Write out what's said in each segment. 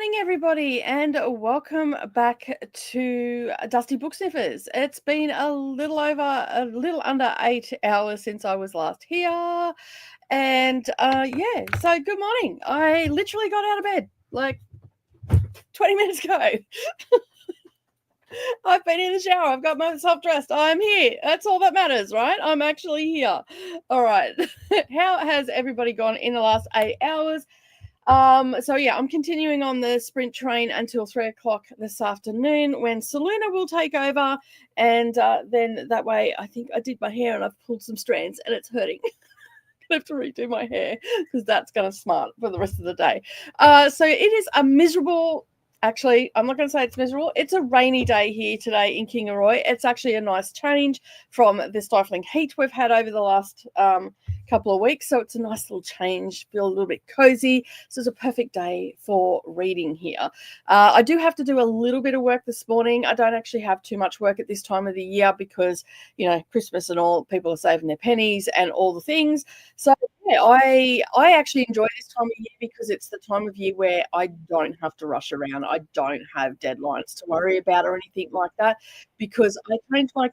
morning, everybody, and welcome back to Dusty Book Sniffers. It's been a little under 8 hours since I was last here, and so good morning. I literally got out of bed like 20 minutes ago. I've been in the shower. I've got myself dressed. I'm here. That's all that matters, right? I'm actually here. All right. How has everybody gone in the last 8 hours? I'm continuing on the sprint train until 3 o'clock this afternoon when Selena will take over, and then that way I think I did my hair and I've pulled some strands and it's hurting. I have to redo my hair because that's going to smart for the rest of the day. So it is a miserable. Actually, I'm not going to say it's miserable. It's a rainy day here today in Kingaroy. It's actually a nice change from the stifling heat we've had over the last couple of weeks. So it's a nice little change, feel a little bit cozy. So it's a perfect day for reading here. I do have to do a little bit of work this morning. I don't actually have too much work at this time of the year because, you know, Christmas and all, people are saving their pennies and all the things. So yeah, I actually enjoy this time of year because it's the time of year where I don't have to rush around. I don't have deadlines to worry about or anything like that, because I trained my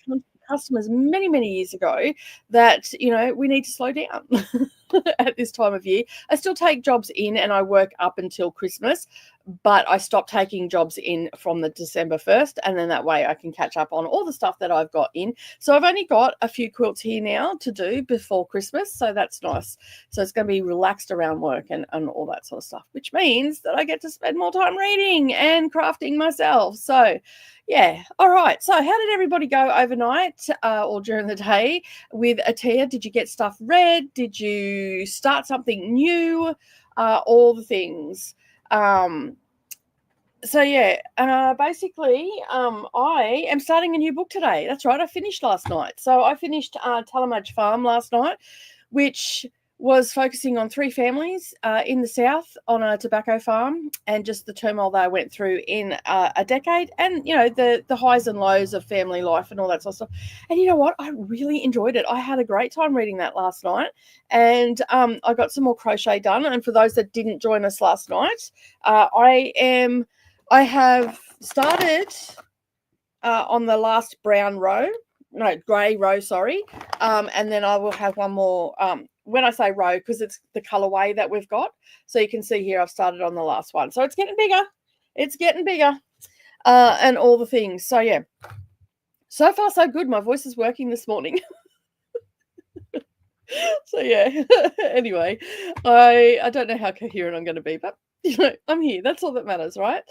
customers many, many years ago that, you know, we need to slow down at this time of year. I still take jobs in and I work up until Christmas, but I stopped taking jobs in from the December 1st, and then that way I can catch up on all the stuff that I've got in. So I've only got a few quilts here now to do before Christmas, so that's nice. So it's going to be relaxed around work and all that sort of stuff, which means that I get to spend more time reading and crafting myself. So yeah, all right. So how did everybody go overnight or during the day with Ahtiya? Did you get stuff read? Did you start something new? All the things. Basically, I am starting a new book today. That's right. I finished last night. So I finished Talamudge Farm last night, which was focusing on 3 families in the south on a tobacco farm and just the turmoil they went through in a decade, and, you know, the highs and lows of family life and all that sort of stuff. And you know what? I really enjoyed it. I had a great time reading that last night, and I got some more crochet done. And for those that didn't join us last night, I have started on the last grey row, sorry. And then I will have one more, when I say row, because it's the colorway that we've got. So you can see here I've started on the last one. So it's getting bigger. It's getting bigger. And all the things. So yeah. So far so good. My voice is working this morning. So yeah. Anyway, I don't know how coherent I'm going to be, but you know, I'm here. That's all that matters, right?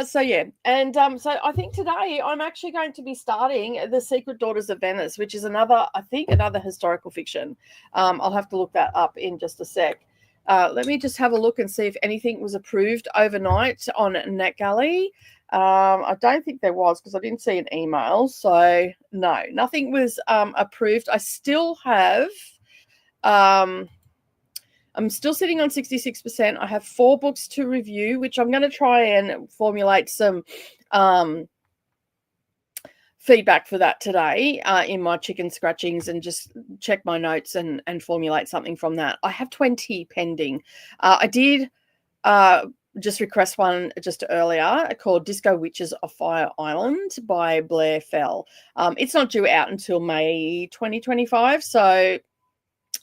So yeah, and so I think today I'm actually going to be starting The Secret Daughters of Venice, which is another historical fiction. I'll have to look that up in just a sec. Let me just have a look and see if anything was approved overnight on NetGalley. I don't think there was, because I didn't see an email. So no, nothing was approved. I still have. I'm still sitting on 66%. I have 4 books to review, which I'm going to try and formulate some feedback for that today in my chicken scratchings and just check my notes and formulate something from that. I have 20 pending. I did just request one just earlier called Disco Witches of Fire Island by Blair Fell. It's not due out until May 2025, so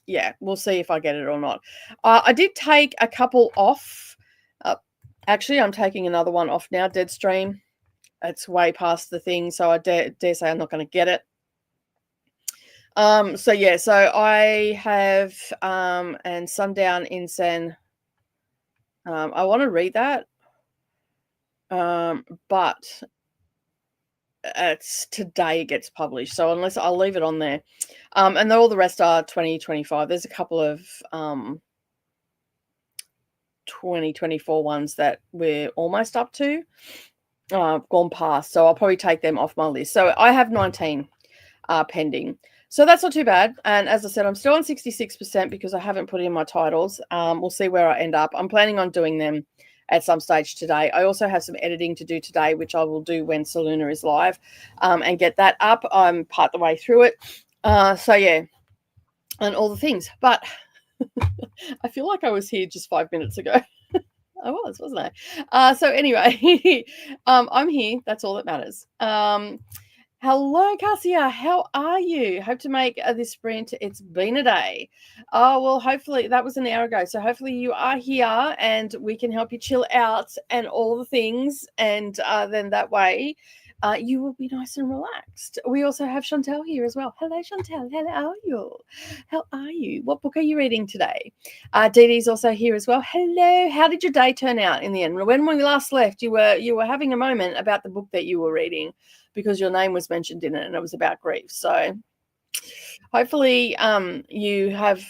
yeah, we'll see if I get it or not. I did take a couple off. Actually, I'm taking another one off now, Deadstream. It's way past the thing, so I dare say I'm not going to get it. So I have and Sundown Incense. I want to read that, but it's today it gets published, so unless I'll leave it on there, and all the rest are 2025. There's a couple of 2024 ones that we're almost up to, gone past, so I'll probably take them off my list. So I have 19 pending, so that's not too bad. And as I said, I'm still on 66% because I haven't put in my titles. We'll see where I end up. I'm planning on doing them at some stage today. I also have some editing to do today, which I will do when Selena is live, and get that up. I'm part the way through it. So yeah, and all the things. But I feel like I was here just 5 minutes ago. I was, wasn't I? So anyway, I'm here. That's all that matters. Hello, Cassia. How are you? Hope to make this sprint. It's been a day. Oh, well, hopefully that was an hour ago. So hopefully you are here and we can help you chill out and all the things. And then that way you will be nice and relaxed. We also have Chantel here as well. Hello, Chantel. How are you? How are you? What book are you reading today? Didi's also here as well. Hello. How did your day turn out in the end? When we last left, you were having a moment about the book that you were reading because your name was mentioned in it and it was about grief. So hopefully you have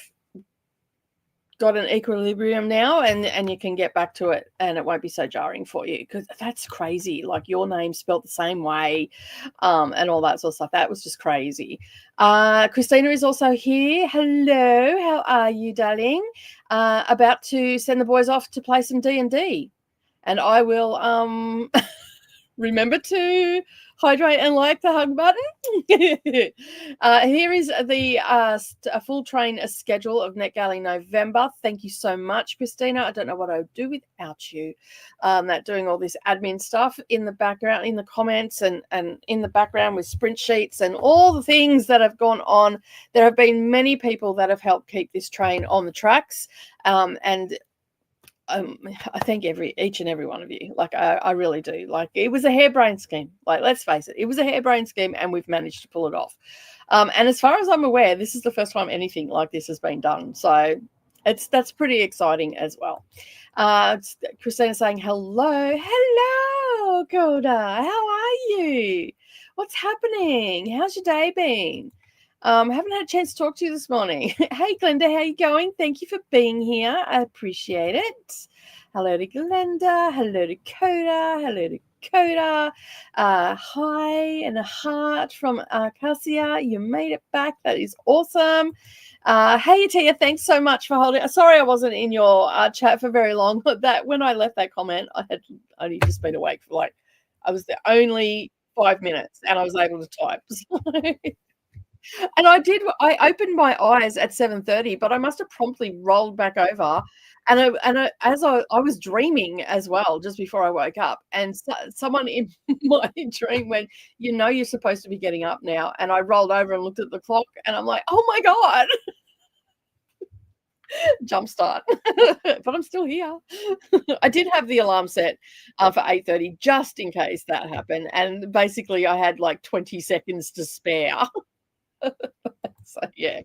got an equilibrium now and you can get back to it and it won't be so jarring for you, because that's crazy. Like your name spelled the same way and all that sort of stuff. That was just crazy. Christina is also here. Hello, how are you, darling? About to send the boys off to play some D&D, and I will remember to hydrate and like the hug button. Here is the full train schedule of NetGalley November. Thank you so much, Christina. I don't know what I would do without you. That doing all this admin stuff in the background, in the comments, and in the background with sprint sheets and all the things that have gone on. There have been many people that have helped keep this train on the tracks, and I thank each and every one of you. Like I really do. Like it was a harebrained scheme. Like let's face it was a harebrained scheme, and we've managed to pull it off. And as far as I'm aware, this is the first time anything like this has been done. So that's pretty exciting as well. Christina saying hello, Koda. How are you? What's happening? How's your day been? Haven't had a chance to talk to you this morning. Hey, Glenda, how you going? Thank you for being here. I appreciate it. Hello to Glenda. Hello to Koda. Hello to Koda. Hi and a heart from Cassia. You made it back. That is awesome. Hey, Ahtiya, thanks so much for holding. Sorry I wasn't in your chat for very long, but that when I left that comment, I had only just been awake for I was there only 5 minutes and I was able to type. And I opened my eyes at 7:30, but I must have promptly rolled back over, as I was dreaming as well just before I woke up, and someone in my dream went, you're supposed to be getting up now, and I rolled over and looked at the clock, and I'm like, oh my God. Jump start. But I'm still here. I did have the alarm set for 8:30 just in case that happened, and basically I had 20 seconds to spare. So yeah,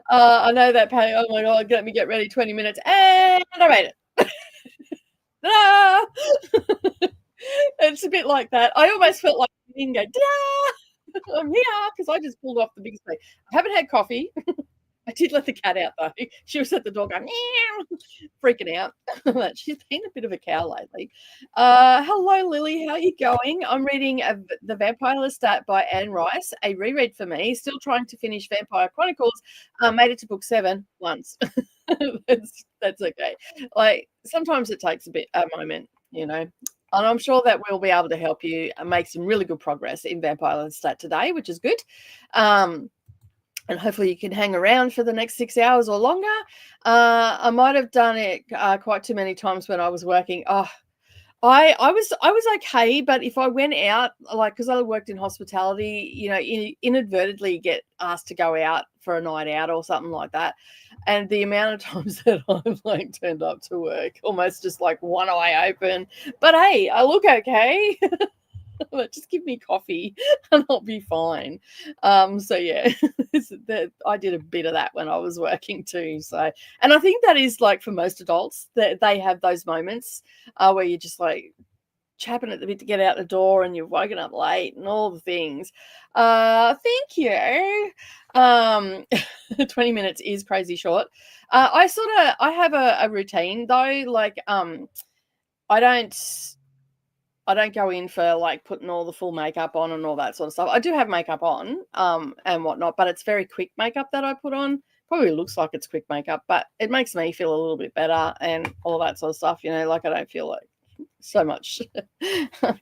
I know that pain. Oh my God, let me get ready. 20 minutes, and I made it. It's a bit like that. I almost felt like I didn't go. I'm here because I just pulled off the biggest thing. I haven't had coffee. I did let the cat out though. She was at the door going, meow, freaking out. She's been a bit of a cow lately. Hello, Lily. How are you going? I'm reading The Vampire Lestat by Anne Rice, a reread for me. Still trying to finish Vampire Chronicles. Made it to book 7 once. That's okay. Sometimes it takes a moment, and I'm sure that we'll be able to help you make some really good progress in Vampire Lestat today, which is good. And hopefully you can hang around for the next 6 hours or longer. I might have done it quite too many times when I was working. I was okay, but if I went out, because I worked in hospitality, inadvertently get asked to go out for a night out or something like that. And the amount of times that I've turned up to work, almost just one eye open. But hey, I look okay. Just give me coffee and I'll be fine. So yeah, I did a bit of that when I was working too. So, and I think that is for most adults that they have those moments where you're just chapping at the bit to get out the door and you've woken up late and all the things. Thank you. 20 minutes is crazy short. I have a routine though. I don't go in for putting all the full makeup on and all that sort of stuff. I do have makeup on and whatnot, but it's very quick makeup that I put on. Probably looks like it's quick makeup, but it makes me feel a little bit better and all that sort of stuff. I don't feel so much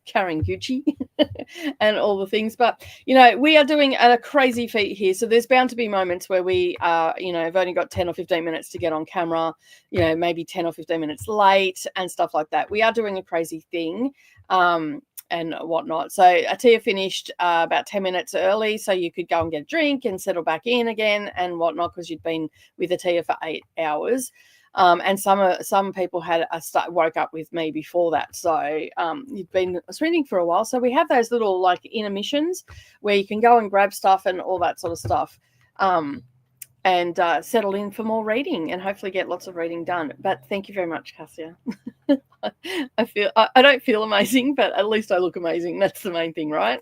carrying Gucci and all the things. But, you know, we are doing a crazy feat here. So there's bound to be moments where we, you know, have only got 10 or 15 minutes to get on camera, you know, maybe 10 or 15 minutes late and stuff like that. We are doing a crazy thing. And whatnot. So Ahtiya finished about 10 minutes early, so you could go and get a drink and settle back in again and whatnot, because you'd been with Ahtiya for 8 hours. And some people had woke up with me before that, so you'd been sprinting for a while. So we have those little like intermissions where you can go and grab stuff and all that sort of stuff. And settle in for more reading and hopefully get lots of reading done. But thank you very much, Cassia. I don't feel amazing, but at least I look amazing. That's the main thing, right?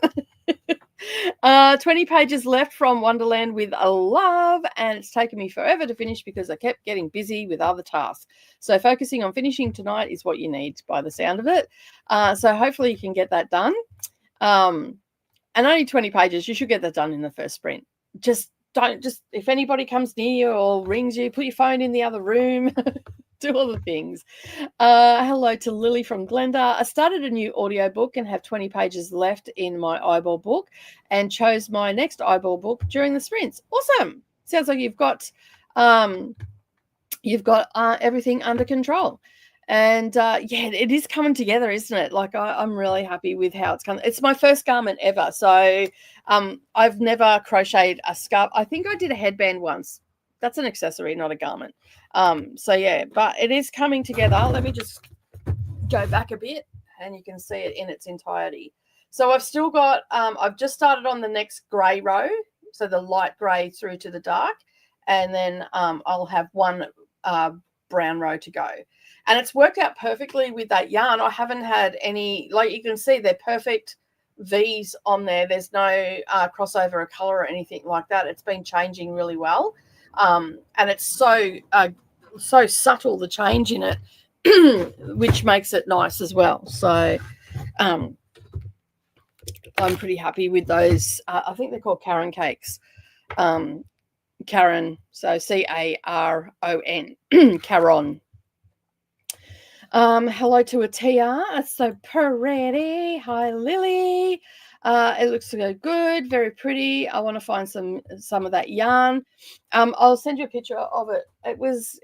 20 pages left from Wonderland with a love, and it's taken me forever to finish because I kept getting busy with other tasks. So focusing on finishing tonight is what you need by the sound of it. So hopefully you can get that done. And only 20 pages, you should get that done in the first sprint. Just if anybody comes near you or rings you, put your phone in the other room. Do all the things. Hello to Lily from Glenda. I started a new audiobook and have 20 pages left in my eyeball book and chose my next eyeball book during the sprints. Awesome. Sounds like you've got everything under control. And yeah, it is coming together, isn't it? Like I'm really happy with how it's coming. It's my first garment ever. So I've never crocheted a scarf. I think I did a headband once. That's an accessory, not a garment. So yeah, but it is coming together. Let me just go back a bit and you can see it in its entirety. So I've still got, I've just started on the next grey row. So the light grey through to the dark. And then I'll have one brown row to go. And it's worked out perfectly with that yarn. I haven't had any, like you can see, they're perfect V's on there. There's no crossover of color or anything like that. It's been changing really well. And it's so subtle, the change in it, which makes it nice as well. So I'm pretty happy with those. I think they're called Caron cakes. Caron, so Caron. Caron. Hello to Ahtiya. It's so pretty. Hi, Lily. It looks so good, very pretty. I want to find some of that yarn. I'll send you a picture of it. It was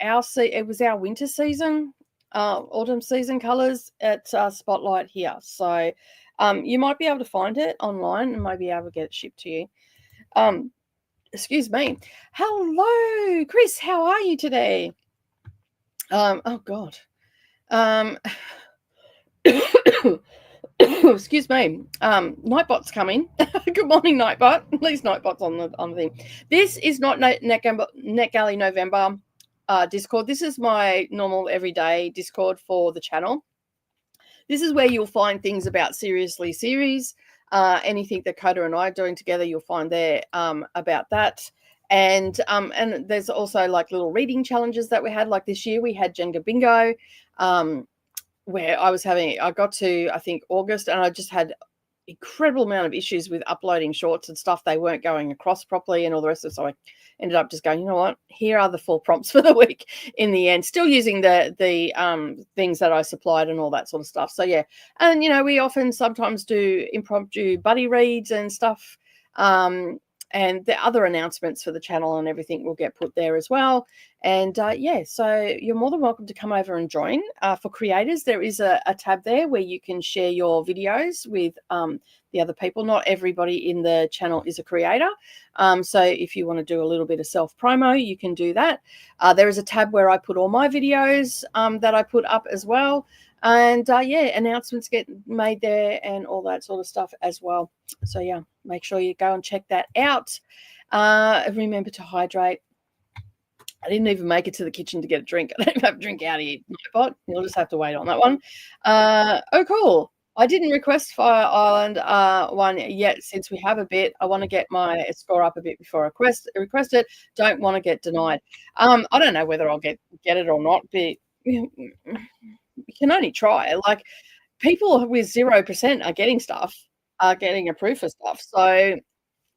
our winter season, autumn season colors at Spotlight here. So you might be able to find it online and maybe able to get it shipped to you. Excuse me. Hello, Chris. How are you today? Oh God. Excuse me. Nightbot's coming. Good morning, Nightbot. At least Nightbot's on the thing. This is not NetGalley November Discord. This is my normal everyday Discord for the channel. This is where you'll find things about Seriously Series. Anything that Koda and I are doing together, you'll find there about that. And there's also like little reading challenges that we had. Like this year we had Jenga Bingo, where I got to, I think, August, and I just had incredible amount of issues with uploading shorts and stuff. They weren't going across properly and all the rest of it. So I ended up just going, you know what, here are the 4 prompts for the week in the end, still using the things that I supplied and all that sort of stuff. So yeah. And, you know, we sometimes do impromptu buddy reads and stuff. And the other announcements for the channel and everything will get put there as well. And yeah, so you're more than welcome to come over and join. For creators, there is a tab there where you can share your videos with the other people. Not everybody in the channel is a creator. So if you want to do a little bit of self-promo, you can do that. There is a tab where I put all my videos that I put up as well. And yeah, announcements get made there and all that sort of stuff as well. So yeah, make sure you go and check that out. Remember to hydrate. I didn't even make it to the kitchen to get a drink. I don't have a drink out of here, Nightbot. You'll just have to wait on that one. Oh, cool. I didn't request Fire Island one yet since we have a bit. I want to get my score up a bit before I request it. Don't want to get denied. I don't know whether I'll get it or not, but you can only try. Like, people with 0% are getting stuff, are getting approved for stuff. So,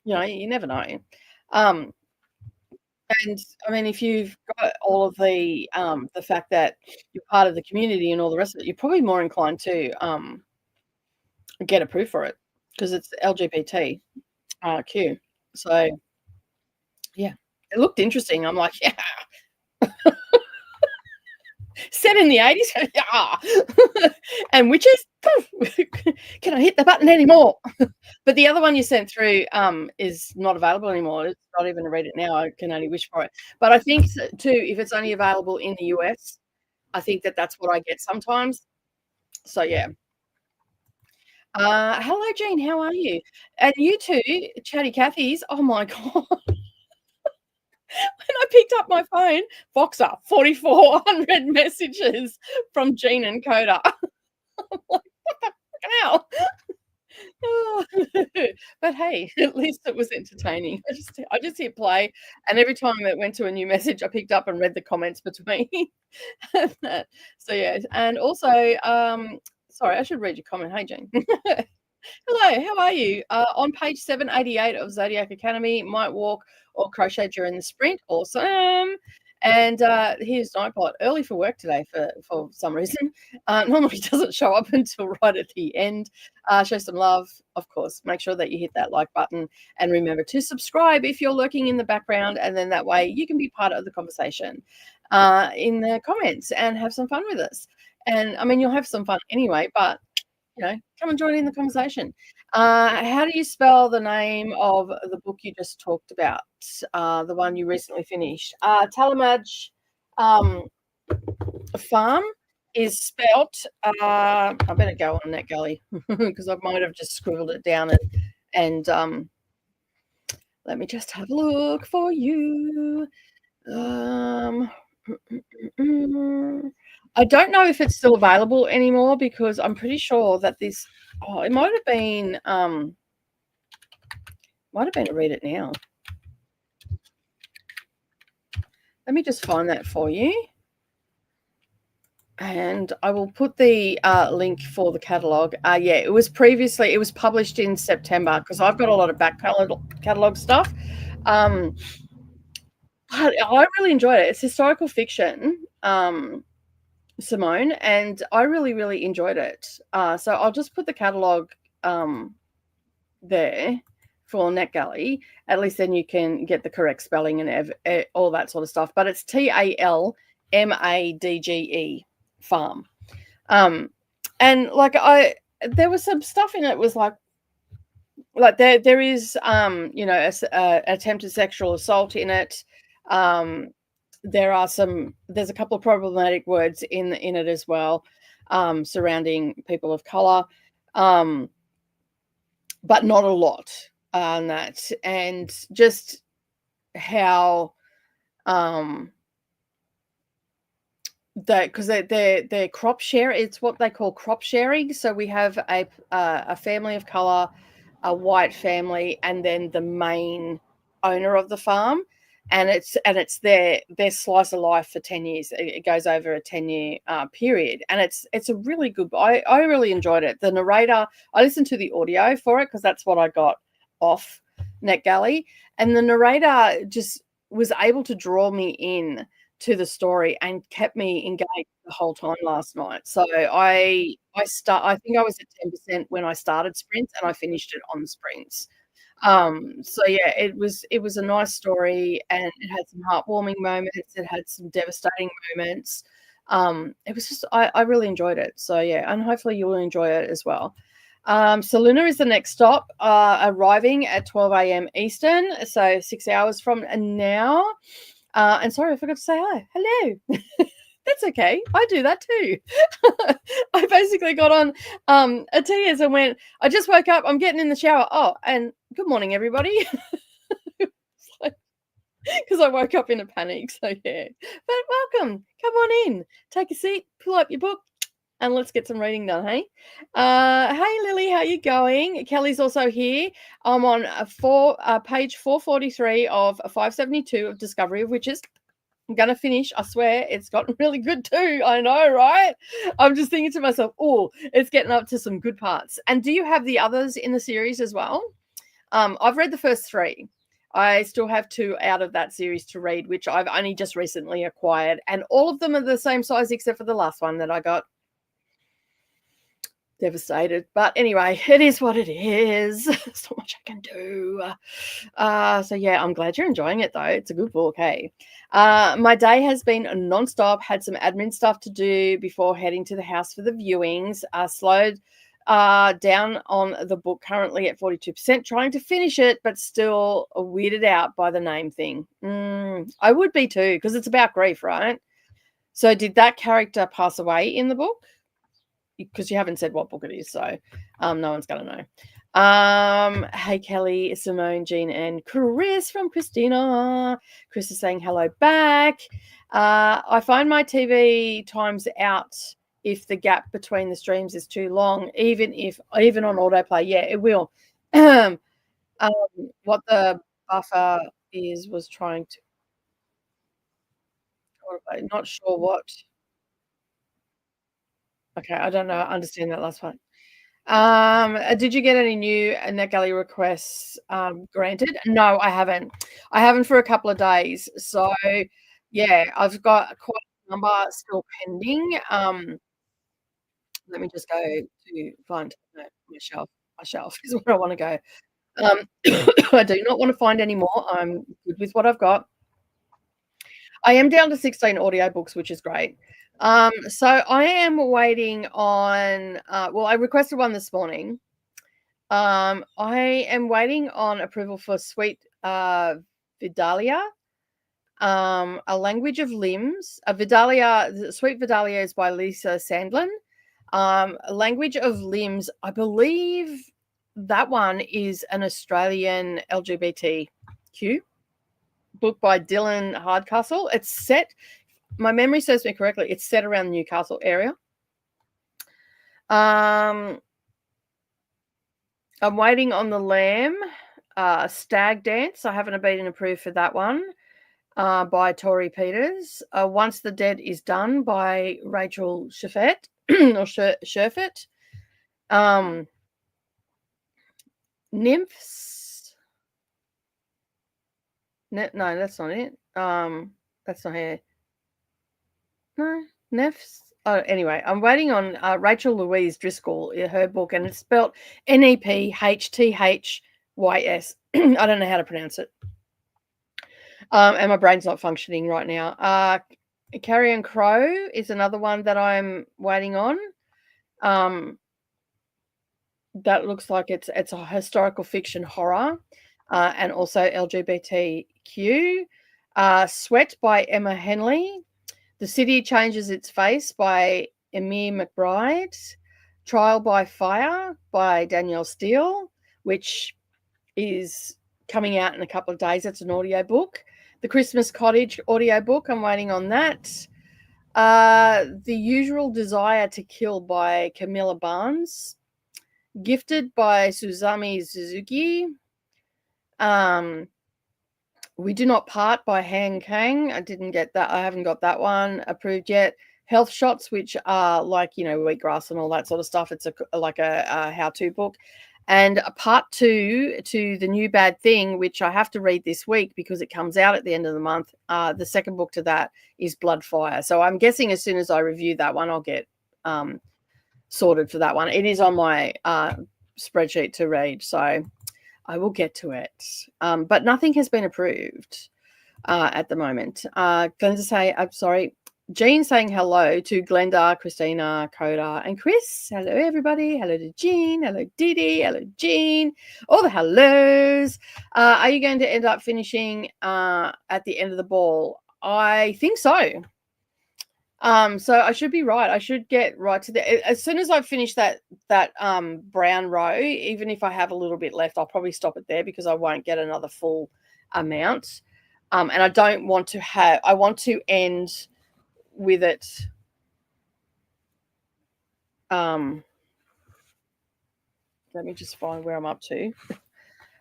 you know, you never know. And I mean, if you've got all of the fact that you're part of the community and all the rest of it, you're probably more inclined to get approved for it because it's LGBT Q. So yeah, it looked interesting. I'm like, yeah, set in the 80s, yeah, and witches. Can I hit the button anymore? But the other one you sent through is not available anymore. It's not even to read it now. I can only wish for it. But I think too, if it's only available in the US, I think that's what I get sometimes. So yeah. Hello, Jean. How are you? And you too, Chatty Cathy's. Oh my god! When I picked up my phone, Boxer 4,400 messages from Jean and Koda. I'm like, what the fucking hell? Oh, but hey, at least it was entertaining. I just hit play, and every time it went to a new message, I picked up and read the comments between. So yeah, and also, sorry, I should read your comment. Hey, Jane. Hello, how are you? On page 788 of Zodiac Academy, might walk or crochet during the sprint. Awesome. And here's Nightbot, early for work today for some reason. Normally doesn't show up until right at the end. Show some love, of course. Make sure that you hit that like button and remember to subscribe if you're lurking in the background, and then that way you can be part of the conversation in the comments and have some fun with us. And I mean, you'll have some fun anyway, but come and join in the conversation. How do you spell the name of the book you just talked about? The one you recently finished. Talamaj Farm is spelt. I better go on NetGalley because I might have just scribbled it down and let me just have a look for you. I don't know if it's still available anymore because I'm pretty sure that this. Oh, it might have been. Might have been to Read It Now. Let me just find that for you, and I will put the link for the catalog. Yeah, it was published in September because I've got a lot of back catalog stuff. But I really enjoyed it. It's historical fiction. Simone, and I really, really enjoyed it. So I'll just put the catalog there for NetGalley. At least then you can get the correct spelling and all that sort of stuff. But it's TALMADGE farm. And like there was some stuff in it was like there is attempted sexual assault in it. There's a couple of problematic words in it as well, surrounding people of color, but not a lot on that. And just how because they're crop share. It's what they call crop sharing. So we have a family of color, a white family, and then the main owner of the farm. And it's their slice of life for 10 years. It goes over a 10-year period, and it's a really good. I really enjoyed it. The narrator, I listened to the audio for it because that's what I got off NetGalley, and the narrator just was able to draw me in to the story and kept me engaged the whole time last night. So I think I was at 10% when I started sprints, and I finished it on sprints. So yeah, it was a nice story, and it had some heartwarming moments. It had some devastating moments. It was just I really enjoyed it. So yeah, and hopefully you will enjoy it as well. Saluna is the next stop, arriving at 12 a.m. Eastern, so 6 hours from now. And sorry, I forgot to say hi. Hello. That's okay. I do that too. I basically got on Ahtiya's and went, I just woke up. I'm getting in the shower. Oh, and good morning, everybody. Because I woke up in a panic. So, yeah. But welcome. Come on in. Take a seat. Pull up your book. And let's get some reading done, hey? Hey, Lily, how you going? Kelly's also here. I'm on page 443 of 572 of Discovery of Witches. I'm going to finish. I swear it's gotten really good too. I know, right? I'm just thinking to myself, oh, it's getting up to some good parts. And do you have the others in the series as well? I've read the first 3. I still have 2 out of that series to read, which I've only just recently acquired, and all of them are the same size except for the last one that I got. Devastated, but anyway, it is what it is. There's not much I can do. So yeah, I'm glad you're enjoying it though. It's a good book, hey. My day has been non-stop. Had some admin stuff to do before heading to the house for the viewings. Slowed down on the book, currently at 42%, trying to finish it, but still weirded out by the name thing. I would be too, because it's about grief, right? So did that character pass away in the book? Because you haven't said what book it is, so no one's gonna know. Hey Kelly, Simone, Jean, and Chris from Christina. Chris is saying hello back. I find my TV times out if the gap between the streams is too long, even on autoplay. Yeah, it will. What the buffer was trying to. Not sure what. Okay, I don't know. I understand that last one. Did you get any new NetGalley requests granted? No, I haven't. I haven't for a couple of days. So yeah, I've got quite a number still pending. Let me just go to find my shelf. My shelf is where I want to go. I do not want to find any more. I'm good with what I've got. I am down to 16 audiobooks, which is great. So I am waiting on I requested one this morning. I am waiting on approval for Sweet Vidalia, A Language of Limbs. Sweet Vidalia is by Lisa Sandlin. A Language of Limbs, I believe that one is an Australian LGBTQ book by Dylan Hardcastle. It's set, my memory serves me correctly, it's set around the Newcastle area. I'm waiting on The Lamb, Stag Dance. I haven't been approved for that one, by Tori Peters. Once the Dead is Done by Rachel Sheffet or Sherfett. Nymphs. No, that's not it. That's not here. No, Nymphs. Oh, anyway, I'm waiting on Rachel Louise Driscoll, her book, and it's spelled Nephthyhys. I don't know how to pronounce it. And my brain's not functioning right now. Carrion Crow is another one that I'm waiting on. That looks like it's a historical fiction horror, and also LGBTQ. Sweat by Emma Henley. The City Changes Its Face by Emir McBride. Trial by Fire by Danielle Steele, which is coming out in a couple of days. It's an audiobook. The Christmas Cottage audiobook, I'm waiting on that. The Usual Desire to Kill by Camilla Barnes. Gifted by Suzami Suzuki. We Do Not Part by Han Kang. I didn't get that. I haven't got that one approved yet. Health Shots, which are like, wheatgrass and all that sort of stuff. It's like a how-to book. And a part 2 to The New Bad Thing, which I have to read this week because it comes out at the end of the month. The second book to that is Blood Fire. So I'm guessing as soon as I review that one, I'll get sorted for that one. It is on my spreadsheet to read, so I will get to it. But nothing has been approved at the moment. Jean saying hello to Glenda, Christina, Koda, and Chris. Hello, everybody. Hello to Jean. Hello, Didi. Hello, Jean. All the hellos. Are you going to end up finishing at the end of the ball? I think so. So I should be right. I should get right to as soon as I finish that brown row, even if I have a little bit left, I'll probably stop it there because I won't get another full amount. And I don't want to I want to end with it. Let me just find where I'm up to.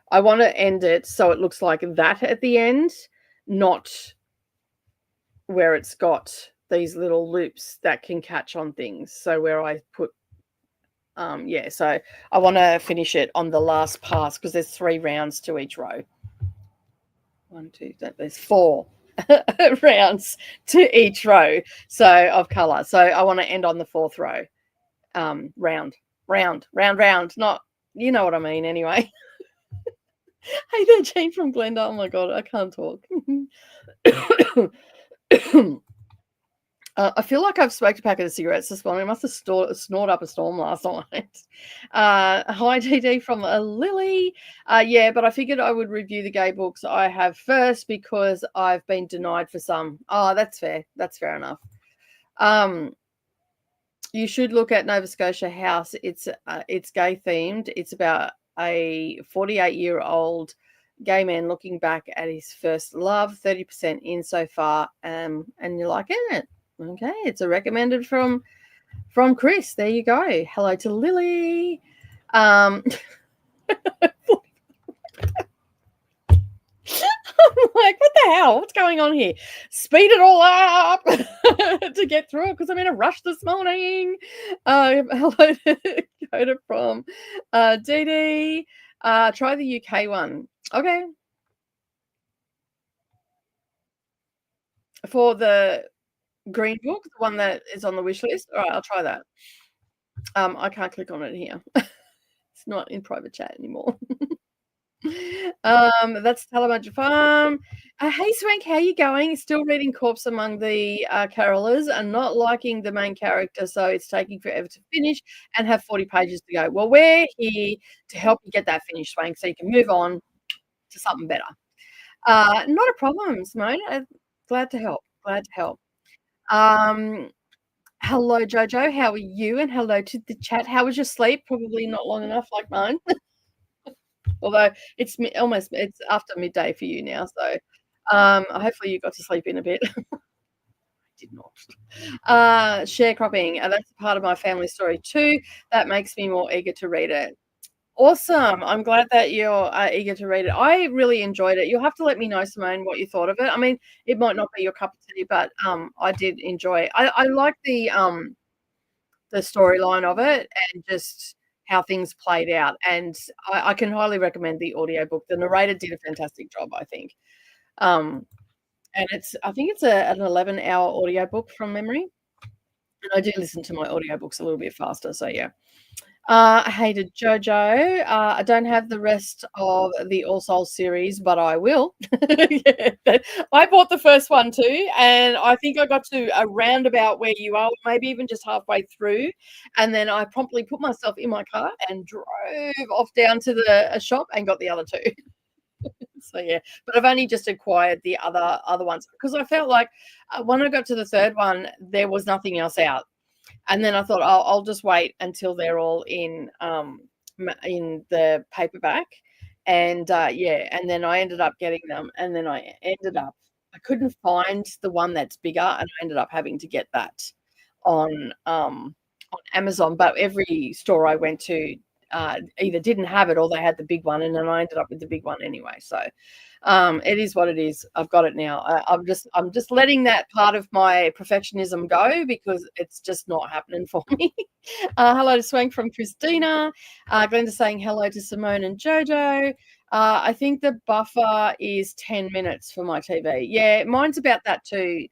I want to end it so it looks like that at the end, not where it's got these little loops that can catch on things. So where I put, so I want to finish it on the last pass because there's 3 rounds to each row. one, two, there's 4 rounds to each row, so of color. So I want to end on the 4th row. Round, not, you know what I mean anyway. Hey there, Jane from Glenda. Oh my god, I can't talk. I feel like I've smoked a packet of cigarettes this morning. I must have snored up a storm last night. Hi, Didi from Lily. Yeah, but I figured I would review the gay books I have first because I've been denied for some. Oh, that's fair. That's fair enough. You should look at Nova Scotia House. It's gay themed. It's about a 48-year-old gay man looking back at his first love. 30% in so far, and you're like, isn't it? Okay, it's a recommended from Chris. There you go. Hello to Lily. I'm like, what the hell? What's going on here? Speed it all up to get through it because I'm in a rush this morning. Hello to Koda from Didi. Try the UK one. Okay. For the green book, the one that is on the wish list. All right, I'll try that. I can't click on it here. It's not in private chat anymore. That's Talamadja Farm. Hey Swank, how you going? Still reading Corpse Among the Carolers and not liking the main character, so it's taking forever to finish and have 40 pages to go. Well, we're here to help you get that finished, Swank, so you can move on to something better. Not a problem, Simone. Glad to help. Glad to help. Hello, Jojo. How are you? And hello to the chat. How was your sleep? Probably not long enough like mine. Although it's after midday for you now, so hopefully you got to sleep in a bit. I did not. Sharecropping, that's part of my family story too. That makes me more eager to read it. Awesome. I'm glad that you're eager to read it. I really enjoyed it. You'll have to let me know, Simone, what you thought of it. I mean, it might not be your cup of tea, but I did enjoy it. I like the storyline of it and just how things played out. And I can highly recommend the audiobook. The narrator did a fantastic job, I think. And I think it's an 11-hour audiobook from memory. And I do listen to my audiobooks a little bit faster. So, yeah. I hated JoJo. I don't have the rest of the All Souls series, but I will. Yeah. I bought the first one too, and I think I got to around about where you are, maybe even just halfway through. And then I promptly put myself in my car and drove off down to the shop and got the other 2. So yeah, but I've only just acquired the other ones because I felt like when I got to the 3rd one, there was nothing else out. And then I thought, I'll just wait until they're all in the paperback, and yeah, and then I ended up getting them, and then I couldn't find the one that's bigger, and I ended up having to get that on Amazon. But every store I went to either didn't have it or they had the big one, and then I ended up with the big one anyway. So it is what it is. I've got it now. I'm just letting that part of my perfectionism go because it's just not happening for me. Hello to Swank from Christina. Glenda's saying hello to Simone and Jojo. I think the buffer is 10 minutes for my TV. Yeah, mine's about that too.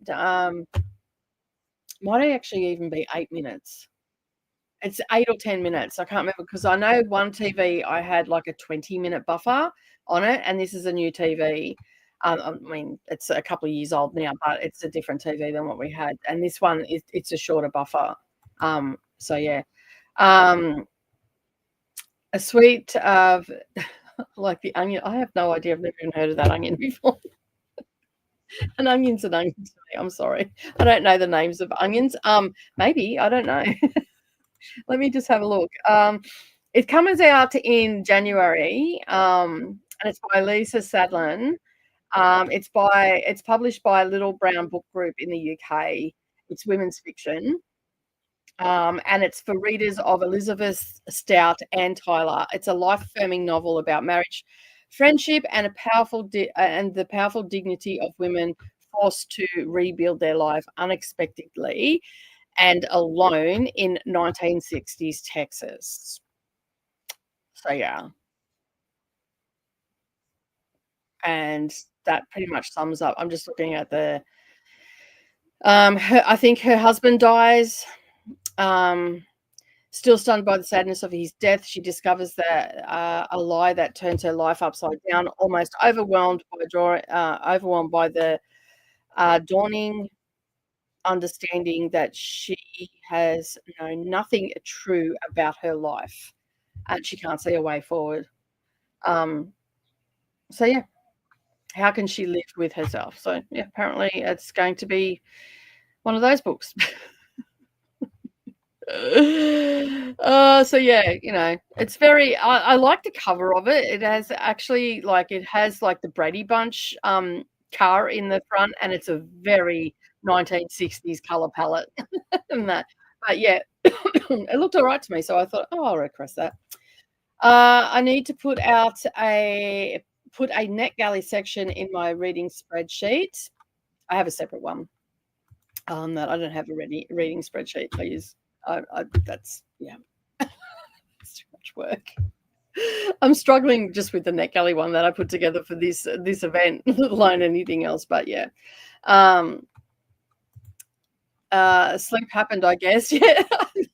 Might actually even be 8 minutes. It's 8 or 10 minutes. I can't remember because I know one TV I had like a 20-minute buffer on it, and this is a new TV. I mean, it's a couple of years old now, but it's a different TV than what we had. And this one it's a shorter buffer. So yeah, a sweet like the onion. I have no idea. I've never even heard of that onion before. An onion's an onion. I'm sorry, I don't know the names of onions. Maybe I don't know. Let me just have a look. It comes out in January, and it's by Lisa Sadlin. It's published by Little Brown Book Group in the UK. It's women's fiction, and it's for readers of Elizabeth Stout and Tyler. It's a life-affirming novel about marriage, friendship, and the powerful dignity of women forced to rebuild their life unexpectedly and alone in 1960s Texas. So yeah. And that pretty much sums up. I'm just looking at the I think her husband dies. Still stunned by the sadness of his death, she discovers that a lie that turns her life upside down. Almost overwhelmed by the dawning understanding that she has known nothing true about her life, and she can't see a way forward. So yeah, how can she live with herself? So yeah, apparently it's going to be one of those books. So yeah, it's very I like the cover of it. It has actually it has the Brady Bunch car in the front, and it's a very 1960s color palette and that. But yeah, it looked all right to me, so I thought, oh, I'll request that. I need to put a NetGalley section in my reading spreadsheet. I have a separate one. That I don't have a reading spreadsheet. I use that's it's too much work. I'm struggling just with the NetGalley one that I put together for this event, let alone anything else. But yeah, sleep happened, I guess. Yeah, I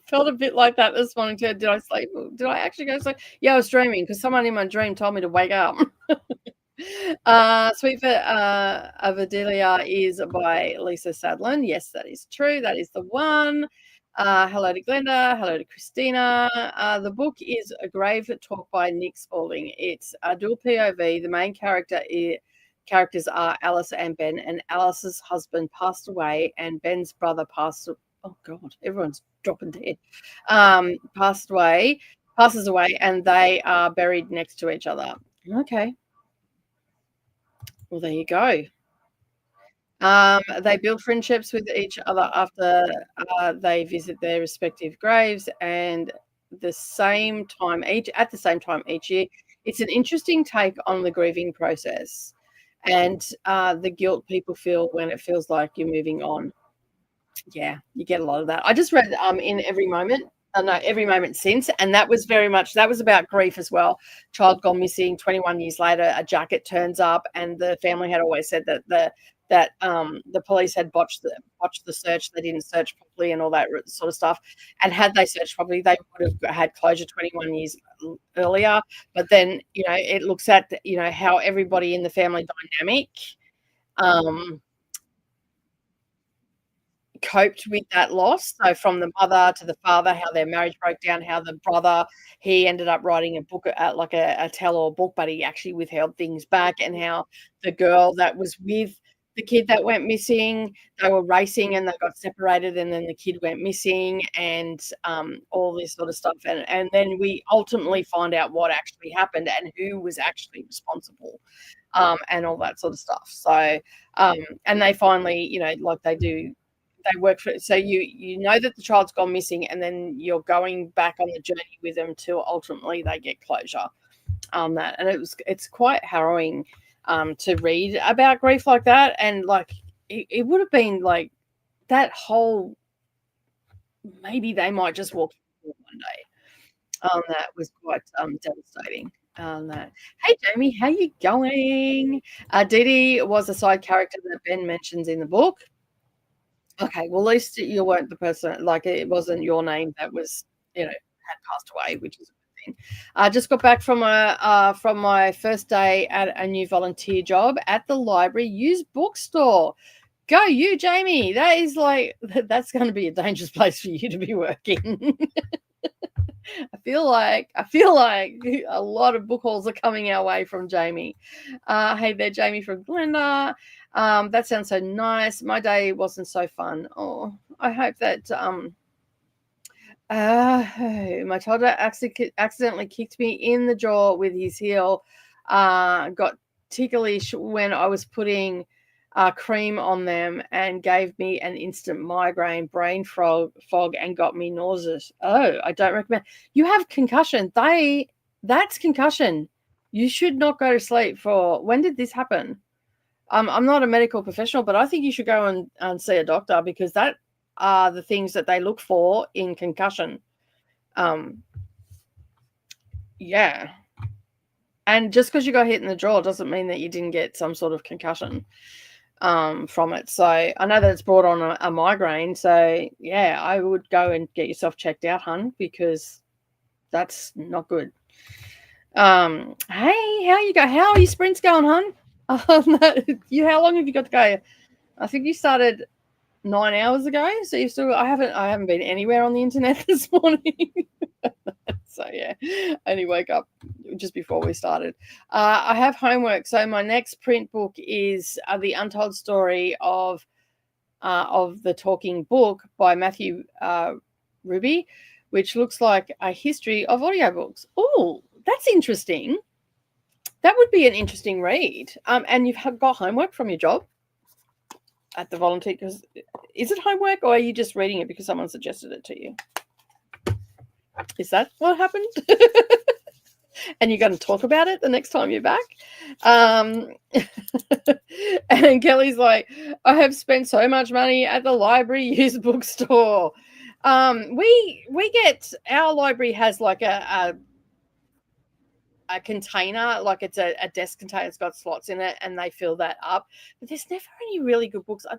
felt a bit like that this morning too. Did I sleep? Did I actually go to sleep? Yeah, I was dreaming because someone in my dream told me to wake up. Sweet of Adelia is by Lisa Sadlin. Yes, that is true. That is the one. Hello to Glenda. Hello to Christina. The book is A Grave Talk by Nick Spaulding. It's a dual POV. The main characters are Alice and Ben, and Alice's husband passed away, and Ben's brother passed. Oh God, everyone's dropping dead. Passes away, and they are buried next to each other. Okay. Well, there you go. They build friendships with each other after they visit their respective graves, and at the same time each year. It's an interesting take on the grieving process and the guilt people feel when it feels like you're moving on. Yeah, you get a lot of that. I just read in Every Moment. No, Every Moment Since, and that was about grief as well. Child gone missing. 21 years later, a jacket turns up, and the family had always said that the police had botched the search. They didn't search properly and all that sort of stuff. And had they searched properly, they would have had closure 21 years earlier. But then it looks at how everybody in the family dynamic coped with that loss. So from the mother to the father, how their marriage broke down, how the brother, he ended up writing a book, like a tell-all book, but he actually withheld things back, and how the girl that was with the kid that went missing, they were racing and they got separated, and then the kid went missing, and all this sort of stuff. And then we ultimately find out what actually happened and who was actually responsible, and all that sort of stuff. So, and they finally, they work for it. So you know that the child's gone missing, and then you're going back on the journey with them till ultimately they get closure on that. And it's quite harrowing to read about grief like that. And it would have been like that whole, maybe they might just walk one day. That was quite devastating. That. Hey Jamie, how you going? Didi was a side character that Ben mentions in the book. Okay, well, at least you weren't the person, it wasn't your name that was, had passed away, which is a good thing. I just got back from my first day at a new volunteer job at the library used bookstore. Go you, Jamie. That is that's going to be a dangerous place for you to be working. I feel like a lot of book hauls are coming our way from Jamie. Hey there, Jamie from Glenda. That sounds so nice. My day wasn't so fun. Oh, I hope that my toddler accidentally kicked me in the jaw with his heel. Got ticklish when I was putting cream on them, and gave me an instant migraine, brain fog, and got me nauseous. Oh, I don't recommend. You have concussion. That's concussion. You should not go to sleep for. When did this happen? I'm not a medical professional, but I think you should go and see a doctor, because that are the things that they look for in concussion. Yeah. And just because you got hit in the jaw doesn't mean that you didn't get some sort of concussion from it. So I know that it's brought on a migraine. So yeah, I would go and get yourself checked out, hun, because that's not good. Hey, how you go? How are your sprints going, hun? How long have you got to go? I think you started 9 hours ago. So you still I haven't been anywhere on the internet this morning. So yeah, I only woke up just before we started. I have homework. So my next print book is the Untold Story of the Talking Book by Matthew Ruby, which looks like a history of audiobooks. Oh, that's interesting. That would be an interesting read. And you've got homework from your job at the volunteer. Because is it homework, or are you just reading it because someone suggested it to you? Is that what happened? And you're going to talk about it the next time you're back? And Kelly's like, I have spent so much money at the library used bookstore. We get, our library has like a container, like it's a desk container. It's got slots in it, and they fill that up. But there's never any really good books. I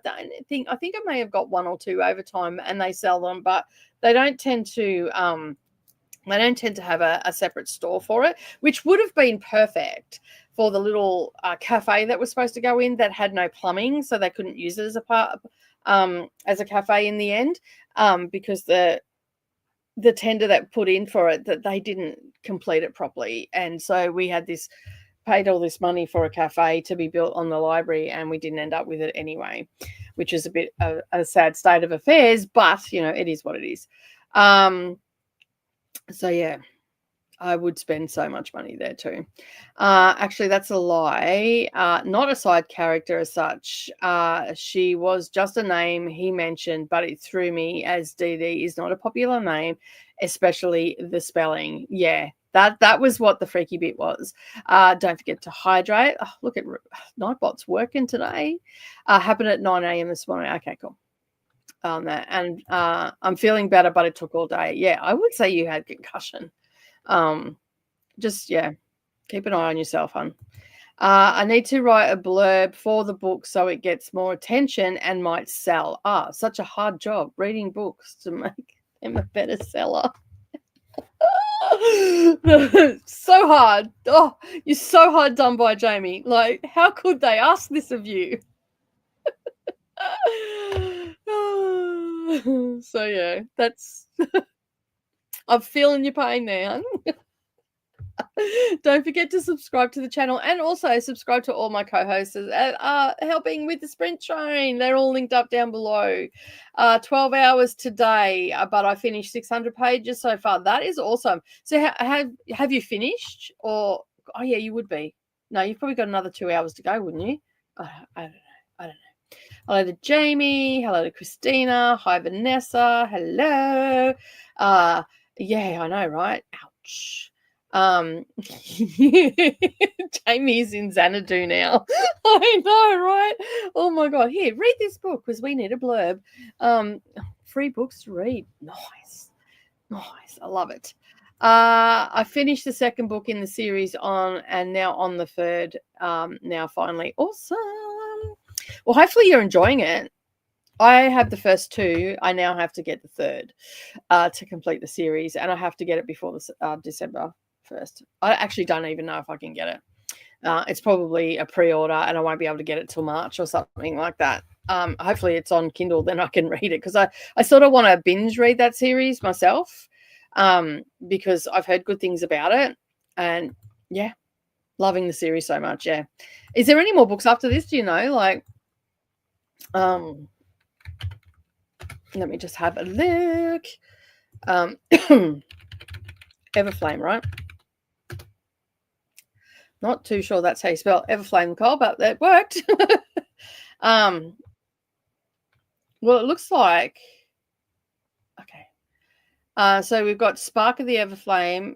think I may have got one or two over time, and they sell them, but they don't tend to have a separate store for it, which would have been perfect for the little cafe that was supposed to go in that had no plumbing, so they couldn't use it as a cafe in the end, because the tender that put in for it, that they didn't complete it properly, and so we had paid all this money for a cafe to be built on the library, and we didn't end up with it anyway, which is a bit a sad state of affairs, but it is what it is. So yeah, I would spend so much money there too. Actually, that's a lie. Not a side character as such. She was just a name he mentioned, but it threw me, as Didi is not a popular name, especially the spelling. Yeah, that was what the freaky bit was. Don't forget to hydrate. Oh, look at Nightbot's working today. Happened at 9 a.m. this morning. Okay, cool. On that, and I'm feeling better, but it took all day. Yeah, I would say you had concussion. Just keep an eye on yourself, hon. I need to write a blurb for the book so it gets more attention and might sell. Such a hard job reading books to make them a better seller. So hard. Oh, you're so hard done by, Jamie. Like, how could they ask this of you? So yeah, that's I'm feeling your pain there. Don't forget to subscribe to the channel, and also subscribe to all my co-hosts helping with the sprint train. They're all linked up down below. 12 hours today, but I finished 600 pages so far. That is awesome. So have you finished? Or oh yeah, you would be. No, you've probably got another 2 hours to go, wouldn't you? I don't know. Hello to Jamie. Hello to Christina. Hi, Vanessa. Hello. Yeah, I know, right? Ouch. Jamie's in Xanadu now. I know, right? Oh my god. Here, read this book because we need a blurb. Free books to read. Nice. I love it. I finished the second book in the series and now on the third. Now finally. Awesome. Well, hopefully you're enjoying it. I have the first two. I now have to get the third to complete the series, and I have to get it before December 1st. I actually don't even know if I can get it. It's probably a pre-order, and I won't be able to get it till March or something like that. Hopefully it's on Kindle, then I can read it, because I sort of want to binge read that series myself, because I've heard good things about it, and yeah, loving the series so much. Yeah. Is there any more books after this? Do you know? Like, let me just have a look. Everflame, right? Not too sure that's how you spell Everflame, Nicole, but that worked. Well, it looks like, okay. So we've got Spark of the Everflame,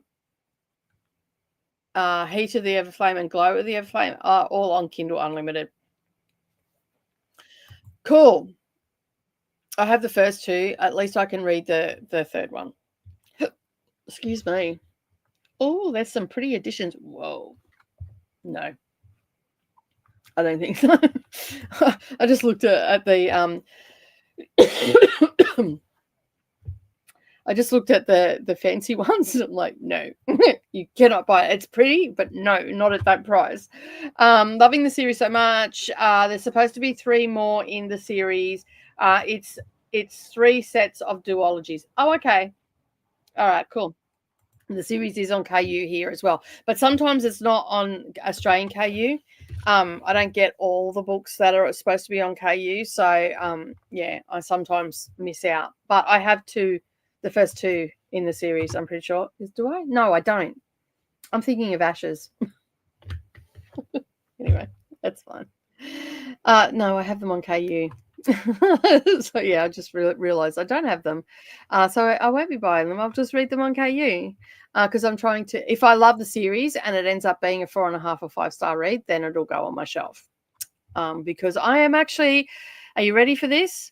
Heat of the Everflame, and Glow of the Everflame are all on Kindle Unlimited. Cool. I have the first two. At least I can read the third one. Excuse me. Oh, there's some pretty additions. Whoa. No, I don't think so. I just looked at the I just looked at the fancy ones and I'm like, no, you cannot buy it. It's pretty, but no, not at that price. Loving the series so much. There's supposed to be 3 more in the series. It's 3 sets of duologies. Oh, okay. All right, cool. The series is on KU here as well, but sometimes it's not on Australian KU. I don't get all the books that are supposed to be on KU, so yeah, I sometimes miss out. But I have the first 2 in the series. I'm pretty sure. Do I? No, I don't. I'm thinking of Ashes. Anyway, that's fine. No, I have them on KU. So yeah, I just realized I don't have them. So I won't be buying them. I'll just read them on KU because I'm trying to. If I love the series and it ends up being a 4.5 or 5-star read, then it'll go on my shelf. Because I am actually. Are you ready for this?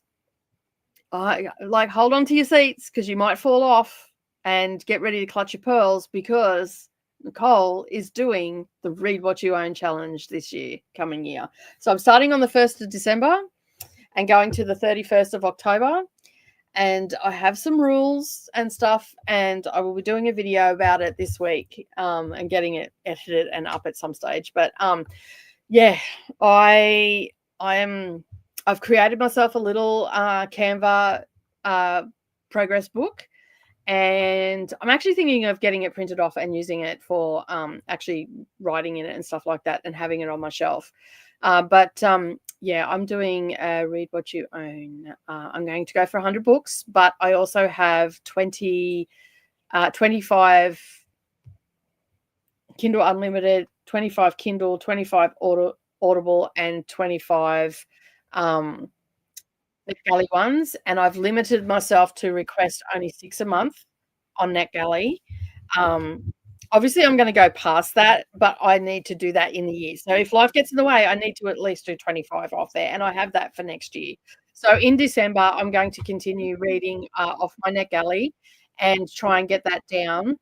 Like hold on to your seats because you might fall off, and get ready to clutch your pearls because Nicole is doing the Read What You Own challenge this coming year. So I'm starting on the 1st of December and going to the 31st of October. And I have some rules and stuff, and I will be doing a video about it this week and getting it edited and up at some stage. But yeah, I've created myself a little Canva progress book, and I'm actually thinking of getting it printed off and using it for actually writing in it and stuff like that and having it on my shelf. But yeah, I'm doing Read What You Own. I'm going to go for 100 books, but I also have 25 Kindle Unlimited, 25 Kindle, 25 Audible, and 25 NetGalley ones. And I've limited myself to request only 6 a month on NetGalley. Obviously, I'm going to go past that, but I need to do that in the year. So if life gets in the way, I need to at least do 25 off there, and I have that for next year. So in December, I'm going to continue reading off my NetGalley and try and get that down.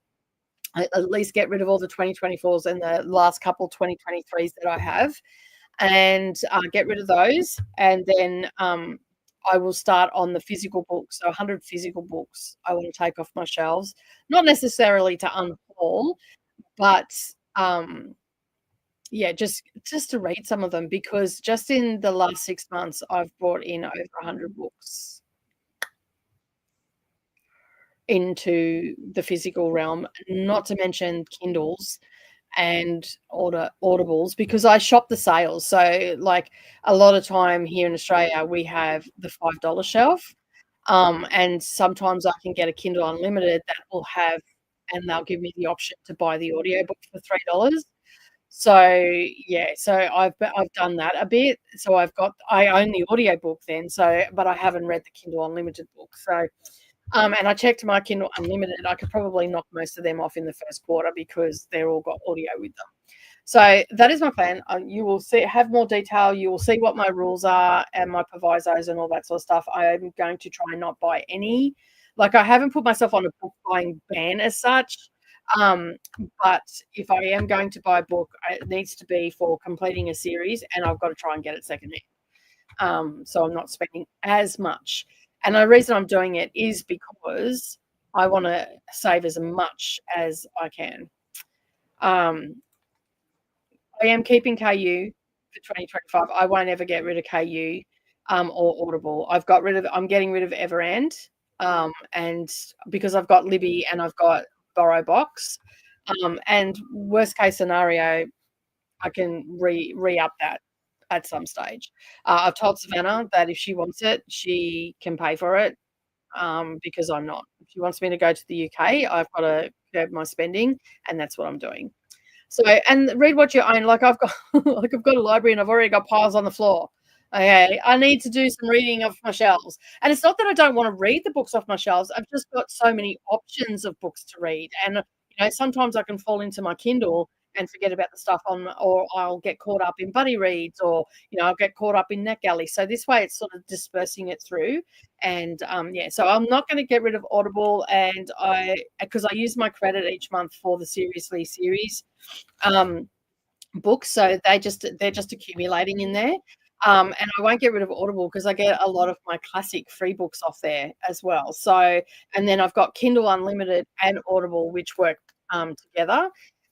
At least get rid of all the 2024s and the last couple 2023s that I have, and get rid of those. And then I will start on the physical books. So 100 physical books I want to take off my shelves, not necessarily to unhaul, but yeah, just to read some of them, because just in the last 6 months, I've brought in over 100 books into the physical realm, not to mention Kindles and Audibles, because I shop the sales. So like a lot of time here in Australia, we have the $5 shelf. And sometimes I can get a Kindle Unlimited that will have, and they'll give me the option to buy the audiobook for $3. So yeah, so I've done that a bit. So I own the audiobook then. So but I haven't read the Kindle Unlimited book. So and I checked my Kindle Unlimited. I could probably knock most of them off in the first quarter because they're all got audio with them. So that is my plan. You will have more detail. You will see what my rules are and my provisos and all that sort of stuff. I'm going to try and not buy any. Like I haven't put myself on a book buying ban as such. But if I am going to buy a book, it needs to be for completing a series, and I've got to try and get it secondhand. So I'm not spending as much. And the reason I'm doing it is because I want to save as much as I can. I am keeping KU for 2025. I won't ever get rid of KU or Audible. I'm getting rid of Everand, and because I've got Libby and I've got BorrowBox. And worst case scenario, I can re-up that at some stage. I've told Savannah that if she wants it, she can pay for it, because I'm not. If she wants me to go to the UK, I've got to curb my spending, and that's what I'm doing. So, and read what you own. Like I've got, like I've got a library, and I've already got piles on the floor. Okay, I need to do some reading off my shelves, and it's not that I don't want to read the books off my shelves. I've just got so many options of books to read, and sometimes I can fall into my Kindle and forget about the stuff or I'll get caught up in buddy reads, or I'll get caught up in NetGalley. So this way, it's sort of dispersing it through, and yeah. So I'm not going to get rid of Audible, and because I use my credit each month for the Seriously series. books, so they're just accumulating in there. And I won't get rid of Audible because I get a lot of my classic free books off there as well. So, and then I've got Kindle Unlimited and Audible, which work together.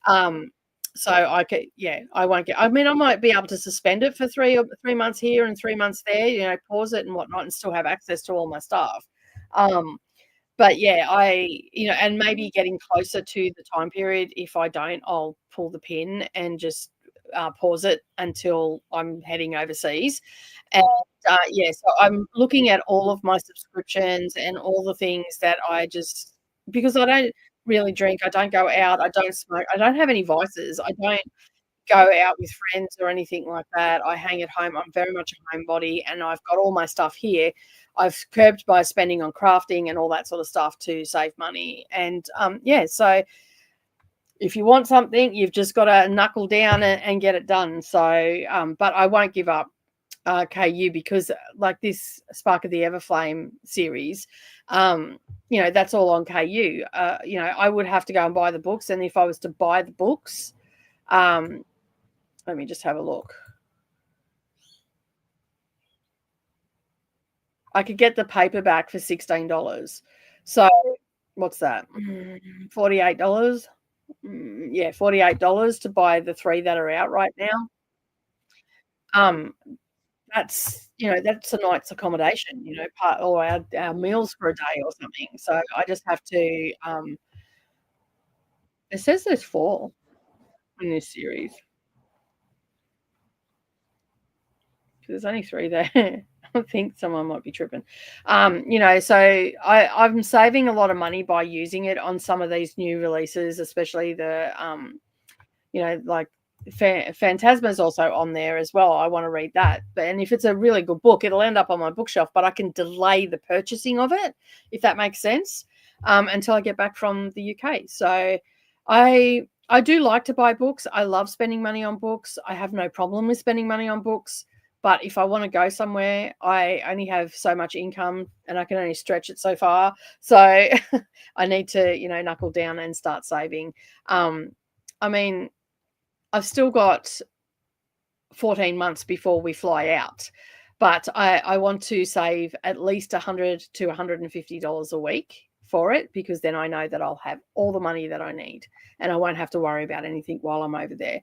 Um, so yeah, I won't get. I mean, I might be able to suspend it for 3 months here and 3 months there, pause it and whatnot, and still have access to all my stuff. Um, but yeah, and maybe getting closer to the time period, if I don't, I'll pull the pin and just, pause it until I'm heading overseas. And, yeah, so I'm looking at all of my subscriptions and all the things that I just because I don't really drink, I don't go out, I don't smoke, I don't have any vices, I don't go out with friends or anything like that. I hang at home. I'm very much a homebody, and I've got all my stuff here. I've curbed my spending on crafting and all that sort of stuff to save money. And yeah, so if you want something, you've just got to knuckle down and get it done. So, but I won't give up KU because, like this Spark of the Everflame series, that's all on KU. I would have to go and buy the books, and if I was to buy the books, let me just have a look. I could get the paperback for $16. So what's that? $48. Yeah, $48 to buy the 3 that are out right now. That's a night's accommodation, part or our meals for a day or something. So I just have to, it says there's 4 in this series. There's only 3 there. I think someone might be tripping. So I'm saving a lot of money by using it on some of these new releases, especially the, like Phantasma's also on there as well. I want to read that. And if it's a really good book, it'll end up on my bookshelf, but I can delay the purchasing of it, if that makes sense, until I get back from the UK. So I do like to buy books. I love spending money on books. I have no problem with spending money on books. But if I want to go somewhere, I only have so much income and I can only stretch it so far. So I need to, knuckle down and start saving. I mean, I've still got 14 months before we fly out, but I want to save at least $100 to $150 a week for it, because then I know that I'll have all the money that I need and I won't have to worry about anything while I'm over there.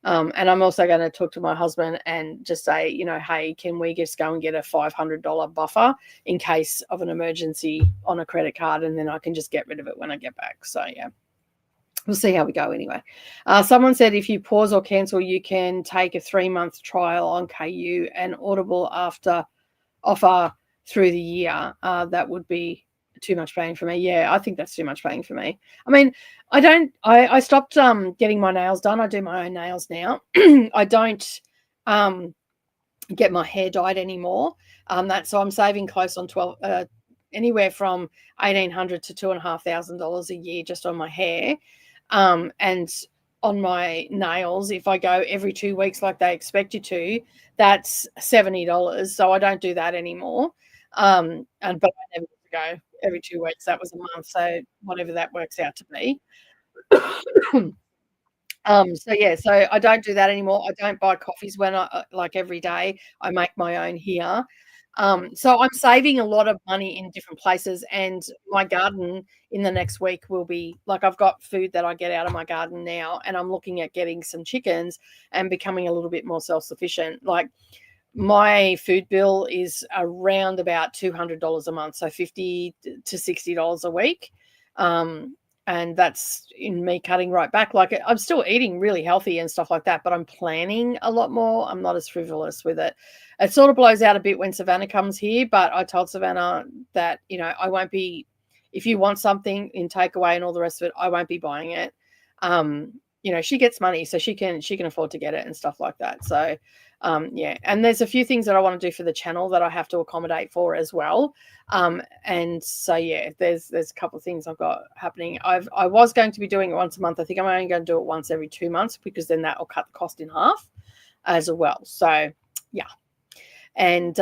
And I'm also going to talk to my husband and just say, hey, can we just go and get a $500 buffer in case of an emergency on a credit card, and then I can just get rid of it when I get back. So, yeah, we'll see how we go anyway. Someone said if you pause or cancel, you can take a 3-month trial on KU and Audible after offer through the year. That would be too much paying for me. Yeah, I think that's too much paying for me. I mean, I stopped getting my nails done. I do my own nails now. I don't get my hair dyed anymore. So I'm saving close on anywhere from $1,800 to $2,500 a year just on my hair. And on my nails, if I go every 2 weeks like they expect you to, that's $70. So I don't do that anymore. But I never go every 2 weeks. That was a month, so whatever that works out to be. So I don't do that anymore. I don't buy coffees when like every day. I make my own here. So I'm saving a lot of money in different places, and my garden in the next week will be like, I've got food that I get out of my garden now, and I'm looking at getting some chickens and becoming a little bit more self-sufficient. Like, my food bill is around about $200 a month, so $50 to $60 a week. And that's in me cutting right back. Like, I'm still eating really healthy and stuff like that, but I'm planning a lot more. I'm not as frivolous with it. It sort of blows out a bit when Savannah comes here, but I told Savannah that, I won't be, if you want something in takeaway and all the rest of it, I won't be buying it. She gets money, so she can afford to get it and stuff like that. So, yeah, and there's a few things that I want to do for the channel that I have to accommodate for as well. And so, yeah, there's a couple of things I've got happening. I was going to be doing it once a month. I think I'm only going to do it once every 2 months, because then that will cut the cost in half as well. So, yeah. And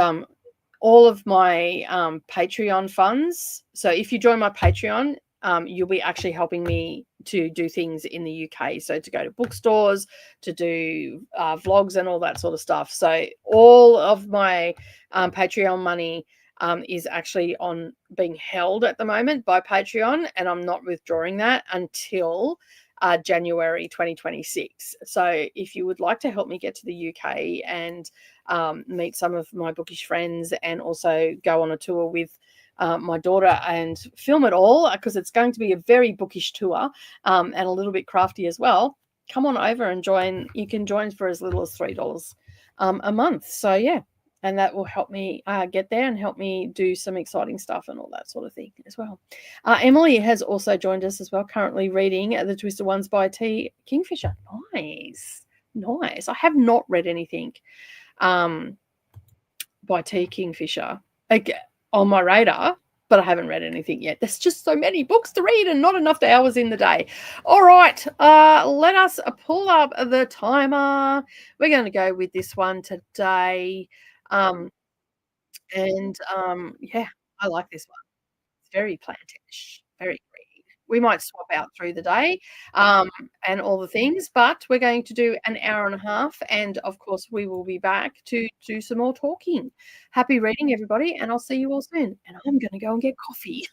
all of my Patreon funds. So if you join my Patreon, you'll be actually helping me to do things in the UK. So to go to bookstores, to do vlogs and all that sort of stuff. So all of my Patreon money is actually on being held at the moment by Patreon, and I'm not withdrawing that until January 2026. So if you would like to help me get to the UK and meet some of my bookish friends and also go on a tour with my daughter and film it all, because it's going to be a very bookish tour and a little bit crafty as well, come on over and join. You can join for as little as $3 a month. So yeah, and that will help me get there and help me do some exciting stuff and all that sort of thing as well. Emily has also joined us as well, currently reading The Twisted Ones by T. Kingfisher. Nice. Nice. I have not read anything by T. Kingfisher, like, on my radar, but I haven't read anything yet. There's just so many books to read and not enough hours in the day. All right, let us pull up the timer. We're going to go with this one today. Yeah, I like this one. It's very plantish, very green. We might swap out through the day, and all the things, but we're going to do an hour and a half, and of course, we will be back to do some more talking. Happy reading, everybody, and I'll see you all soon. And I'm gonna go and get coffee.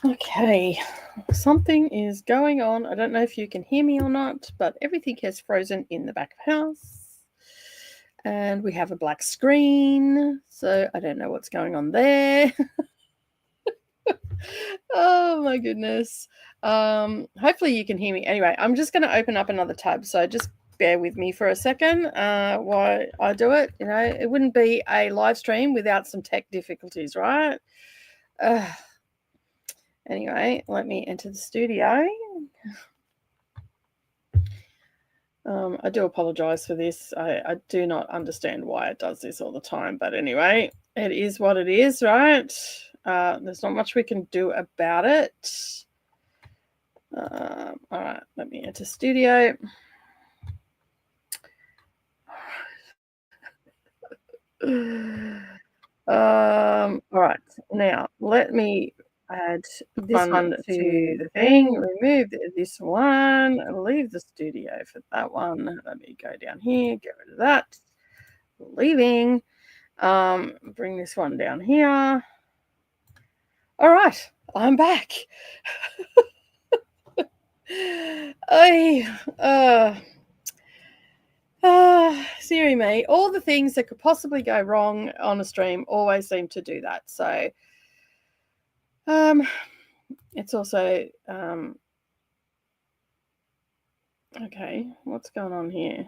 Okay, something is going on. I don't know if you can hear me or not, but everything has frozen in the back of the house. And we have a black screen, so I don't know what's going on there. Oh my goodness. Hopefully you can hear me. Anyway, I'm just going to open up another tab, so just bear with me for a second while I do it. You know, it wouldn't be a live stream without some tech difficulties, right? Anyway, let me enter the studio. I do apologize for this. I do not understand why it does this all the time, but anyway, it is what it is, right? There's not much we can do about it. All right, let me enter studio. All right, now let me add this one to the thing, remove this one, leave the studio for that one. Let me go down here, get rid of that. Leaving. Bring this one down here. All right, I'm back. Siri me, all the things that could possibly go wrong on a stream always seem to do that. So, it's also, okay, what's going on here?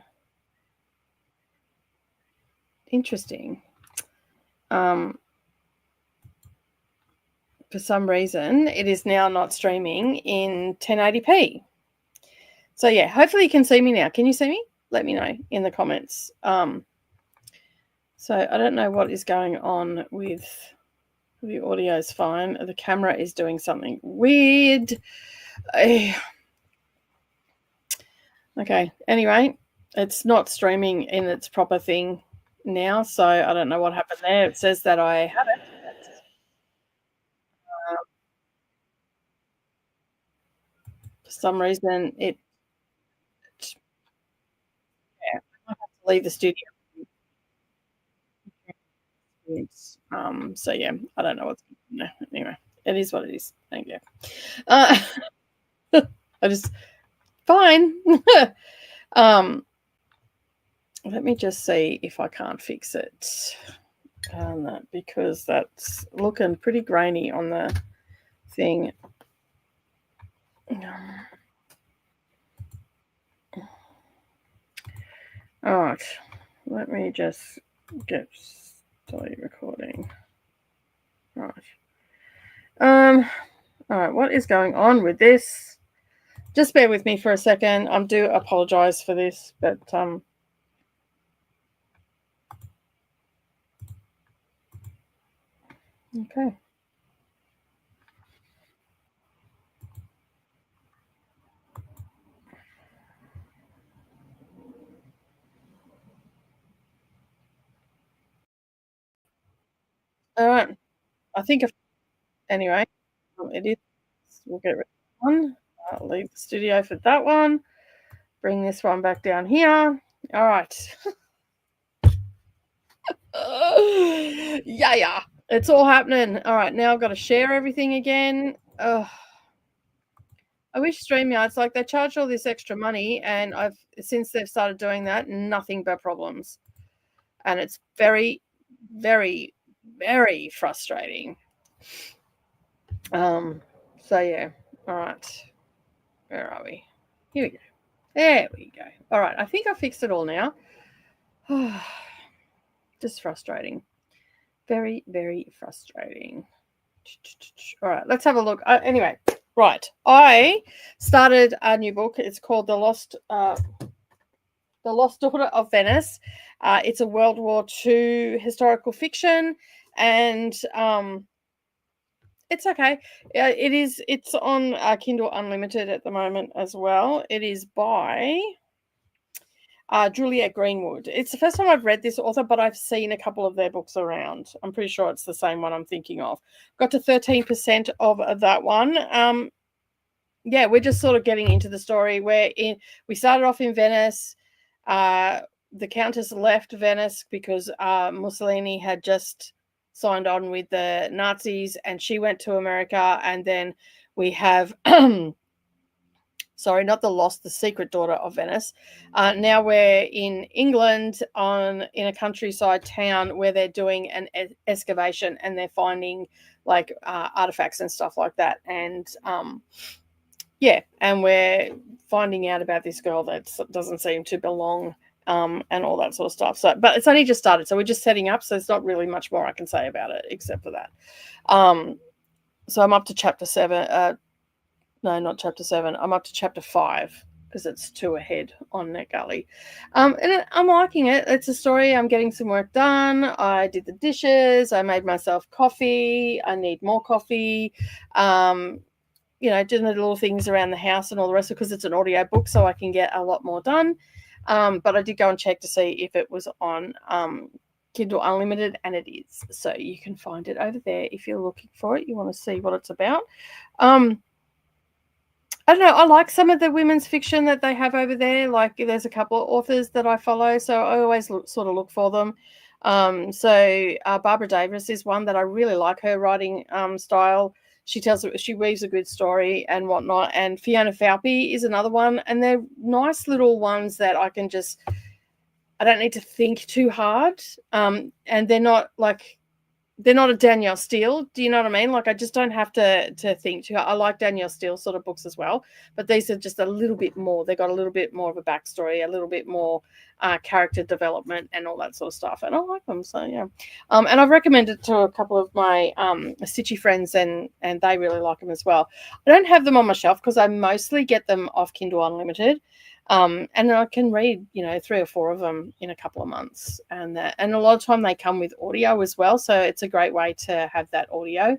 Interesting. For some reason, it is now not streaming in 1080p. So yeah, hopefully you can see me now. Can you see me? Let me know in the comments. So I don't know what is going on with the audio is fine. The camera is doing something weird. Okay, anyway, it's not streaming in its proper thing now, so I don't know what happened there. It says that I have it. For some reason, I might have to leave the studio. So yeah, I don't know what's going on there. Anyway, it is what it is. Thank you. I just fine. Let me just see if I can't fix it. Because that's looking pretty grainy on the thing. All right, let me just get started recording. Right. All right, what is going on with this? Just bear with me for a second. I do apologize for this, but okay. All right. I think anyway, it is. We'll get rid of one. I'll leave the studio for that one. Bring this one back down here. All right. Yeah. It's all happening. All right. Now I've got to share everything again. I wish StreamYard's like they charge all this extra money, and since they've started doing that, nothing but problems. And it's very, very, very frustrating. So yeah. All right. Where are we? Here we go. There we go. All right. I think I fixed it all now. Just frustrating. Very, very frustrating. All right. Let's have a look. Anyway, right. I started a new book. It's called The Lost Daughter of Venice. It's a World War II historical fiction, and it's okay. It's on Kindle Unlimited at the moment as well. It is by Juliet Greenwood. It's the first time I've read this author, but I've seen a couple of their books around. I'm pretty sure it's the same one I'm thinking of. Got to 13% of that one. Yeah, we're just sort of getting into the story where we started off in Venice. The Countess left Venice because Mussolini had just signed on with the Nazis, and she went to America. And then we have sorry, not the Lost, the Secret Daughter of Venice. Now we're in England in a countryside town where they're doing an excavation, and they're finding like artifacts and stuff like that. And yeah, and we're finding out about this girl that doesn't seem to belong, and all that sort of stuff. So, but it's only just started, so we're just setting up. So there's not really much more I can say about it except for that. So I'm up to chapter 7. No, not chapter 7. I'm up to chapter 5 because it's 2 ahead on NetGalley. And I'm liking it. It's a story. I'm getting some work done. I did the dishes. I made myself coffee. I need more coffee. Doing the little things around the house and all the rest of it, because it's an audio book, so I can get a lot more done. But I did go and check to see if it was on Kindle Unlimited, and it is. So you can find it over there if you're looking for it. You want to see what it's about. I don't know. I like some of the women's fiction that they have over there. Like there's a couple of authors that I follow, so I always sort of look for them. Barbara Davis is one that I really like, her writing style. She weaves a good story and whatnot. And Fiona Falpy is another one. And they're nice little ones that I don't need to think too hard. And they're not a Danielle Steele. Do you know what I mean? Like I just don't have to think too hard. I like Danielle Steele sort of books as well, but these are just a little bit more. They got a little bit more of a backstory, a little bit more character development and all that sort of stuff. And I like them. So yeah. And I've recommended to a couple of my Stitchy friends, and they really like them as well. I don't have them on my shelf because I mostly get them off Kindle Unlimited. And I can read, 3 or 4 of them in a couple of months, and a lot of time they come with audio as well. So it's a great way to have that audio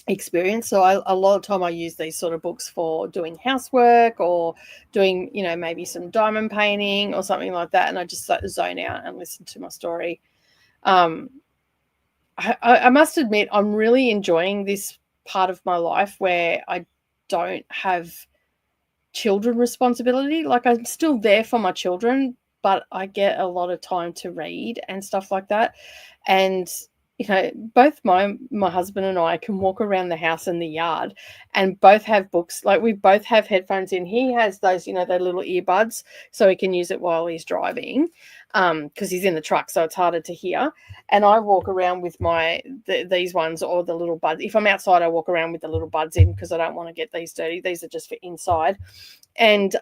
experience. So a lot of time I use these sort of books for doing housework or doing, maybe some diamond painting or something like that. And I just zone out and listen to my story. I must admit, I'm really enjoying this part of my life where I don't have children responsibility. Like I'm still there for my children, but I get a lot of time to read and stuff like that. And both my husband and I can walk around the house and the yard and both have books. Like we both have headphones in. He has those, those little earbuds, so he can use it while he's driving, because he's in the truck, so it's harder to hear. And I walk around with these ones, or the little buds. If I'm outside, I walk around with the little buds in because I don't want to get these dirty. These are just for inside. And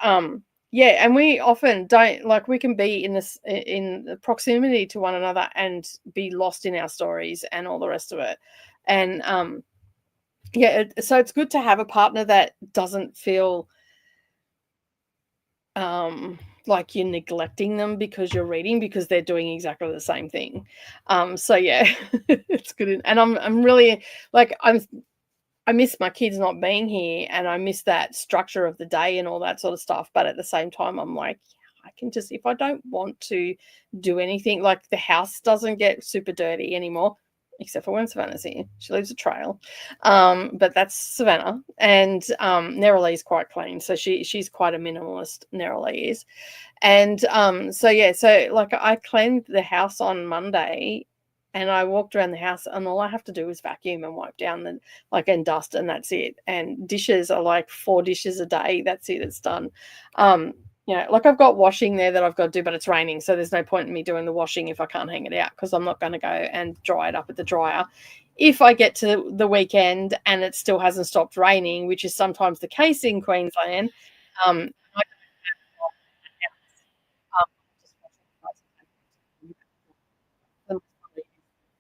yeah, and we often don't, like, we can be in proximity to one another and be lost in our stories and all the rest of it. And yeah, so it's good to have a partner that doesn't feel like you're neglecting them because you're reading, because they're doing exactly the same thing. So yeah, it's good. And I'm really, like, I miss my kids not being here, and I miss that structure of the day and all that sort of stuff. But at the same time, I'm like, I can just, if I don't want to do anything, like the house doesn't get super dirty anymore, except for when Savannah's here. She leaves a trail. But that's Savannah. And Neroli is quite clean. So she's quite a minimalist, Neroli is. And so yeah, so like I cleaned the house on Monday, and I walked around the house, and all I have to do is vacuum and wipe down and dust, and that's it. And dishes are like 4 dishes a day. That's it. It's done. Like I've got washing there that I've got to do, but it's raining, so there's no point in me doing the washing if I can't hang it out, because I'm not going to go and dry it up at the dryer. If I get to the weekend and it still hasn't stopped raining, which is sometimes the case in Queensland,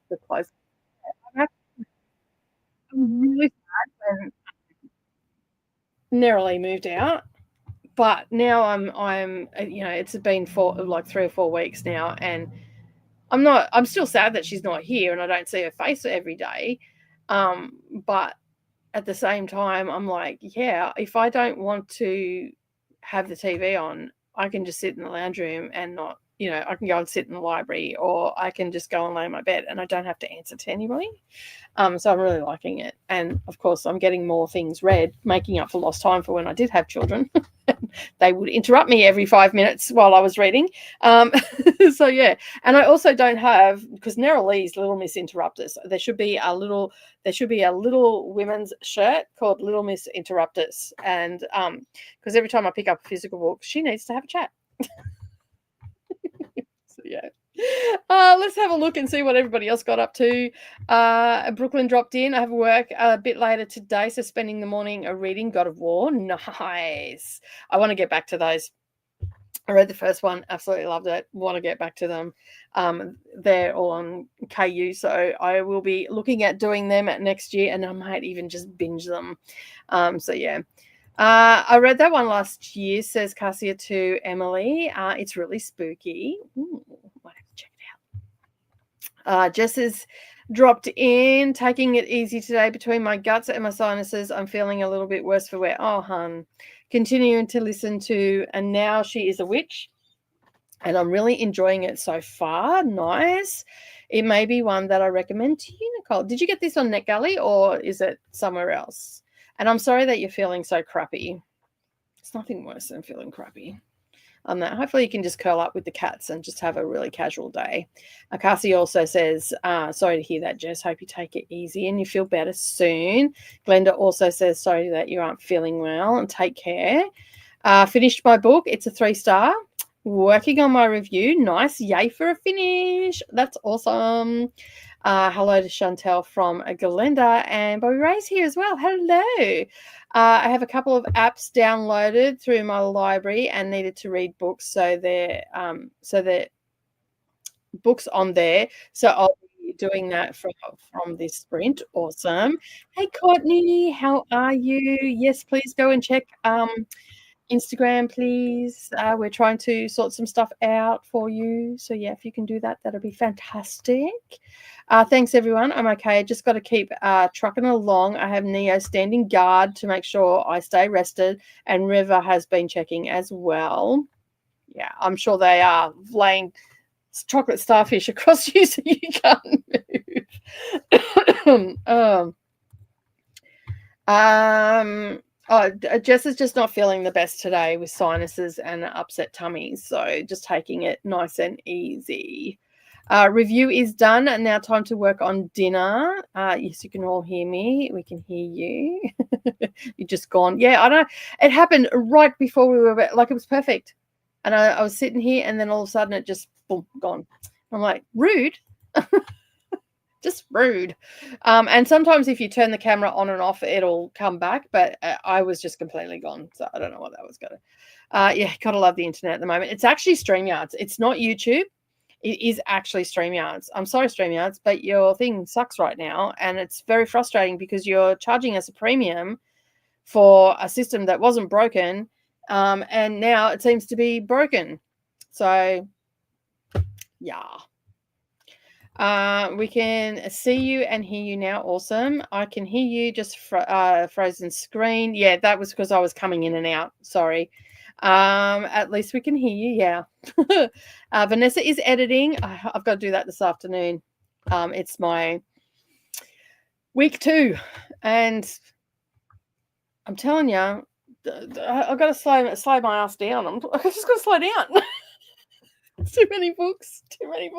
the clothes. I'm really sad when Neroli moved out, but now I'm it's been for like 3 or 4 weeks now, and I'm still sad that she's not here and I don't see her face every day. But at the same time, I'm like, yeah, if I don't want to have the TV on, I can just sit in the lounge room and not I can go and sit in the library, or I can just go and lay in my bed and I don't have to answer to anybody. So I'm really liking it. And of course, I'm getting more things read, making up for lost time for when I did have children. They would interrupt me every 5 minutes while I was reading. So yeah, and I also don't have, because Neralee's Little Miss Interruptus. There should be a little women's shirt called Little Miss Interruptus, and because every time I pick up a physical book, she needs to have a chat. So yeah. Let's have a look and see what everybody else got up to. Brooklyn dropped in. I have work a bit later today, so spending the morning reading God of War. Nice. I want to get back to those. I read the first one, absolutely loved it. Want to get back to them. They're all on KU, so I will be looking at doing them next year, and I might even just binge them. So yeah. I read that one last year, says Cassia to Emily. It's really spooky. Ooh, might have to check it out. Jess has dropped in, taking it easy today between my guts and my sinuses. I'm feeling a little bit worse for wear. Oh, hun. Continuing to listen to And Now She Is a Witch. And I'm really enjoying it so far. Nice. It may be one that I recommend to you, Nicole. Did you get this on NetGalley, or is it somewhere else? And I'm sorry that you're feeling so crappy. It's nothing worse than feeling crappy. That hopefully you can just curl up with the cats and just have a really casual day. Cassie also says, sorry to hear that, Jess. Hope you take it easy and you feel better soon. Glenda also says, sorry that you aren't feeling well, and take care. Finished my book. It's a 3-star. Working on my review. Nice. Yay for a finish. That's awesome. Hello to Chantel from Glenda, and Bobby Ray's here as well. Hello. I have a couple of apps downloaded through my library and needed to read books, so they're books on there. So I'll be doing that from this sprint. Awesome. Hey Courtney, how are you? Yes, please go and check Instagram, please. We're trying to sort some stuff out for you. So yeah, if you can do that, that'll be fantastic. Thanks everyone. I'm okay. Just got to keep trucking along. I have Neo standing guard to make sure I stay rested, and River has been checking as well. Yeah, I'm sure they are laying chocolate starfish across you so you can't move. Jess is just not feeling the best today with sinuses and upset tummies, so just taking it nice and easy. Review is done, and now time to work on dinner. Yes, you can all hear me. We can hear you. You're just gone. Yeah, I know. It happened right before we were, like, it was perfect. And I was sitting here, and then all of a sudden it just, boom, gone. I'm like, rude. Just rude. And sometimes if you turn the camera on and off, it'll come back, but I was just completely gone, so I don't know what that was going to. Yeah, gotta love the internet at the moment. It's actually StreamYards. It's not YouTube. It is actually StreamYards. I'm sorry, StreamYards, but your thing sucks right now, and it's very frustrating because you're charging us a premium for a system that wasn't broken, and now it seems to be broken. So, yeah. We can see you and hear you now. Awesome. I can hear you, just frozen screen. Yeah, that was because I was coming in and out. Sorry. At least we can hear you. Yeah. Vanessa is editing. I've got to do that this afternoon. It's my week 2, and I'm telling you, I've got to slow my ass down. I've just got to slow down. Too many books to read,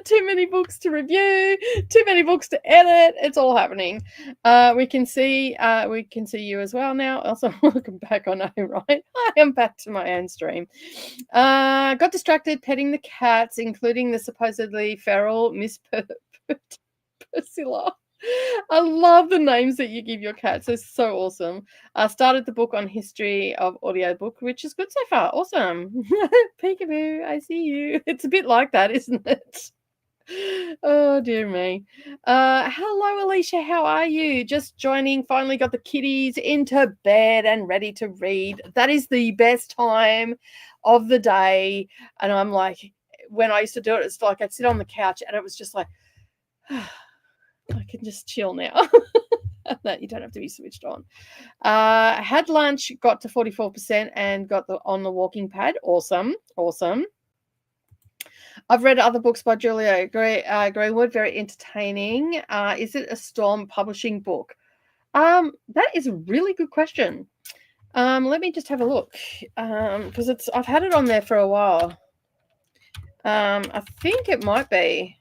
too many books to review, too many books to edit. It's all happening. We can see you as well now. Also, welcome back. I know, right? I am back to my own stream. Got distracted petting the cats, including the supposedly feral Miss Priscilla. I love the names that you give your cats. They're so awesome. I started the book on history of audiobook, which is good so far. Awesome. Peekaboo, I see you. It's a bit like that, isn't it? Oh, dear me. Hello, Alicia. How are you? Just joining. Finally got the kitties into bed and ready to read. That is the best time of the day. And I'm like, when I used to do it, it's like I'd sit on the couch and it was just like, I can just chill now. That you don't have to be switched on. Had lunch, got to 44% and got on the walking pad. Awesome. I've read other books by Julia Greenwood, very entertaining. Is it a Storm Publishing book? That is a really good question. Let me just have a look. Because I've had it on there for a while. I think it might be.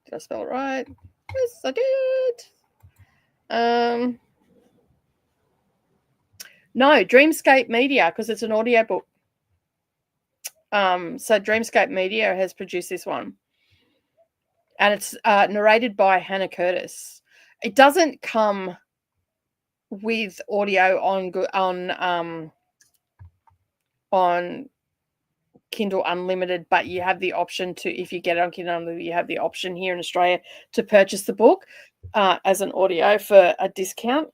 Did I spell it right? Yes, I did. No, Dreamscape Media, because it's an audio book. So Dreamscape Media has produced this one, and it's narrated by Hannah Curtis. It doesn't come with audio on Kindle Unlimited, but you have the option to, if you get it on Kindle Unlimited, you have the option here in Australia to purchase the book as an audio for a discount.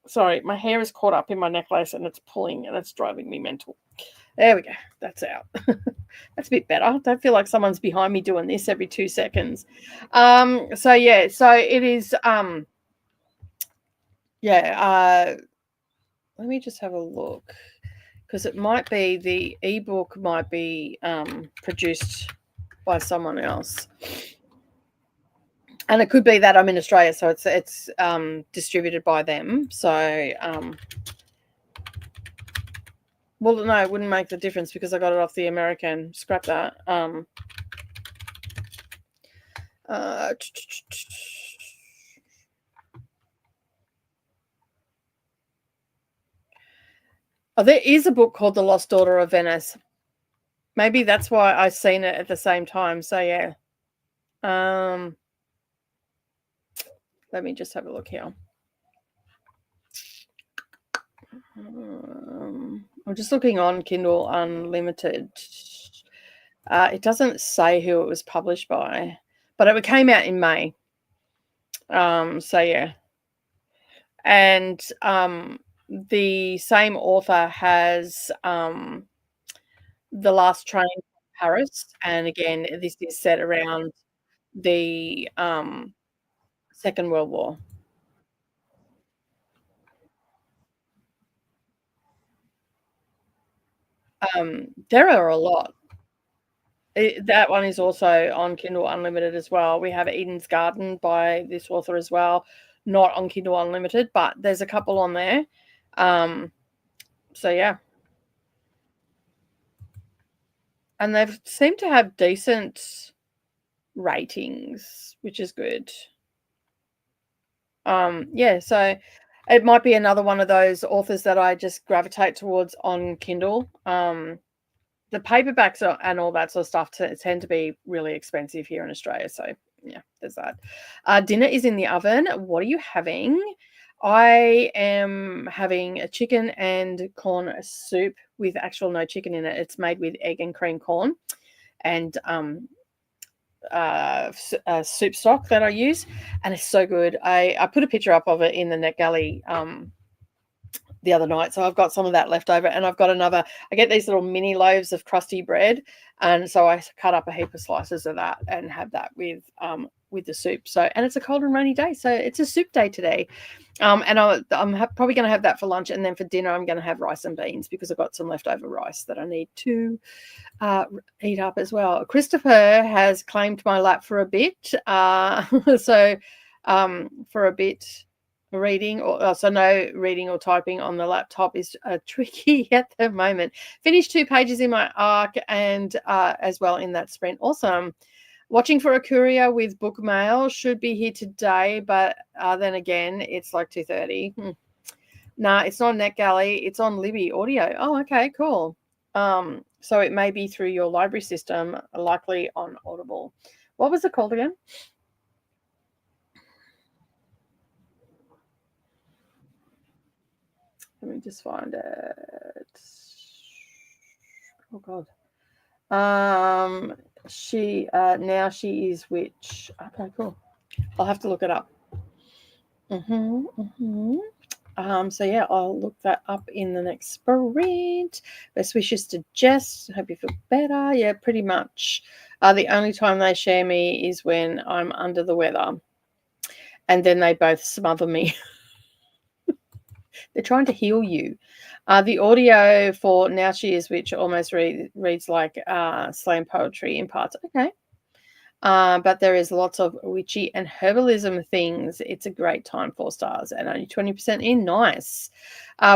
Sorry, my hair is caught up in my necklace and it's pulling and it's driving me mental. There we go. That's out. That's a bit better. I don't feel like someone's behind me doing this every 2 seconds. So it is let me just have a look, because it might be the ebook might be produced by someone else. And it could be that I'm in Australia, so it's distributed by them. So well, no, it wouldn't make the difference because I got it off the American. Scrap that. There is a book called The Lost Daughter of Venice. Maybe that's why I've seen it at the same time. So yeah. Let me just have a look here. I'm just looking on Kindle Unlimited. It doesn't say who it was published by, but it came out in May. So yeah. And the same author has The Last Train to Paris, and again, this is set around the Second World War. There are a lot. That one is also on Kindle Unlimited as well. We have Eden's Garden by this author as well, not on Kindle Unlimited, but there's a couple on there. So yeah. And they seem to have decent ratings, which is good. Yeah, so it might be another one of those authors that I just gravitate towards on Kindle. The paperbacks and all that sort of stuff tend to be really expensive here in Australia. So yeah, there's that. Dinner is in the oven. What are you having? I am having a chicken and corn soup with actual no chicken in it. It's made with egg and cream corn and soup stock that I use, and it's so good. I put a picture up of it in the NetGalley the other night, so I've got some of that left over, and I've got another. I get these little mini loaves of crusty bread, and so I cut up a heap of slices of that and have that with the soup. So, and it's a cold and rainy day, so it's a soup day today. And I'm probably going to have that for lunch, and then for dinner I'm going to have rice and beans because I've got some leftover rice that I need to eat up as well. Christopher has claimed my lap for a bit, so for a bit. Reading so no reading or typing on the laptop is tricky at the moment. Finished 2 pages in my arc and as well in that sprint. Awesome. Watching for a courier with book mail. Should be here today, but then again it's like 2:30. Nah, it's not NetGalley, it's on Libby Audio. Oh, okay, cool. So it may be through your library system, likely on Audible. What was it called again? Let me just find it. Oh God. She now she is which? Okay, cool. I'll have to look it up. So yeah, I'll look that up in the next sprint. Best wishes to Jess. Hope you feel better. Yeah, pretty much. The only time they share me is when I'm under the weather, and then they both smother me. They're trying to heal you. The audio for Now She Is Witch almost reads like slam poetry in parts. Okay. But there is lots of witchy and herbalism things. It's a great time, 4 stars, and only 20% in. Nice.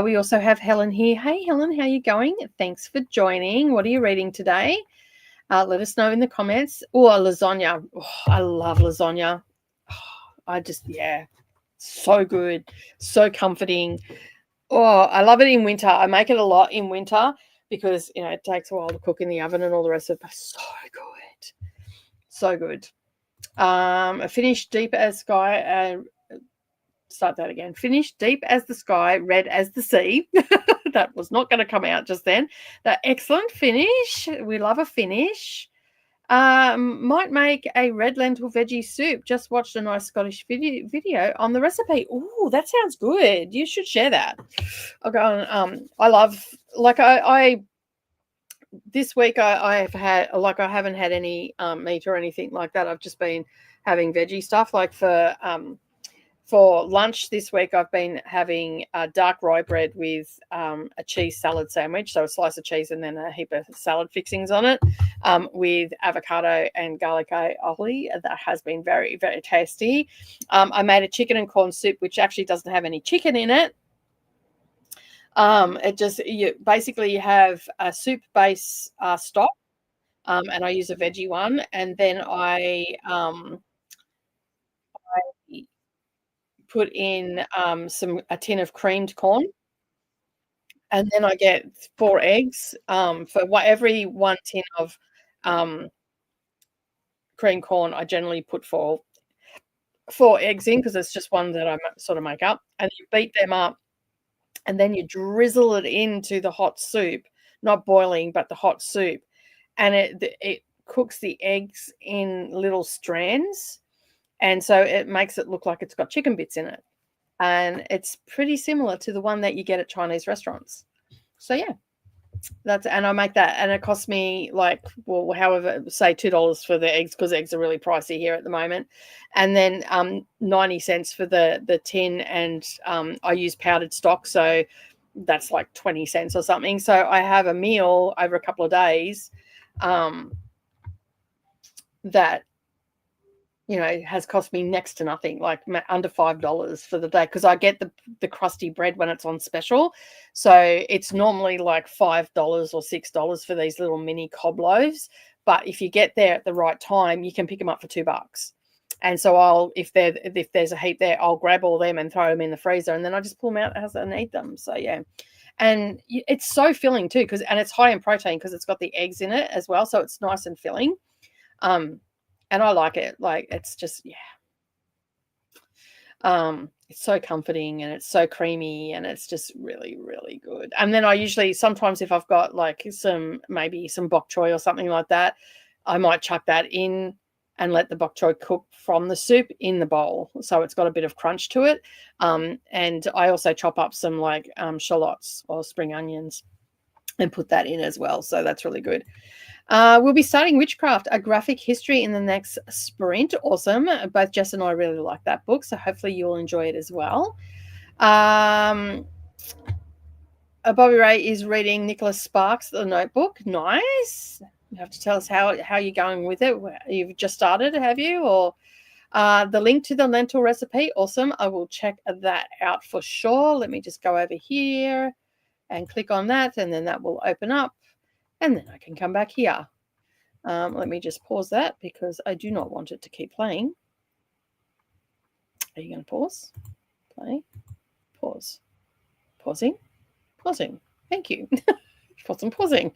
We also have Helen here. Hey, Helen, how you going? Thanks for joining. What are you reading today? Let us know in the comments. Oh, lasagna. Oh, I love lasagna. Oh, so good. So comforting. Oh, I love it in winter. I make it a lot in winter because, it takes a while to cook in the oven and all the rest of it, but so good. So good. Finish deep as sky. Start that again. Finish deep as the sky, red as the sea. That was not going to come out just then. That excellent finish. We love a finish. Might make a red lentil veggie soup. Just watched a nice Scottish video on the recipe. Oh, that sounds good. You should share that. I'll go on. I love, like, I this week I've had, like, I haven't had any meat or anything like that. I've just been having veggie stuff. Like for lunch this week, I've been having dark rye bread with a cheese salad sandwich. So a slice of cheese and then a heap of salad fixings on it, with avocado and garlic aioli. That has been very, very tasty. I made a chicken and corn soup, which actually doesn't have any chicken in it. You basically have a soup base stock, and I use a veggie one, and then I put in a tin of creamed corn, and then I get 4 eggs. For every 1 tin of creamed corn, I generally put 4 eggs in, because it's just one that I sort of make up, and you beat them up. And then you drizzle it into the hot soup, not boiling, but the hot soup. And it cooks the eggs in little strands. And so it makes it look like it's got chicken bits in it. And it's pretty similar to the one that you get at Chinese restaurants. So, yeah. And I make that, and it costs me however, say $2 for the eggs, because eggs are really pricey here at the moment, and then 90 cents for the tin, and I use powdered stock, so that's like 20 cents or something. So I have a meal over a couple of days that has cost me next to nothing, like under $5 for the day, because I get the crusty bread when it's on special. So it's normally like $5 or $6 for these little mini cob loaves. But if you get there at the right time, you can pick them up for $2. And so if there's a heap there, I'll grab all them and throw them in the freezer, and then I just pull them out and eat them. So yeah. And it's so filling too, and it's high in protein because it's got the eggs in it as well. So it's nice and filling. And I like it. Like, it's just, yeah. It's so comforting, and it's so creamy, and it's just really, really good. And then I usually, sometimes if I've got like maybe some bok choy or something like that, I might chuck that in and let the bok choy cook from the soup in the bowl. So it's got a bit of crunch to it. And I also chop up some shallots or spring onions and put that in as well. So that's really good. We'll be starting Witchcraft, a graphic history, in the next sprint. Awesome. Both Jess and I really like that book, so hopefully you'll enjoy it as well. Bobby Ray is reading Nicholas Sparks' The Notebook. Nice. You have to tell us how you're going with it. You've just started, have you? Or the link to the lentil recipe. Awesome. I will check that out for sure. Let me just go over here and click on that, and then that will open up. And then I can come back here. Let me just pause that, because I do not want it to keep playing. Are you going to pause? Play. Pause. Pausing. Pausing. Thank you. Wasn't pausing.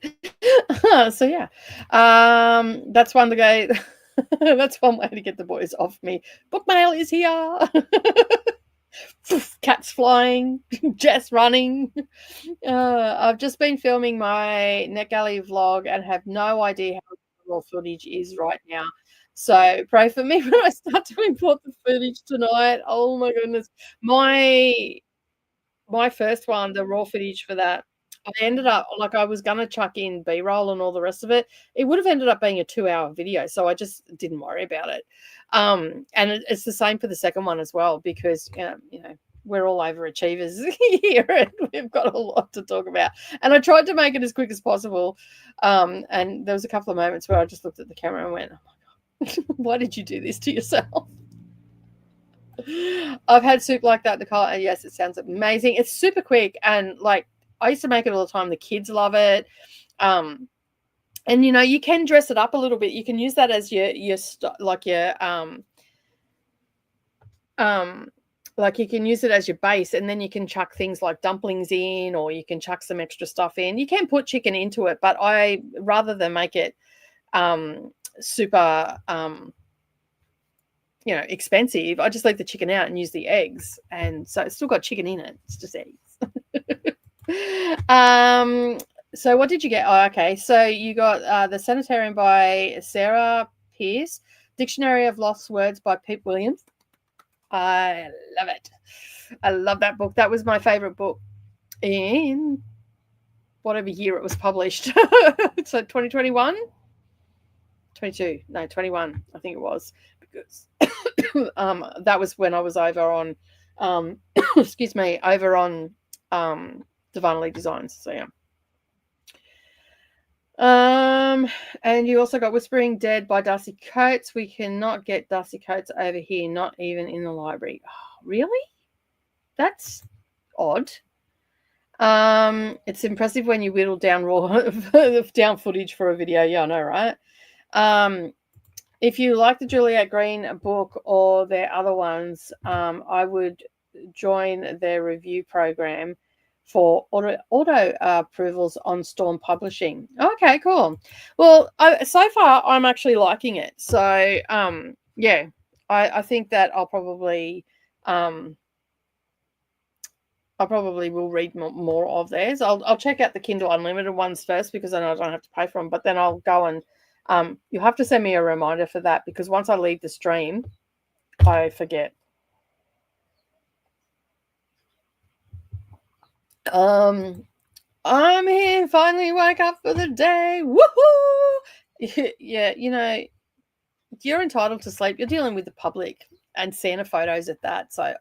So yeah. That's one to go. That's one way to get the boys off me. Book mail is here. Cats flying, Jess running. I've just been filming my NetGalley vlog and have no idea how the raw footage is right now. So pray for me when I start to import the footage tonight. Oh my goodness. My first one, the raw footage for that, I ended up, like, I was going to chuck in B-roll and all the rest of it. It would have ended up being a 2-hour video, so I just didn't worry about it. And it's the same for the second one as well, because, we're all overachievers here, and we've got a lot to talk about. And I tried to make it as quick as possible. And there was a couple of moments where I just looked at the camera and went, "Oh my god, why did you do this to yourself?" I've had soup like that, Nicole, and yes, it sounds amazing. It's super quick, and like I used to make it all the time. The kids love it. And you know, you can dress it up a little bit. You can use that as your like you can use it as your base, and then you can chuck things like dumplings in, or you can chuck some extra stuff in. You can put chicken into it, but I rather than make it super you know, expensive, I just leave the chicken out and use the eggs, and so it's still got chicken in it. It's just eggs. So what did you get? Oh, okay. So you got The Sanitarium by Sarah Pierce, Dictionary of Lost Words by Pete Williams. I love it. I love that book. That was my favorite book in whatever year it was published. So 2021? 22. No, 21, I think it was. Because that was when I was over on excuse me, over on Divinely Designs. So yeah. And you also got Whispering Dead by Darcy Coates. We cannot get Darcy Coates over here, not even in the library. Oh, really? That's odd. It's impressive when you whittle down down footage for a video. Yeah, I know, right? If you like the Juliet Green book or their other ones, I would join their review program for auto approvals on Storm Publishing. Okay, cool. Well, so far I'm actually liking it. So yeah, I think that I'll probably will read more of theirs. I'll check out the Kindle Unlimited ones first, because I know I don't have to pay for them. But then I'll go and you'll have to send me a reminder for that, because once I leave the stream, I forget. I'm here, finally woke up for the day. Woohoo! Yeah, you know, you're entitled to sleep. You're dealing with the public and Santa photos at that. So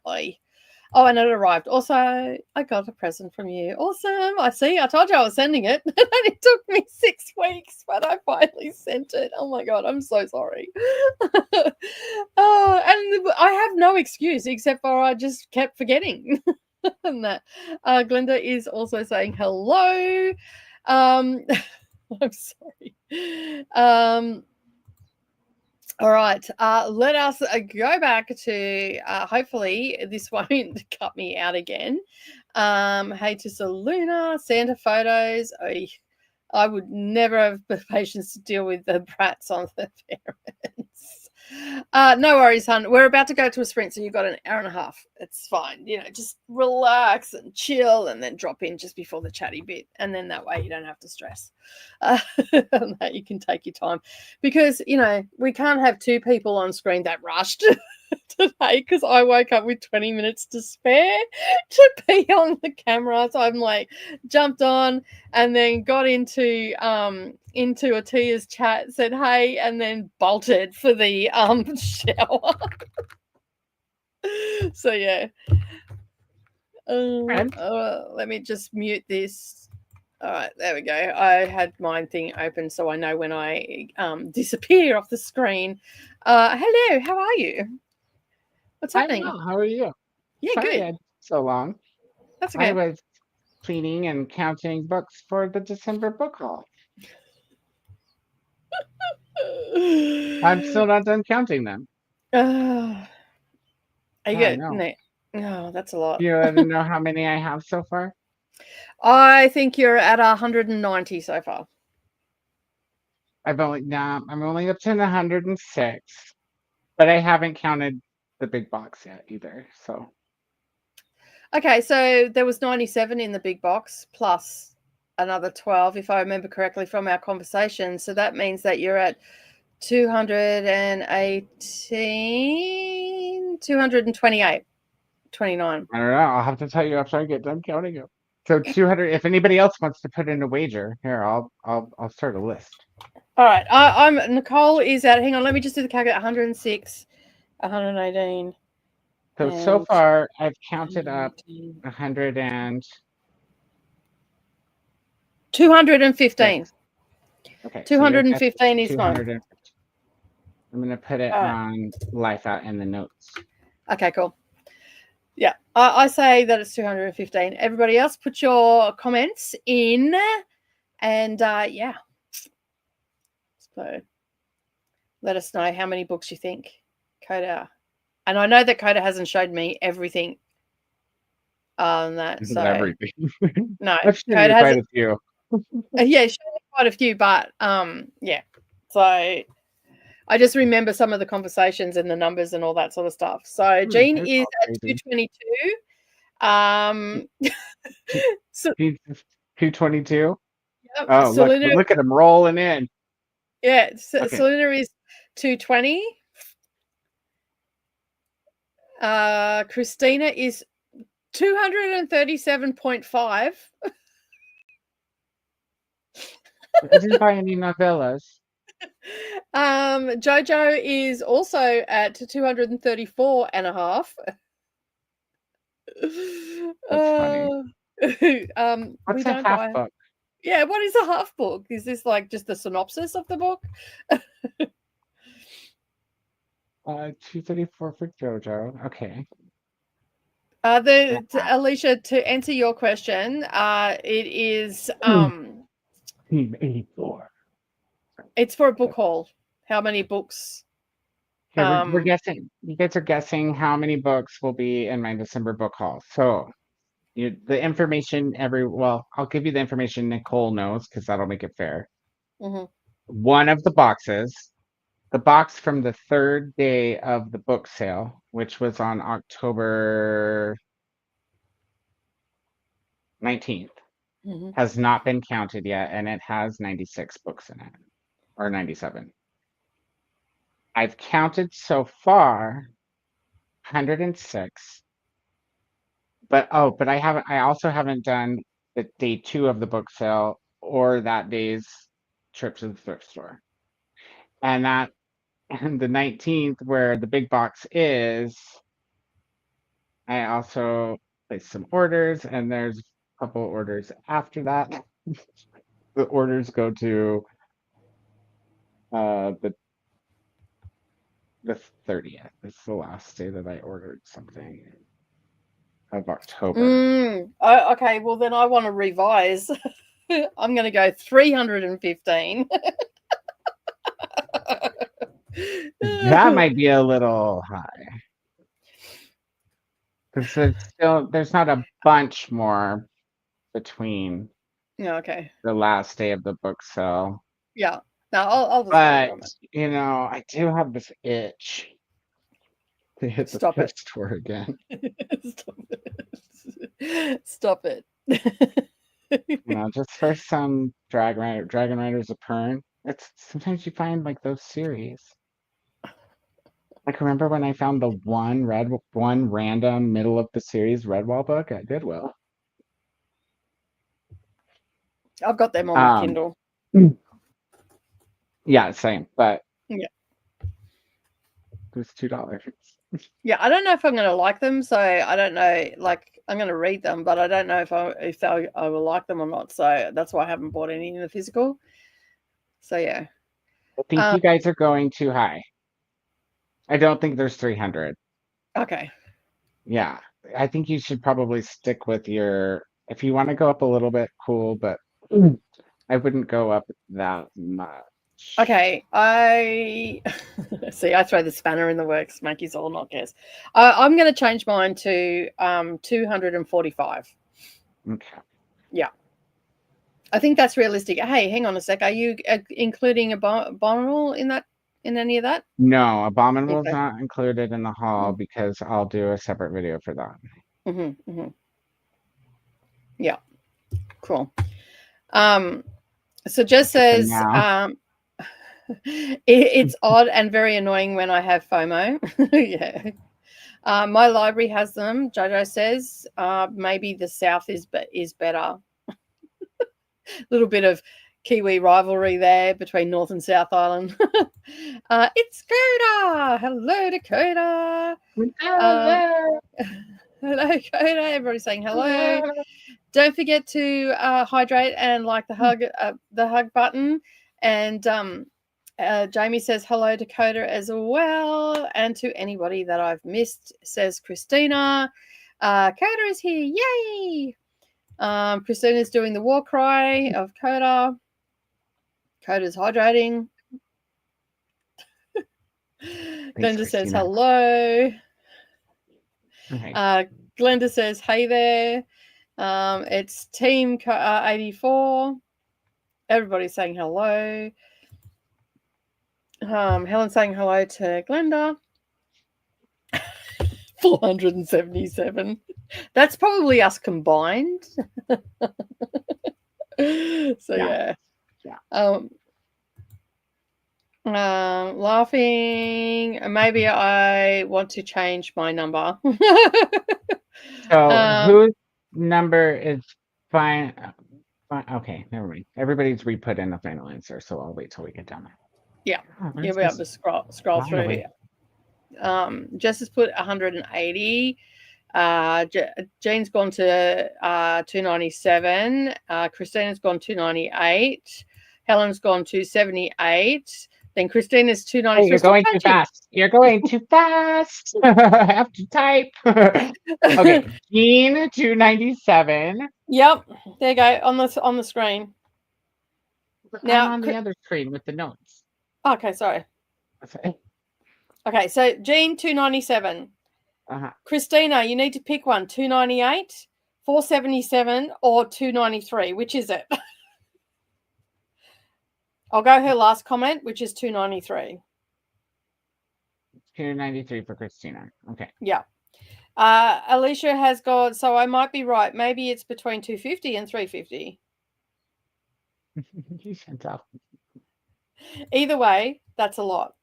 and it arrived. Also, I got a present from you. Awesome. I see. I told you I was sending it. And it took me 6 weeks, but I finally sent it. Oh my God, I'm so sorry. Oh, and I have no excuse except for I just kept forgetting. And that Glenda is also saying hello. I'm sorry. All right, let us go back to hopefully this won't cut me out again. Hey to Saluna, Santa photos. I would never have the patience to deal with the brats on the parents. No worries, hon. We're about to go to a sprint, so you've got an hour and a half. It's fine. You know, just relax and chill, and then drop in just before the chatty bit, and then that way you don't have to stress. And that you can take your time, because you know we can't have two people on screen that rushed today, because I woke up with 20 minutes to spare to be on the camera. So I'm like jumped on and then got into Ahtiya's chat, said hey, and then bolted for the shower. So yeah. Let me just mute this. All right, there we go. I had my thing open so I know when I disappear off the screen. Hello, how are you? What's happening? Well. How are you? Yeah, Sorry good. I so long. That's okay. I was cleaning and counting books for the December book haul. I'm still not done counting them. Are you good? No. Oh, that's a lot. Do you want to know how many I have so far? I think you're at 190 so far. I'm only up to 106, but I haven't counted the big box yet either. So okay, so there was 97 in the big box plus another 12, if I remember correctly from our conversation. So that means that you're at 218, 228, 29. I don't know. I'll have to tell you after I get done counting them. So 200. If anybody else wants to put in a wager, here I'll start a list. All right, I'm Nicole is at. Hang on, let me just do the calculator. 106, 118, So And far, I've counted up 100 and 215. 6. Okay, so your guess is 215 is mine. 250. I'm going to put it All right. on Life Out in the notes. Okay, cool. Yeah, I say that it's 215. Everybody else, put your comments in, and yeah. So let us know how many books you think Koda. And I know that Koda hasn't showed me everything on that. So Everything. no, I've shown Koda you quite hasn't. a few. Yeah, showed me quite a few, but yeah. So I just remember some of the conversations and the numbers and all that sort of stuff. So Jean That's is all at crazy. 222. So, 222. yeah, Oh, Selena, look at him rolling in. yeah, Okay. Selena is 220. Christina is 237.5. I didn't buy any novellas. Jojo is also at 234 and a half. That's funny. What's We a don't half buy. book? Yeah, what is a half book? Is this like just the synopsis of the book? 234 for JoJo. Okay. Alicia, to answer your question, it is Team 84. it's for a book haul. How many books? Okay, we're guessing. You guys are guessing how many books will be in my December book haul. So the information I'll give you the information Nicole knows because that'll make it fair. Mm-hmm. One of the boxes, the box from the third day of the book sale, which was on October 19th, Mm-hmm. has not been counted yet, and it has 96 books in it, or 97. I've counted so far 106, but I also haven't done the day 2 of the book sale or that day's trip to the thrift store. And that and the 19th where the big box is, I also placed some orders, and there's a couple orders after that. The orders go to the 30th. It's the last day that I ordered something of October. Okay, well then I want to revise. I'm going to go 315. That might be a little high because there's not a bunch more between Yeah, okay. the last day of the book sale. Yeah. No, I'll just leave it But on that. I do have this itch to hit the Stop thrift it. store again. Stop it. Stop it. Just for some Dragon Riders of Pern. It's sometimes you find like those series. Like remember when I found the one random middle of the series Redwall book at Goodwill? I've got them on my Kindle. Yeah, same, but Yeah. it was $2. Yeah, I don't know if I'm going to like them, so I don't know. Like, I'm going to read them, but I don't know if I will like them or not. So that's why I haven't bought any in the physical. So yeah, I think you guys are going too high. I don't think there's 300. Okay. Yeah, I think you should probably stick with if you want to go up a little bit, cool, but I wouldn't go up that much. Okay, I see. I throw the spanner in the works, make you all not guess. I'm going to change mine to 245. Okay. Yeah, I think that's realistic. Hey, hang on a sec. Are you including Abominable in any of that? No, Abominable is Okay. not included in the haul because I'll do a separate video for that. Mm-hmm. Yeah, cool. So Jess says it's odd and very annoying when I have FOMO. Yeah. My library has them. Jojo says maybe the South is better. Little bit of Kiwi rivalry there between North and South Island. It's Koda. Hello to Koda. Hello. Hello, Koda. Everybody's saying hello. Don't forget to hydrate and like the hug button. And Jamie says hello to Koda as well, and to anybody that I've missed, says Christina. Koda is here. Yay! Christina's doing the war cry of Koda. Koda's hydrating. Glenda says hello. Okay. Glenda says hey there. It's Team 84. Everybody's saying hello. Helen's saying hello to Glenda. 477. That's probably us combined. So yeah. Laughing. Maybe I want to change my number. So whose number is fine? Okay, never mind. Everybody's re-put in the final answer, so I'll wait till we get down there. Yeah, you'll be able to scroll through. Jess has put 180. Jean's gone to 297. Christina's gone 298. Helen's gone 278. Then Christina's 293. You're going too fast. You're going too fast. I have to type. Okay, Jean 297. Yep, there you go on the screen. Now I'm on the other screen with the notes. Okay, sorry. Okay, so Jean 297. Christina, you need to pick one: 298, 477, or 293. Which is it? I'll go her last comment, which is 293. 293 for Christina. Okay. Yeah. Alicia has got, so I might be right. Maybe it's between 250 and 350. You can tell. Either way, that's a lot.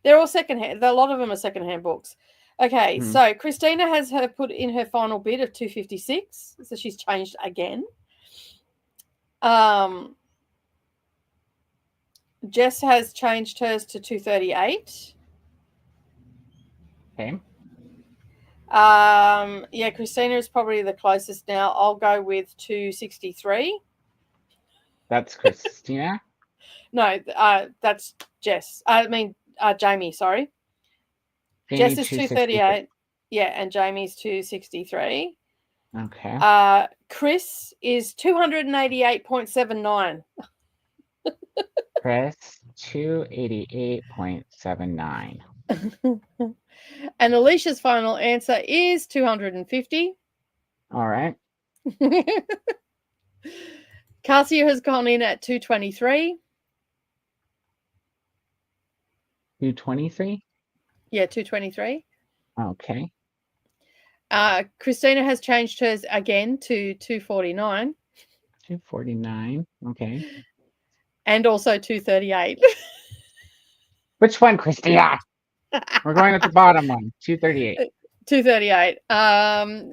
They're all secondhand. A lot of them are secondhand books. Okay, so Christina has her put in her final bid of 256. So she's changed again. Jess has changed hers to 238. Okay. Yeah, Christina is probably the closest now. I'll go with 263. That's Christina? No, that's Jess. I mean, Jamie, sorry. Jamie, Jess is 238. Yeah, and Jamie's 263. Okay. Chris is 288.79. Chris, 288.79. And Alicia's final answer is 250. All right. Cassia has gone in at 223. 223? Yeah, 223. Okay. Christina has changed hers again to 249. 249. Okay. And also 238. Which one, Christina? We're going at the bottom one. 238. 238.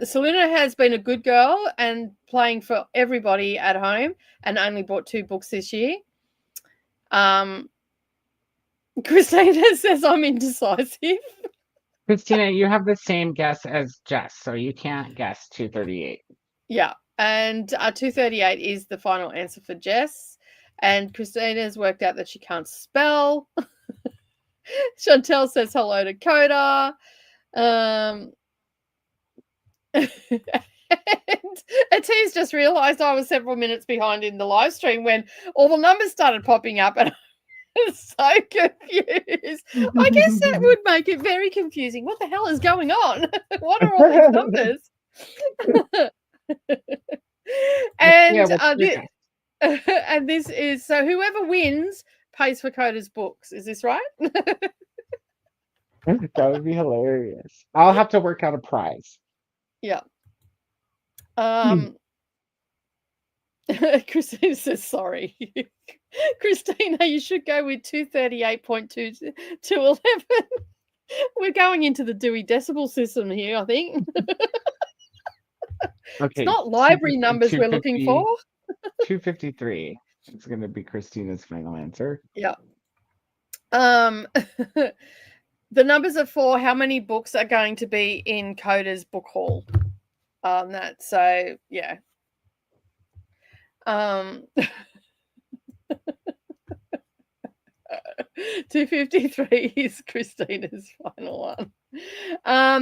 Selena has been a good girl and playing for everybody at home and only bought 2 books this year. Christina says I'm indecisive. Christina, you have the same guess as Jess, so you can't guess 238. Yeah, and 238 is the final answer for Jess. And Christina's worked out that she can't spell. Chantel says hello to Koda. And Ahtiya's just realised I was several minutes behind in the live stream when all the numbers started popping up and I was so confused. I guess that would make it very confusing. What the hell is going on? What are all these numbers? And this is, so whoever wins pays for Koda's books. Is this right? That would be hilarious. I'll have to work out a prize. Yeah. Christina says sorry. Christina, you should go with 238.2 to 11. We're going into the Dewey Decimal System here, I think. Okay. It's not library numbers we're looking for. 253. It's going to be Christina's final answer. Yeah. The numbers are 4. How many books are going to be in Koda's book haul? That so yeah. 253 is Christina's final one.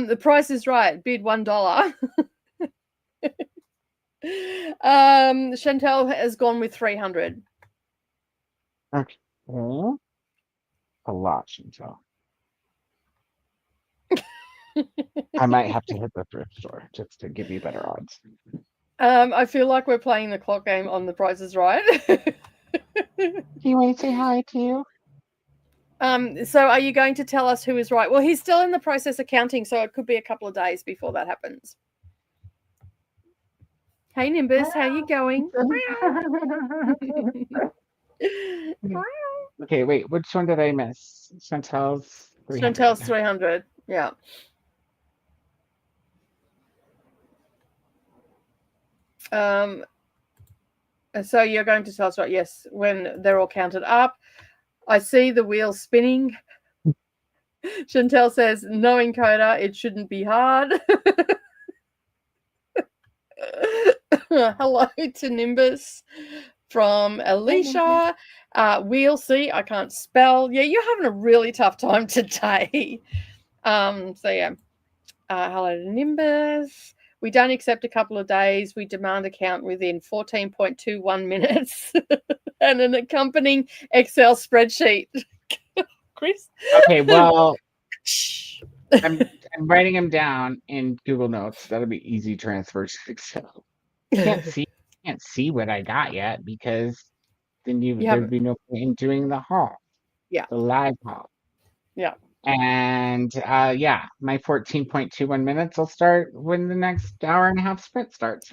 The Price is Right. Bid $1. Chantel has gone with 300. Okay. A lot, Chantal. I might have to hit the thrift store just to give you better odds. I feel like we're playing the clock game on The Price is Right. Do you want to say hi to you? So are you going to tell us who is right? Well, he's still in the process of counting, so it could be a couple of days before that happens. Hey, Nimbus, how you going? Okay, wait, which one did I miss? Chantel's 300. Chantel's 300, yeah. So you're going to tell us, right? Yes, when they're all counted up. I see the wheel spinning. Chantel says, knowing Koda, it shouldn't be hard. Hello to Nimbus from Alicia. We'll see. I can't spell. Yeah, you're having a really tough time today. So yeah. Hello to Nimbus. We don't accept a couple of days. We demand a count within 14.21 minutes and an accompanying Excel spreadsheet. Chris? Okay, well, I'm writing them down in Google Notes. That'll be easy transfer to Excel. Can't see what I got yet because then there'd be no point in doing the haul. Yeah. The live haul. Yeah. And yeah, my 14.21 minutes will start when the next hour and a half sprint starts.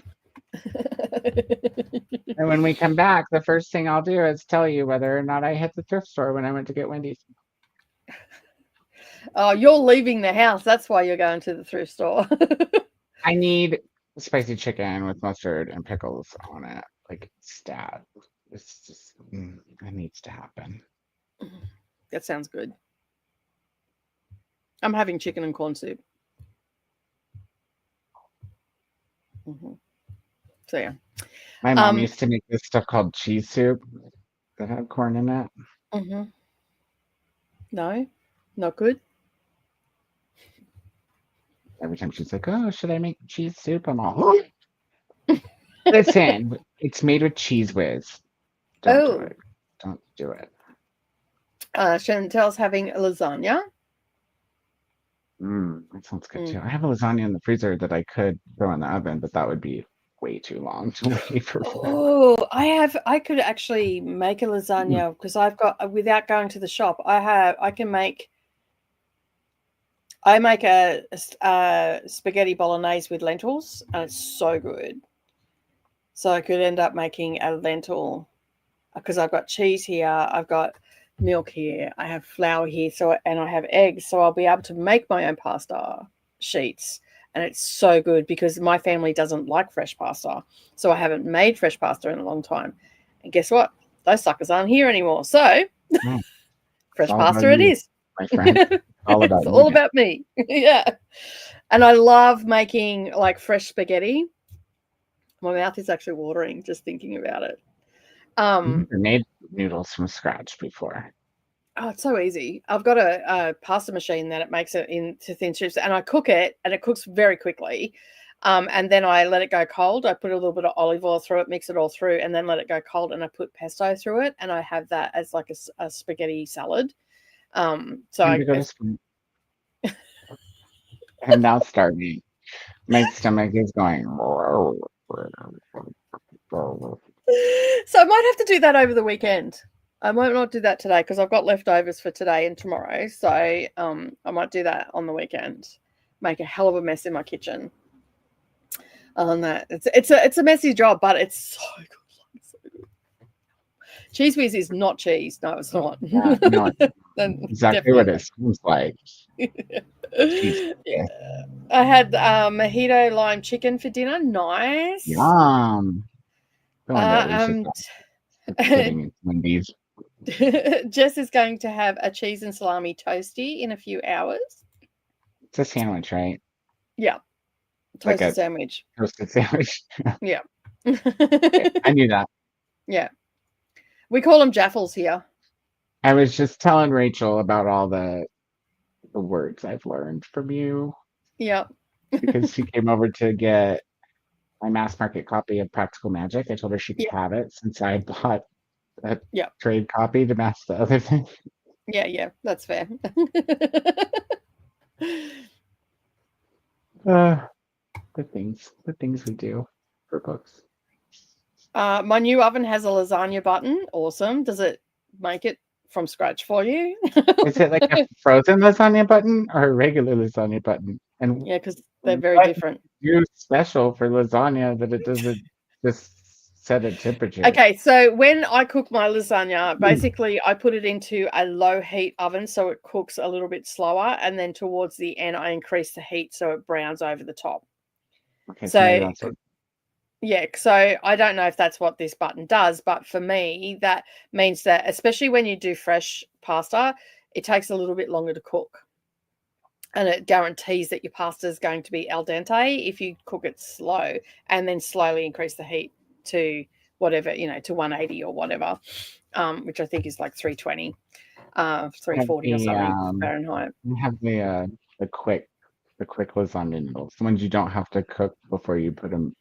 And when we come back, the first thing I'll do is tell you whether or not I hit the thrift store when I went to get Wendy's. Oh, you're leaving the house. That's why you're going to the thrift store. I need spicy chicken with mustard and pickles on it, like stat. It's just it needs to happen. That sounds good. I'm having chicken and corn soup. So yeah. My mom used to make this stuff called cheese soup that had corn in it. No, not good. Every time she's like, "Oh, should I make cheese soup?" I'm all, listen, it's made with Cheese Whiz. Don't do it. Don't do it. Chantel's having a lasagna. That sounds good too. I have a lasagna in the freezer that I could throw in the oven, but that would be way too long to wait for. Oh, I could actually make a lasagna because I've got, without going to the shop, I make a spaghetti bolognese with lentils, and it's so good. So I could end up making a lentil because I've got cheese here, I've got milk here, I have flour here, and I have eggs, so I'll be able to make my own pasta sheets, and it's so good because my family doesn't like fresh pasta, so I haven't made fresh pasta in a long time. And guess what? Those suckers aren't here anymore. So fresh pasta it is. My friend. It's all about me. Yeah. And I love making like fresh spaghetti. My mouth is actually watering just thinking about it. I've made noodles from scratch before. Oh, it's so easy. I've got a pasta machine that it makes it into thin strips, and I cook it, and it cooks very quickly. And then I let it go cold. I put a little bit of olive oil through it, mix it all through, and then let it go cold, and I put pesto through it, and I have that as like a spaghetti salad. So I'm now starving. My stomach is going. So I might have to do that over the weekend. I might not do that today because I've got leftovers for today and tomorrow. So I might do that on the weekend. Make a hell of a mess in my kitchen. On that, it's a messy job, but it's so good. So good. Cheese Whiz is not cheese. No, it's not. Yeah, no, exactly what it sounds like. Yeah. I had mojito lime chicken for dinner. Nice. Yum. No wonder Alicia's sitting in Wendy's. Jess is going to have a cheese and salami toasty in a few hours. It's a sandwich, right? Yeah. Like Toasted a sandwich. toasted sandwich. Yeah. I knew that. Yeah. We call them jaffles here. I was just telling Rachel about all the words I've learned from you Yeah. because she came over to get my mass market copy of Practical Magic. I told her she could Yeah. have it since I bought a Yeah. trade copy to match the other thing. Yeah. That's fair. The things we do for books. My new oven has a lasagna button. Awesome. Does it make it from scratch for you? Is it like a frozen lasagna button or a regular lasagna button? And Yeah, because they're very what different. you special for lasagna that it doesn't just set a temperature? Okay, so when I cook my lasagna, basically I put it into a low heat oven so it cooks a little bit slower, and then towards the end I increase the heat so it browns over the top. Okay, So maybe that's what. yeah, so I don't know if that's what this button does, but for me that means that especially when you do fresh pasta, it takes a little bit longer to cook. And it guarantees that your pasta is going to be al dente if you cook it slow and then slowly increase the heat to whatever, to 180 or whatever, which I think is like 320, 340 or something Fahrenheit. We have the quick lasagna noodles, the ones you don't have to cook before you put them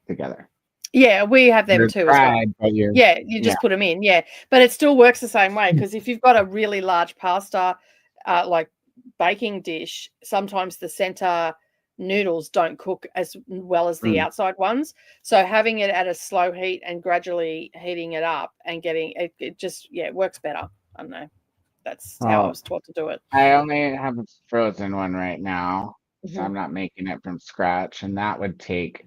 together. Yeah, we have them They're too fried, as well. but Yeah, you just put them in. Yeah, but it still works the same way because if you've got a really large pasta, like baking dish, sometimes the center noodles don't cook as well as the outside ones. So having it at a slow heat and gradually heating it up and getting it just it works better. I don't know. That's how I was taught to do it. I only have a frozen one right now, so Mhm. I'm not making it from scratch, and that would take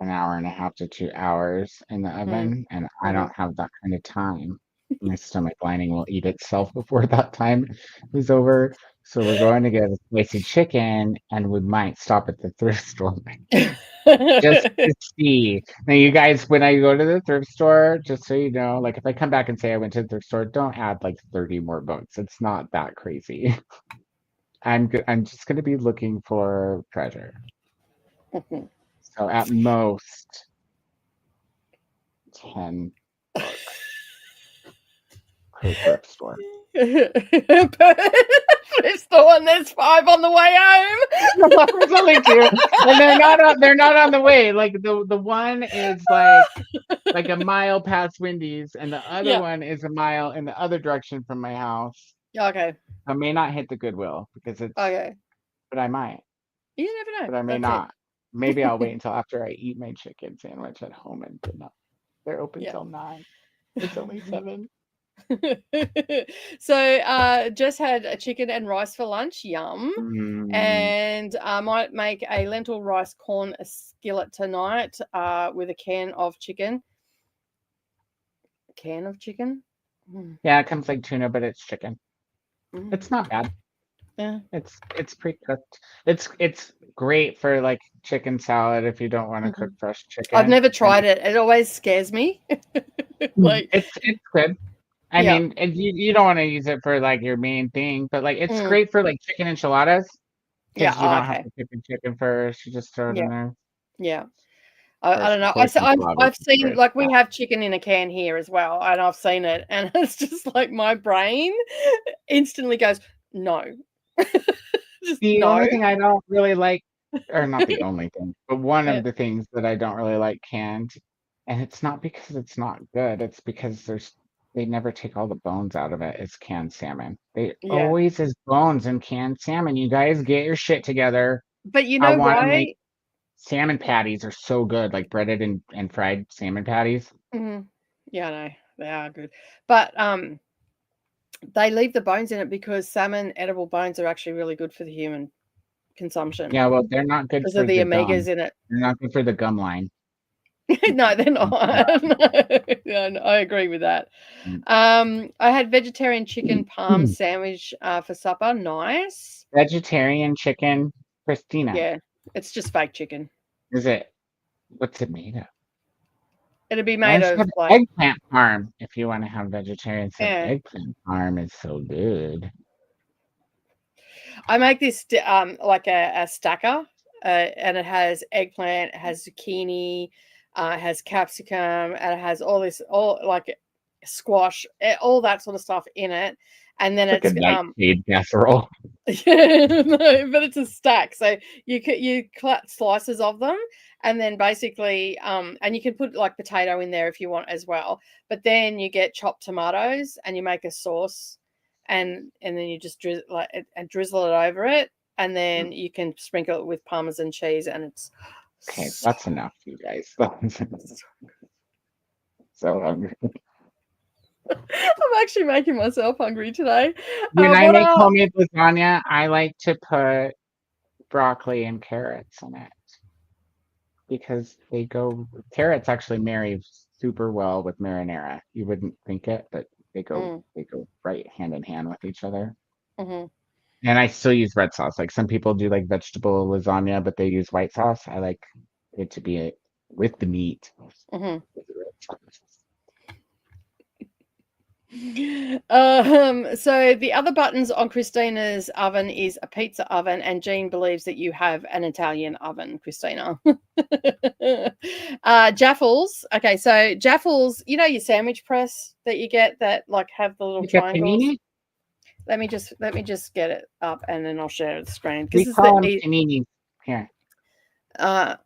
an hour and a half to 2 hours in the oven, and I don't have that kind of time. My stomach lining will eat itself before that time is over. So we're going to get a spicy chicken, and we might stop at the thrift store just to see. Now, you guys, when I go to the thrift store, just so you know, like if I come back and say I went to the thrift store, don't add like 30 more books. It's not that crazy. I'm just going to be looking for treasure. So at most 10 books per thrift store. Thrift store, and there's 5 on the way home. There's only 2, and they're not on the way. Like the one is like a mile past Wendy's, and the other one is a mile in the other direction from my house. Okay. I may not hit the Goodwill because it's Okay. but I might. You never know. But I may not. Maybe I'll wait until after I eat my chicken sandwich at home and not. They're open till 9. It's only 7. So just had a chicken and rice for lunch. Yum. And I might make a lentil rice corn skillet tonight with a can of chicken. Can of chicken? Yeah, it comes like tuna, but it's chicken. It's not bad. Yeah. It's pre-cooked. It's great for like chicken salad if you don't want to cook fresh chicken. I've never tried it. It always scares me. Like it's good. I mean, you don't want to use it for like your main thing, but like it's great for like chicken enchiladas. Yeah, You don't have to cook the chicken first. You just throw it in there. Yeah. I don't know. I've seen like we have chicken in a can here as well, and I've seen it, and it's just like my brain instantly goes no. Just the no. only thing I don't really like, or not the only thing, but one of the things that I don't really like canned, and it's not because it's not good. It's because they never take all the bones out of it. It's canned salmon. They always is bones in canned salmon. You guys get your shit together. But you know why? Salmon patties are so good, like breaded and fried salmon patties. Yeah, I know they are good, but they leave the bones in it because salmon edible bones are actually really good for the human consumption. Yeah, well, they're not good because of the omegas in it. They're not good for the gum line. No, they're not. No, I agree with that. I had vegetarian chicken parm sandwich for supper. Nice. Vegetarian chicken, Christina. Yeah, it's just fake chicken. Is it? What's it made of? It'd be Why made don't you of have like, eggplant parm if you want to have vegetarian stuff? yeah. Eggplant parm is so good. I make this like a stacker, and it has eggplant, it has zucchini, it has capsicum, and it has all like squash, all that sort of stuff in it. And then It's like it's a nightshade casserole. no, but it's a stack. So you cut slices of them, and then basically, and you can put like potato in there if you want as well. But then you get chopped tomatoes, and you make a sauce, and then you just drizzle it over it, and then you can sprinkle it with Parmesan cheese, and it's Okay, so, that's enough, you guys. So hungry. I'm actually making myself hungry today. When I What make are homemade lasagna, I like to put broccoli and carrots in it because carrots actually marry super well with marinara. You wouldn't think it, but they go right hand in hand with each other. mm-hmm. And I still use red sauce. Like some people do like vegetable lasagna, but they use white sauce. I like it to be with the meat. Mm-hmm. With the red sauce. So the other buttons on Christina's oven is a pizza oven, and Jean believes that you have an Italian oven, Christina. Jaffles. Okay, so Jaffles, you know your sandwich press that you get that like have the little Like a triangles. panini? Let me just get it up, and then I'll share the screen. We This is call them paninis here. uh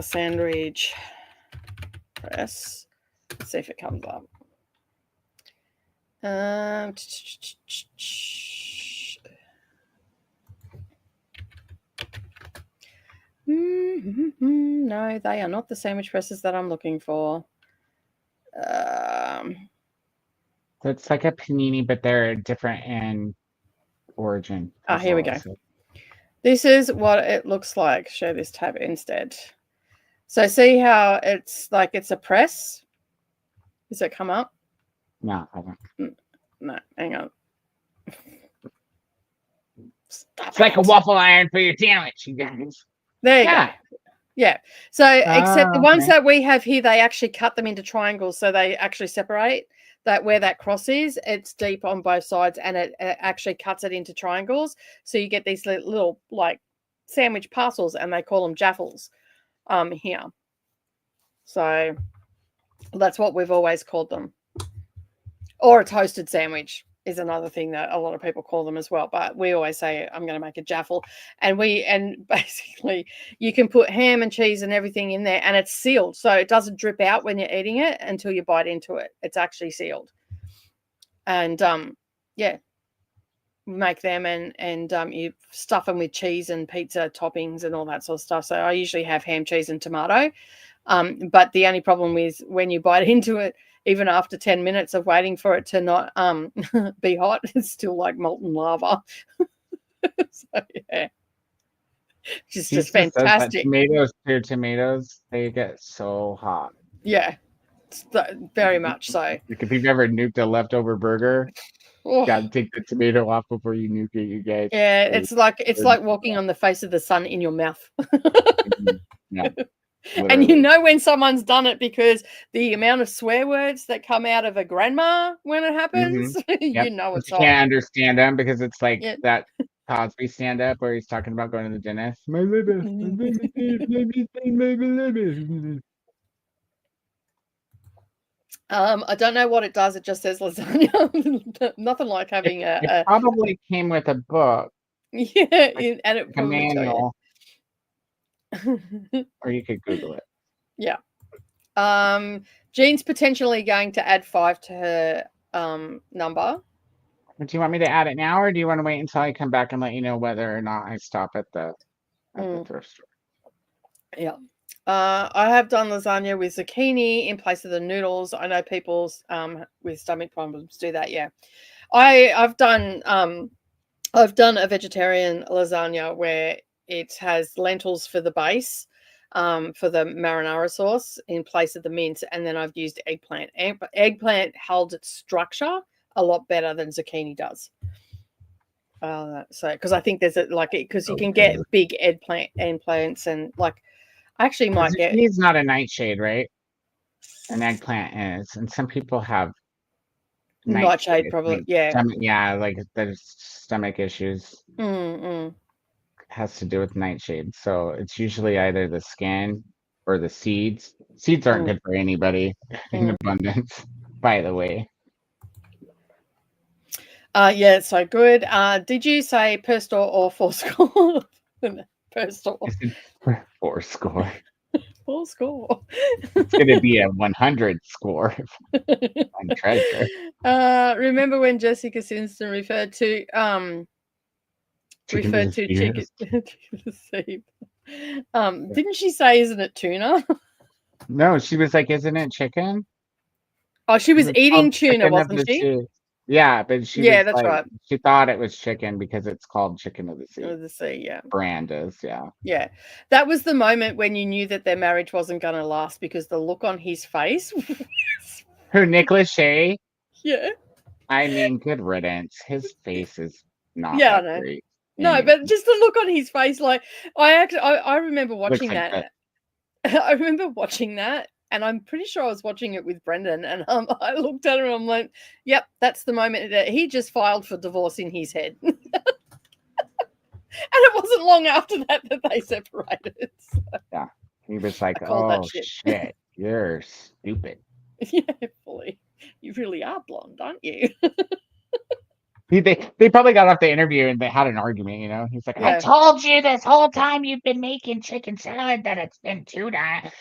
sandwich press. Let's see if it comes up. No, they are not the sandwich presses that I'm looking for. So it's like a panini, but they're different in origin. Here we go. So. This is what it looks like. Share this tab instead. So see how it's like it's a press? Does it come up? No, I don't. No, hang on. It's like a waffle iron for your sandwich, you guys. There you go. Yeah. So except the ones that we have here, they actually cut them into triangles, so they actually separate. That where that cross is, it's deep on both sides, and it actually cuts it into triangles. So you get these little like sandwich parcels, and they call them jaffles here. So that's what we've always called them. Or a toasted sandwich is another thing that a lot of people call them as well. But we always say, I'm going to make a jaffle. And basically you can put ham and cheese and everything in there, and it's sealed. So it doesn't drip out when you're eating it until you bite into it. It's actually sealed. And yeah, make them and you stuff them with cheese and pizza toppings and all that sort of stuff. So I usually have ham, cheese and tomato. But the only problem is when you bite into it, even after 10 minutes of waiting for it to not be hot, it's still like molten lava. So yeah, it's just fantastic. Tomatoes, they get so hot. Yeah, very much so. Like if you've ever nuked a leftover burger, you gotta take the tomato off before you nuke it, you guys. Yeah, it's like walking on the face of the sun in your mouth. Yeah. Literally. And you know when someone's done it because the amount of swear words that come out of a grandma when it happens, Yep. you know it's you can't understand them because it's like that Cosby stand up where he's talking about going to the dentist. My liver, I don't know what it does. It just says lasagna. Nothing like having it probably came with a book. Yeah, and it a manual. Or you could Google it. Yeah. Jean's potentially going to add 5 to her number. Do you want me to add it now, or do you want to wait until I come back and let you know whether or not I stop at the thrift store? Yeah. I have done lasagna with zucchini in place of the noodles. I know people with stomach problems do that. Yeah. I've done a vegetarian lasagna where it has lentils for the base, for the marinara sauce in place of the mince, and then I've used eggplant. Eggplant holds its structure a lot better than zucchini does. So because I think there's because you can get big eggplants and like I actually might get Zucchini's not a nightshade, right? An eggplant is, and some people have nightshade, nightshade, probably. like Yeah. like there's stomach issues. Mm. Has to do with nightshade. So it's usually either the skin or the seeds. Seeds aren't Mm. good for anybody in Mm. abundance, by the way. Yeah, so good. Did you say per store or for score? Per store. Is it four score? Full score. It's gonna be a 100 score on treasure. Remember when Jessica Simpson referred to Chicken chicken to to sea? Didn't she say, isn't it tuna? No, she was like, "Isn't it chicken?" Oh, she was It's eating called tuna, chicken of wasn't the she? sea. Yeah, but she Yeah, was that's like, right. she thought it was chicken because it's called chicken of the sea. Of the sea, yeah. Brand is, yeah. Yeah. That was the moment when you knew that their marriage wasn't going to last because the look on his face. Who, Nick Lachey? Yeah. I mean, good riddance. His face is not Yeah, I that know. great. No, Anyway, but just the look on his face, like I remember looks watching like that. I remember watching that, and I'm pretty sure I was watching it with Brendan, and I looked at him and I'm like, "Yep, that's the moment that he just filed for divorce in his head." And it wasn't long after that that they separated. So Yeah, he was like, I called that "Oh shit. shit, you're stupid." Yeah, fully. You really are blonde, aren't you? They probably got off the interview and they had an argument. You know, he's like, "I Yeah. told you this whole time you've been making chicken salad that it's been tuna.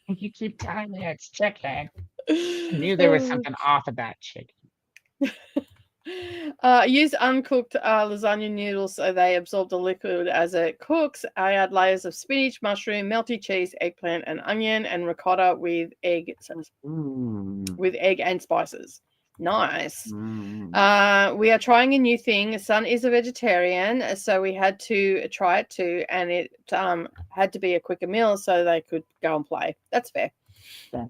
You keep telling me it's chicken. I knew there was something off of that chicken." Use uncooked lasagna noodles so they absorb the liquid as it cooks. I add layers of spinach, mushroom, melty cheese, eggplant, and onion, and ricotta with egg and spices. Nice. We are trying a new thing. Son is a vegetarian, so we had to try it too, and it had to be a quicker meal so they could go and play. That's fair. Yeah.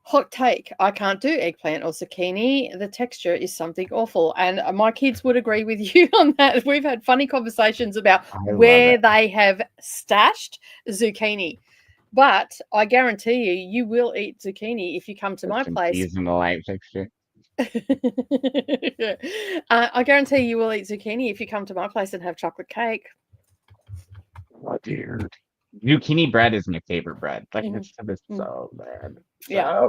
Hot take. I can't do eggplant or zucchini. The texture is something awful. And my kids would agree with you on that. We've had funny conversations about where they have stashed zucchini. But I guarantee you will eat zucchini if you come to my place. Using the light fixture. I guarantee you will eat zucchini if you come to my place and have chocolate cake. Oh, dear. Zucchini bread is my favorite bread. Like, it's so bad. Yeah.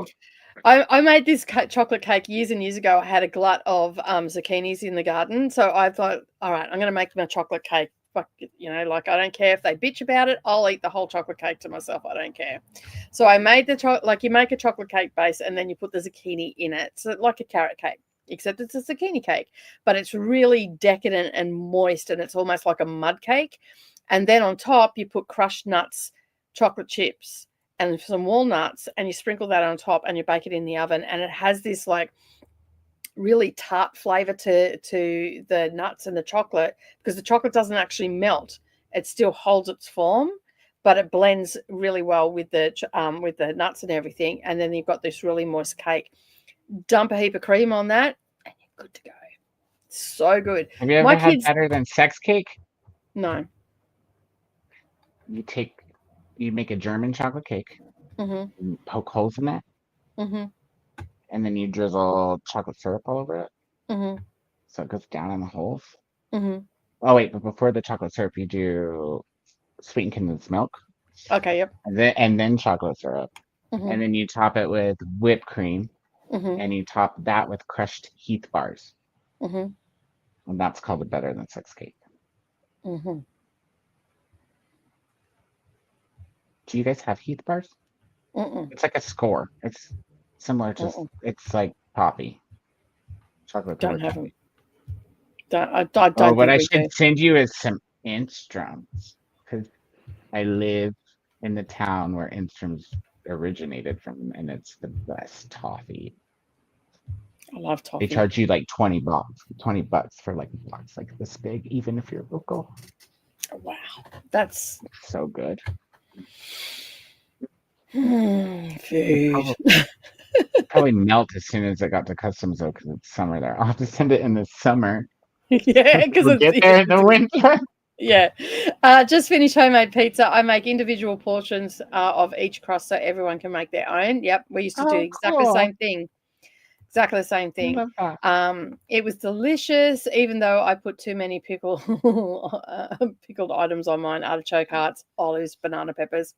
I made this chocolate cake years and years ago. I had a glut of zucchinis in the garden. So I thought, all right, I'm going to make my chocolate cake. Fuck, you know, like, I don't care if they bitch about it. I'll eat the whole chocolate cake to myself. I don't care. So I made the you make a chocolate cake base and then you put the zucchini in it. So like a carrot cake, except it's a zucchini cake. But it's really decadent and moist and it's almost like a mud cake. And then on top, you put crushed nuts, chocolate chips, and some walnuts, and you sprinkle that on top and you bake it in the oven. And it has this like really tart flavor to the nuts and the chocolate because the chocolate doesn't actually melt. It still holds its form, but it blends really well with the nuts and everything. And then you've got this really moist cake. Dump a heap of cream on that and you're good to go. So good. Have you ever had better than sex cake? No. You make a German chocolate cake, you poke holes in that, and then you drizzle chocolate syrup all over it, so it goes down in the holes. Oh wait, but before the chocolate syrup, you do sweetened condensed milk. Okay, yep. And then chocolate syrup, and then you top it with whipped cream, and you top that with crushed Heath bars, and that's called a better than sex cake. Do you guys have Heath bars? It's like a score. It's similar to it's like toffee. Chocolate. Don't have them. I don't. What I should send you is some Instroms because I live in the town where Instroms originated from, and it's the best toffee. I love toffee. They charge you like $20 for like a box like this big, even if you're local. Wow, that's so good. Food. Probably melt as soon as it got to customs though, because it's summer there. I'll have to send it in the summer. Yeah, because we'll get there in the winter. Yeah. Just finished homemade pizza. I make individual portions of each crust so everyone can make their own. Yep. We used to do Oh, exactly the cool. same thing. Exactly the same I thing. love that. It was delicious, even though I put too many pickled items on mine: artichoke hearts, olives, banana peppers.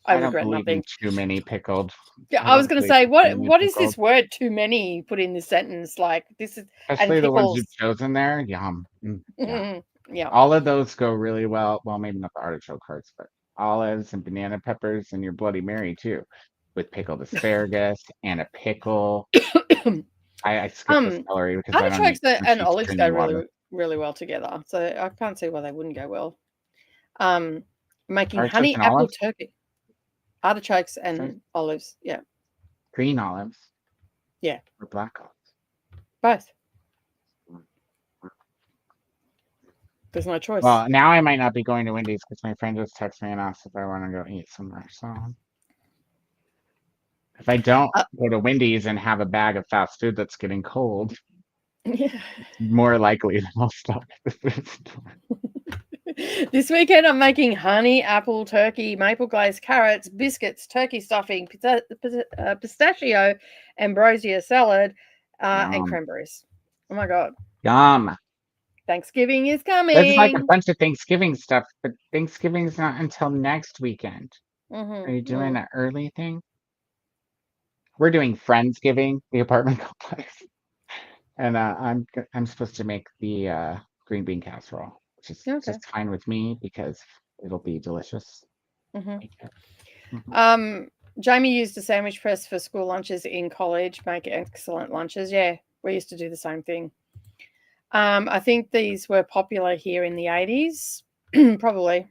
I I don't regret believe in nothing. too many pickled. Yeah, I I was don't going to believe say, in too many what is pickled, this word? Too many put in this sentence? Like this is and especially the ones pickles. you've chosen there. Yum. Yeah. Yeah. All of those go really well. Well, maybe not the artichoke hearts, but olives and banana peppers and your Bloody Mary too, with pickled asparagus and a pickle. I skip the celery because I don't Artichokes eat and crunchy olives go stringy water. really well together. So I can't see why they wouldn't go well. Making Artichokes honey and apple olives, turkey, artichokes sorry, and olives. Yeah, green olives yeah, or black olives. both. There's no choice. Well, now I might not be going to Wendy's because my friend just texted me and asked if I want to go eat somewhere. So if I don't Uh, go to Wendy's and have a bag of fast food that's getting cold, yeah. more likely than I'll stop at the food store. This weekend I'm making honey apple turkey, maple glazed carrots, biscuits, turkey stuffing, pistachio, ambrosia salad, and Yum. cranberries. Oh my god! Yum. Thanksgiving is There's like a coming. bunch of Thanksgiving stuff, but Thanksgiving's not until next weekend. Are you doing Mm. an early thing? We're doing Friendsgiving, the apartment complex. And I'm supposed to make the green bean casserole, which is Okay. just fine with me because it'll be delicious. hmm Thank you. Mhm. Um, Jamie used a sandwich press for school lunches in college, make excellent lunches. Yeah, we used to do the same thing. I think these were popular here in the 80s, probably.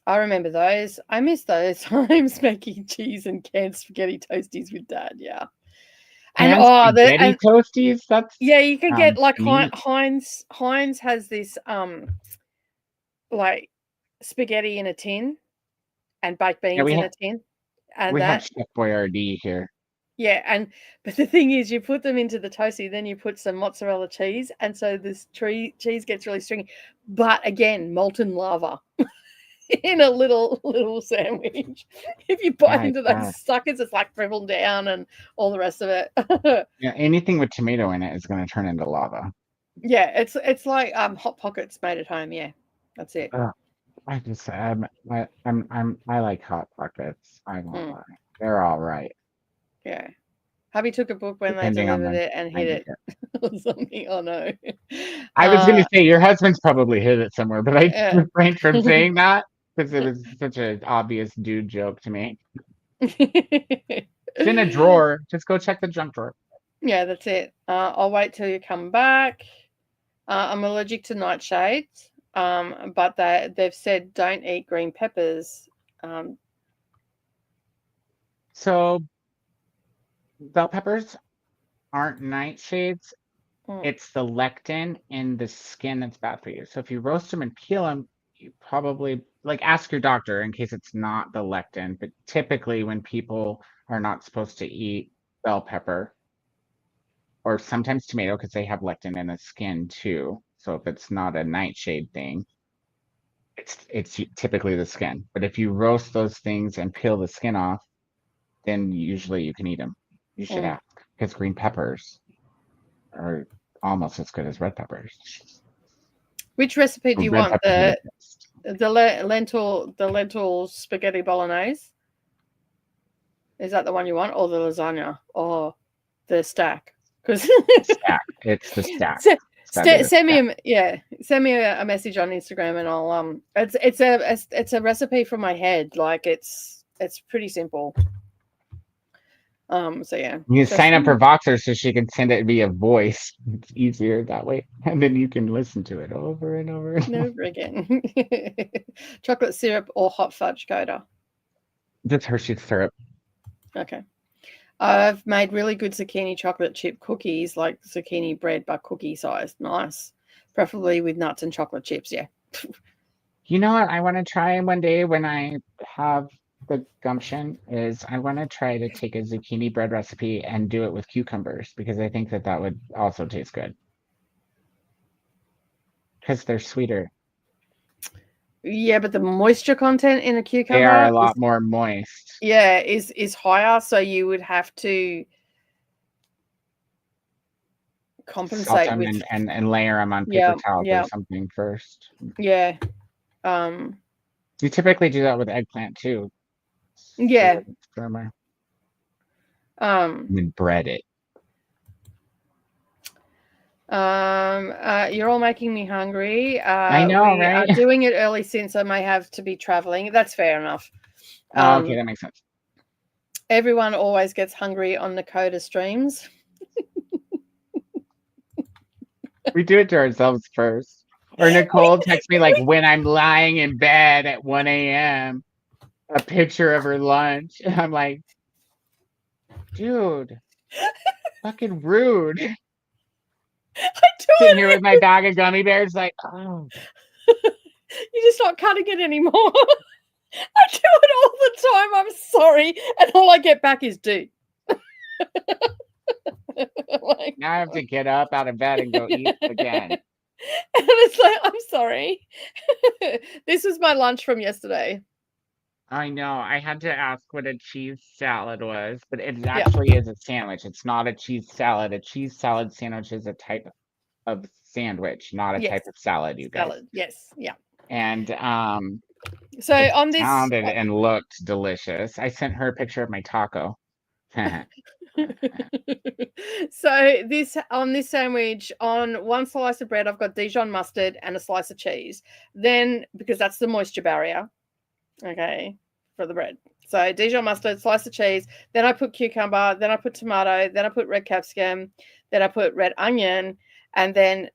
I remember those. I miss those times making cheese and canned spaghetti toasties with dad. Yeah. And Canned spaghetti toasties? That's yeah, you can get like neat. Heinz has this like spaghetti in a tin and baked Yeah, beans in a tin and we have that. Chef Boyardee here. Yeah, but the thing is, you put them into the toasty, then you put some mozzarella cheese, and so this cheese gets really stringy. But again, molten lava in a little sandwich. If you Yeah, bite I into those guess. suckers, it's like dribbled down and all the rest of it. Yeah, anything with tomato in it is going to turn into lava. Yeah, it's like hot pockets made at home. Yeah, that's it. Ugh, I just I like hot pockets. I won't Mm, lie. They're all right, yeah. Hubby took a book when they depending on delivered the it and kind hid you it get. or something. Oh no. I was going to say your husband's probably hid it somewhere, but I Yeah. refrained from saying that because it was such an obvious dude joke to me. It's in a drawer. Just go check the junk drawer. Yeah, that's it. I'll wait till you come back. I'm allergic to nightshades, but they've said don't eat green peppers. Um, So bell peppers aren't nightshades. mm, It's the lectin in the skin that's bad for you. So if you roast them and peel them, you probably like ask your doctor in case it's not the lectin. But typically, when people are not supposed to eat bell pepper or sometimes tomato because they have lectin in the skin too. So if it's not a nightshade thing, it's typically the skin. But if you roast those things and peel the skin off, then usually you can eat them. You should mm. ask because green peppers are almost as good as red peppers. Which recipe do Or you red want? peppers are the best. The lentil spaghetti bolognese? Is that the one you want, or the lasagna, or the stack? Because Stack. It's the stack. It's gotta be the send me stack. send me a message on Instagram and I'll it's a recipe from my head. Like it's pretty simple. So yeah, You can just sign up for Voxer so she can send it via voice. It's easier that way. And then you can listen to it over and over and over. never again. Chocolate syrup or hot fudge Coda. Just Hershey's syrup. Okay. I've made really good zucchini chocolate chip cookies, like zucchini bread but cookie size. Nice. Preferably with nuts and chocolate chips. Yeah. You know what I want to try one day when I have the gumption is I want to try to take a zucchini bread recipe and do it with cucumbers because I think that that would also taste good because they're sweeter. Yeah, but the moisture content in a cucumber They are a is, lot more moist. yeah, is higher, so you would have to Salt compensate them with, and layer them on paper yeah, towels or yeah, something first. yeah, You typically do that with eggplant too. yeah, Firmer. um, And then bread it. you're all making me hungry. I know, We are right? doing it early since I may have to be traveling. That's fair enough. Oh, okay, that makes sense. Everyone always gets hungry on the Koda streams. We do it to ourselves first. Or Nicole texts me like when I'm lying in bed at 1 a.m. a picture of her lunch. And I'm like, dude, fucking rude. I do Sitting here it. with my bag of gummy bears, like, oh. You're just not cutting it anymore. I do it all the time. I'm sorry. And all I get back is dude. Like, Now I have to get up out of bed and go eat again. and it's like, I'm sorry. This was my lunch from yesterday. I know. I had to ask what a cheese salad was, but it actually is a sandwich. It's not a cheese salad. A cheese salad sandwich is a type of sandwich, not a type of salad, you guys. Salad. Yes. Yeah. And So it on this sounded and looked delicious. I sent her a picture of my taco. So this on this sandwich, on one slice of bread, I've got Dijon mustard and a slice of cheese. Then, because that's the moisture barrier, okay, for the bread. So Dijon mustard, slice of cheese. Then I put cucumber. Then I put tomato. Then I put red capsicum. Then I put red onion, and then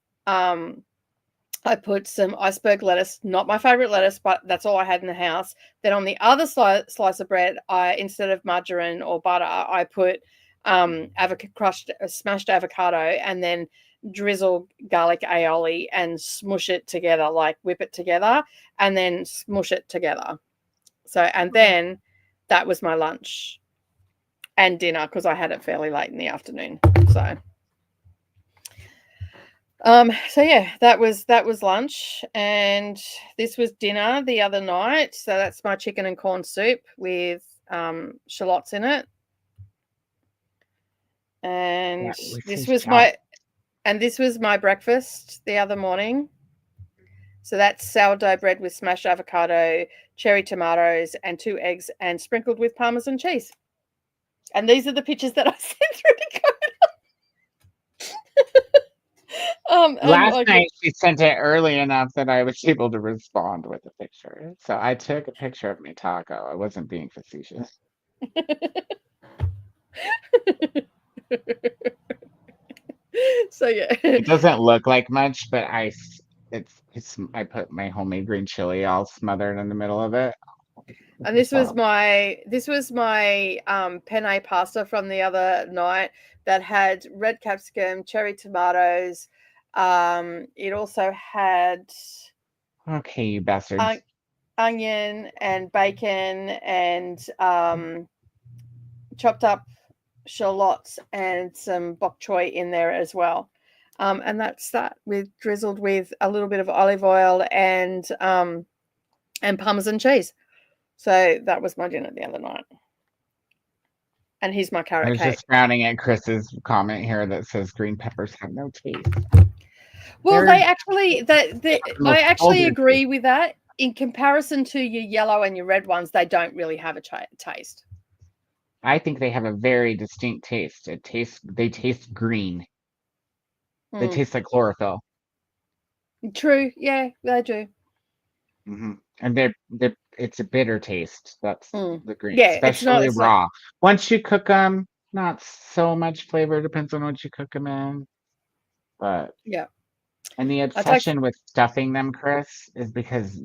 I put some iceberg lettuce. Not my favorite lettuce, but that's all I had in the house. Then on the other slice of bread, I, instead of margarine or butter, I put smashed avocado, and then drizzle garlic aioli and smush it together, like whip it together and then smush it together. So, and then that was my lunch and dinner because I had it fairly late in the afternoon. So yeah, that was lunch, and this was dinner the other night. So that's my chicken and corn soup with shallots in it. And this was my breakfast the other morning. So that's sourdough bread with smashed avocado, cherry tomatoes, and 2 eggs, and sprinkled with Parmesan cheese. And these are the pictures that I sent through to Koda. Last night she sent it early enough that I was able to respond with a picture. So I took a picture of my taco. I wasn't being facetious. So yeah, it doesn't look like much, but I put my homemade green chili all smothered in the middle of it. And this was my penne pasta from the other night that had red capsicum, cherry tomatoes. It also had okay, you bastards. Onion and bacon and chopped up shallots and some bok choy in there as well. And that's that, drizzled with a little bit of olive oil and Parmesan cheese. So that was my dinner the other night. And here's my carrot cake. I was just frowning at Chris's comment here that says green peppers have no taste. Well, I actually agree with that. In comparison to your yellow and your red ones, they don't really have a taste. I think they have a very distinct taste. They taste green. They taste like chlorophyll. True. Yeah, they do. Mm-hmm. And it's a bitter taste. That's the green, yeah, especially raw. Once you cook them, not so much flavor. Depends on what you cook them in. But yeah. And the obsession with stuffing them, Chris, is because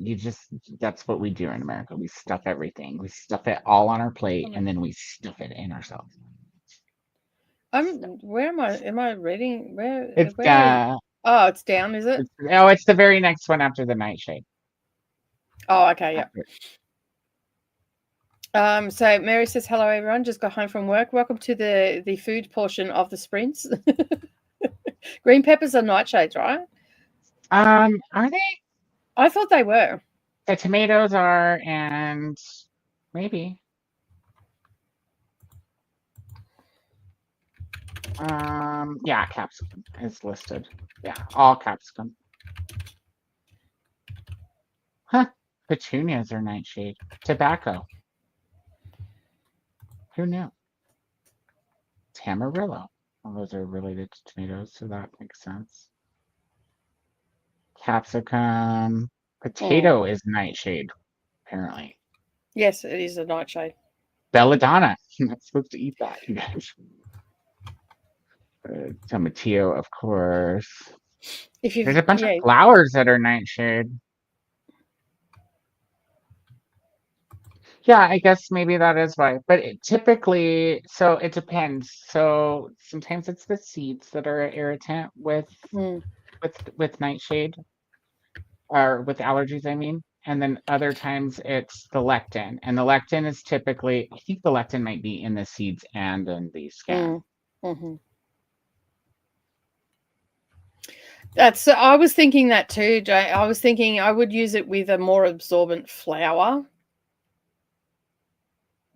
that's what we do in America. We stuff everything. We stuff it all on our plate and then we stuff it in ourselves. Where am I? Am I reading? It's it's down, is it? It's the very next one after the nightshade. Oh, okay, yeah. So Mary says, hello everyone, just got home from work. Welcome to the food portion of the sprints. Green peppers are nightshades, right? Are they? I thought they were. The tomatoes are, and maybe. Yeah, capsicum is listed. Yeah, all capsicum. Huh. Petunias are nightshade. Tobacco. Who knew? Tamarillo. Well, those are related to tomatoes, so that makes sense. Capsicum. Potato is nightshade, apparently. Yes, it is a nightshade. Belladonna. I'm not supposed to eat that, you guys. Tomatillo, of course. If you, There's a bunch of flowers that are nightshade. Yeah, I guess maybe that is why. But typically, so it depends. So sometimes it's the seeds that are irritant with nightshade, or with allergies, I mean. And then other times it's the lectin. And the lectin is typically, I think the lectin might be in the seeds and in the skin. I was thinking that too, Jay. I was thinking I would use it with a more absorbent flour.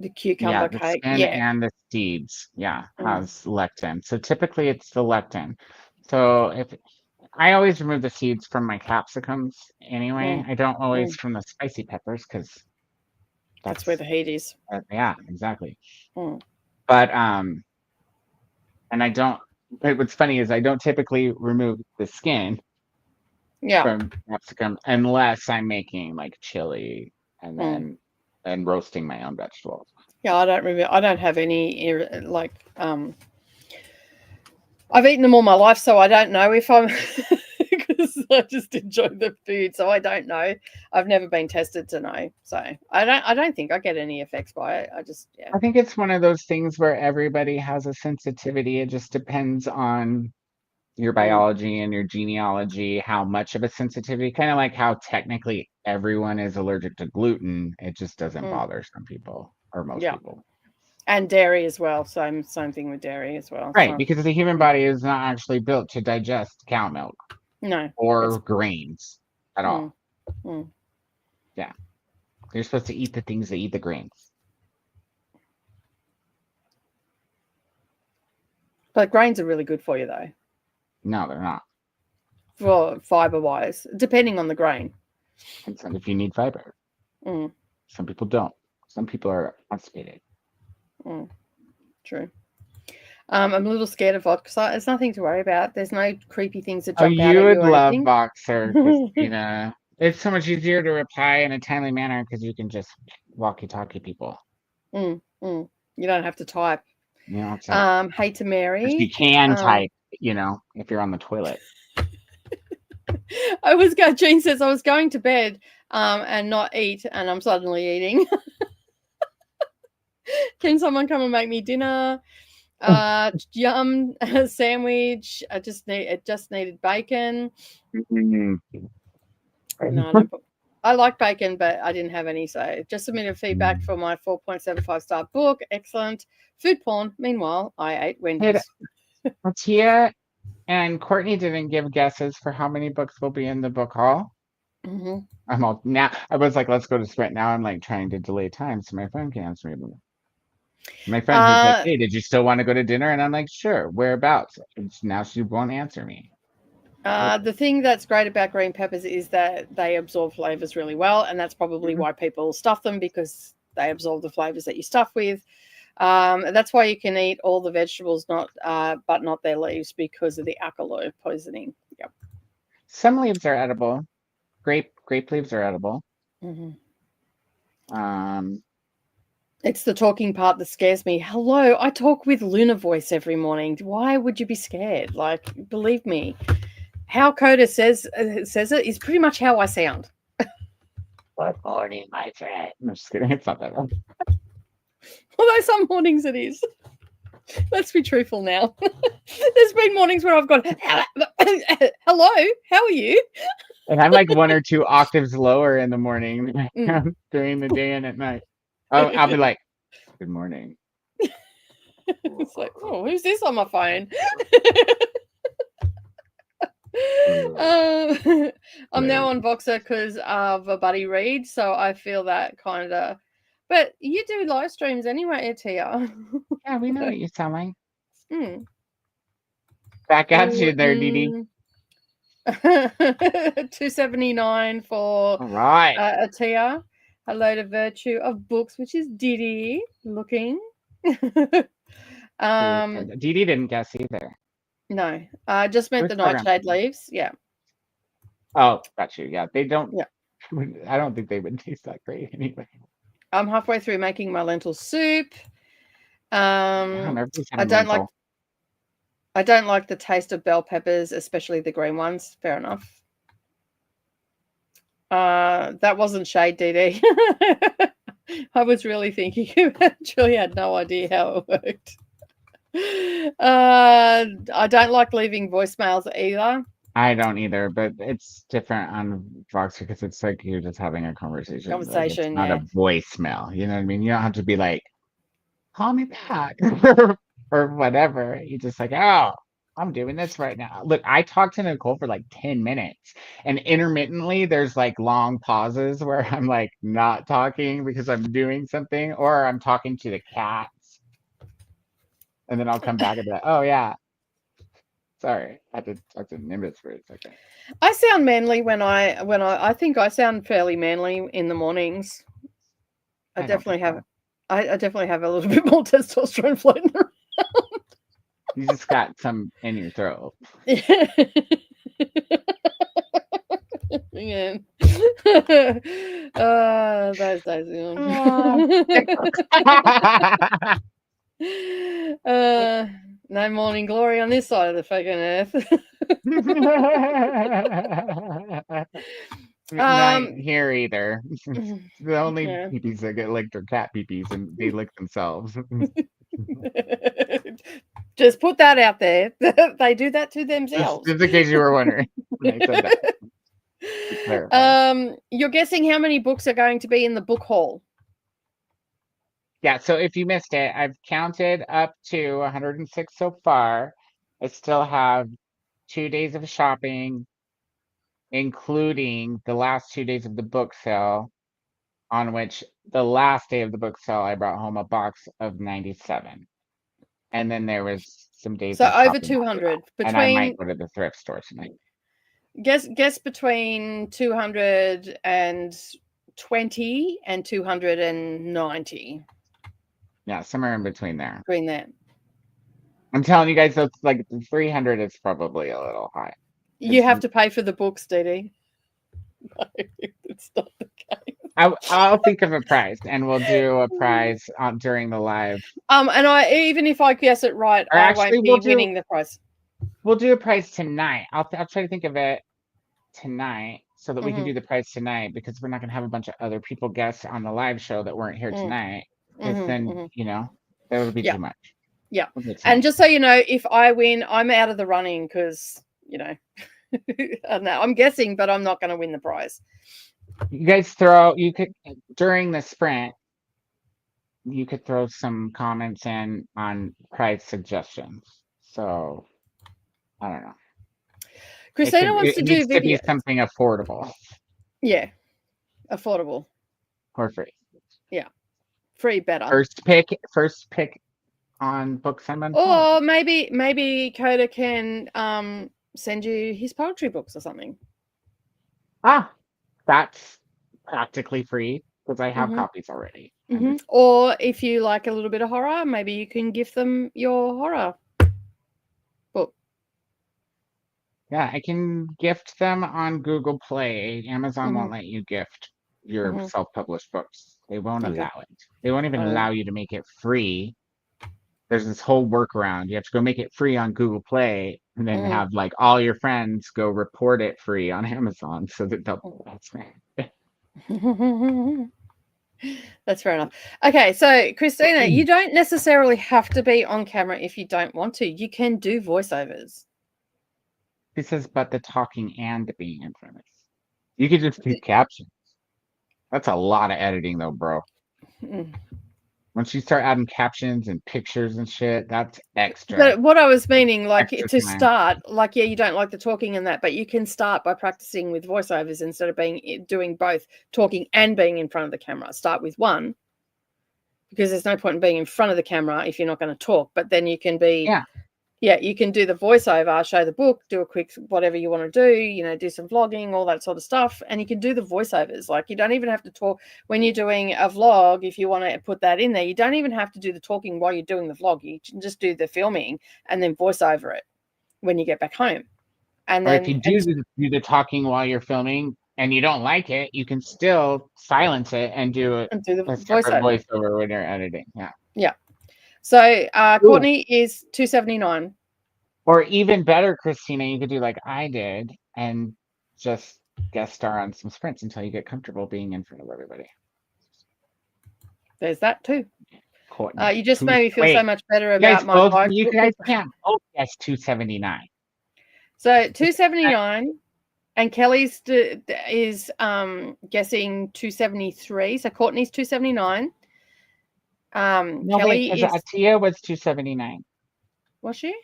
The cucumber the cake. skin and the seeds, has lectin. So typically it's the lectin. So if I always remove the seeds from my capsicums anyway. I don't always from the spicy peppers because that's where the heat is. Yeah, exactly. But and I don't. But what's funny is I don't typically remove the skin from capsicum unless I'm making like chili and then and roasting my own vegetables. Yeah, I don't remember. I don't have any like. I've eaten them all my life, so I don't know if I'm because I just enjoy the food, so I don't know. I've never been tested to know, so I don't think I get any effects by it. I think it's one of those things where everybody has a sensitivity. It just depends on your biology and your genealogy, how much of a sensitivity, kind of like how technically everyone is allergic to gluten. It just doesn't bother some people or most people. And dairy as well. Same thing with dairy as well. Right, because the human body is not actually built to digest cow milk. No. Or grains at all. Yeah. You're supposed to eat the things that eat the grains. But grains are really good for you, though. No, they're not. For fiber-wise, depending on the grain. Depends on if you need fiber. Some people don't. Some people are constipated. True. I'm a little scared of vodka. So there's nothing to worry about. There's no creepy things that jump out at you. You would love anything. Boxer, Christina. It's so much easier to reply in a timely manner because you can just walkie-talkie people. You don't have to type. You know, hey to Mary. You can type, if you're on the toilet. Jane says I was going to bed and not eat, and I'm suddenly eating. Can someone come and make me dinner? Yum, sandwich. It just needed bacon. No, I like bacon, but I didn't have any. So just submitted feedback for my 4.75 star book. Excellent. Food porn. Meanwhile, I ate Wendy's. Ahtiya and Courtney didn't give guesses for how many books will be in the book haul. I'm all now. I was like, let's go to Sprint. Now I'm like trying to delay time so my phone can answer me. My friend was like, hey, did you still want to go to dinner? And I'm like, sure. Whereabouts? And now she won't answer me. The thing that's great about green peppers is that they absorb flavors really well, and that's probably why people stuff them, because they absorb the flavors that you stuff with. That's why you can eat all the vegetables, but not their leaves, because of the alkali poisoning. Yep. Some leaves are edible. Grape leaves are edible. It's the talking part that scares me. Hello, I talk with Luna voice every morning. Why would you be scared? Like, believe me, how Koda says it is pretty much how I sound. Good morning, my friend. I'm just kidding. It's not that wrong. Although some mornings it is. Let's be truthful now. There's been mornings where I've gone, hello, how are you? And I'm like 1 or 2 octaves lower in the morning during the day and at night. I'll be like, good morning. It's like, oh, who's this on my phone? I'm now Hilarious. on Voxer because of a buddy read, so I feel that kind of. But you do live streams anyway, Ahtiya. Yeah, we know what you sound like. Mm. Back at you there, Didi. 279 for All right. Ahtiya. A load of virtue of books, which is Didi looking. Didi didn't guess either. No, I just meant the First nightshade leaves. Yeah. Oh, got you. Yeah, they don't. Yeah. I don't think they would taste that great anyway. I'm halfway through making my lentil soup. Everybody's I having don't like. lentil. I don't like the taste of bell peppers, especially the green ones. Fair enough. That wasn't shade, Didi. I was really thinking you actually had no idea how it worked. I don't like leaving voicemails either. I don't either, but it's different on Voxer because it's like you're just having a conversation. Like it's not Yeah. a voicemail. You know what I mean? You don't have to be like, call me back or whatever. You just like, oh, I'm doing this right now. Look, I talked to Nicole for like 10 minutes and intermittently there's like long pauses where I'm like not talking because I'm doing something or I'm talking to the cats. And then I'll come back and be like, oh yeah. Sorry, I had to talk to Nimbus for a second. I sound manly when I think I sound fairly manly in the mornings. I definitely have So. I definitely have a little bit more testosterone floating around. You just got some in your throat. Yeah. Yeah. Those days are gone. No morning glory on this side of the fucking earth. Not here either. The only peepees that get licked are cat peepees, and they lick themselves. Just put that out there. They do that to themselves. Just in case you were wondering when I said that. You're guessing how many books are going to be in the book haul? Yeah, so if you missed it, I've counted up to 106 so far. I still have 2 days of shopping, including the last 2 days of the book sale, on which the last day of the book sale, I brought home a box of 97. And then there was some days. So over 200. And I might go to the thrift store tonight. Guess between 220 and 290. Yeah, somewhere in between there. Between that. I'm telling you guys, that's like 300 is probably a little high. You have to pay for the books, Didi. No, it's not the case. I'll think of a price, and we'll do a prize during the live. And even if I guess it right, I won't be winning the prize. We'll do a prize tonight. I'll try to think of it tonight so that we can do the prize tonight, because we're not going to have a bunch of other people guess on the live show that weren't here tonight. Because then, you know, that would be too much. Yeah. And just so you know, if I win, I'm out of the running because, you know, I'm guessing, but I'm not going to win the prize. You guys you could, during the sprint, you could throw some comments in on prize suggestions. So, I don't know. Christina wants to do videos. To be something affordable. Yeah. Affordable. Or free. Yeah. Free better. First pick on Books I'm on. Or maybe Koda can send you his poetry books or something. That's practically free because I have copies already. Or if you like a little bit of horror, maybe you can gift them your horror book. Yeah, I can gift them on Google Play. Amazon won't let you gift your self-published books. They won't allow it. They won't even allow you to make it free. There's this whole workaround. You have to go make it free on Google Play and then have like all your friends go report it free on Amazon so that they'll. That's fair enough. Okay, so Christina, you don't necessarily have to be on camera if you don't want to. You can do voiceovers. He says, but the talking and the being in front of us. You could just do captions. That's a lot of editing though, bro. Once you start adding captions and pictures and shit, that's extra. But what I was meaning, like Extra to time. start, like you don't like the talking and that, but you can start by practicing with voiceovers instead of doing both talking and being in front of the camera. Start with one, because there's no point in being in front of the camera if you're not going to talk. But then you can be, you can do the voiceover, show the book, do a quick whatever you want to do, do some vlogging, all that sort of stuff. And you can do the voiceovers. Like you don't even have to talk when you're doing a vlog. If you want to put that in there, you don't even have to do the talking while you're doing the vlog. You can just do the filming and then voice over it when you get back home. And Or then if you do the talking while you're filming and you don't like it, you can still silence it and do do the a separate voiceover. voiceover when you're editing. Yeah. Yeah. So Courtney is $279. Or even better, Christina, you could do like I did and just guest star on some sprints until you get comfortable being in front of everybody. There's that too. Courtney, you just made me feel so much better about my bike. You guys can't both guess 279. So 279, and Kelly's is guessing 273. So Courtney's 279. No, Kelly wait, is Ahtiya was 279. Was she?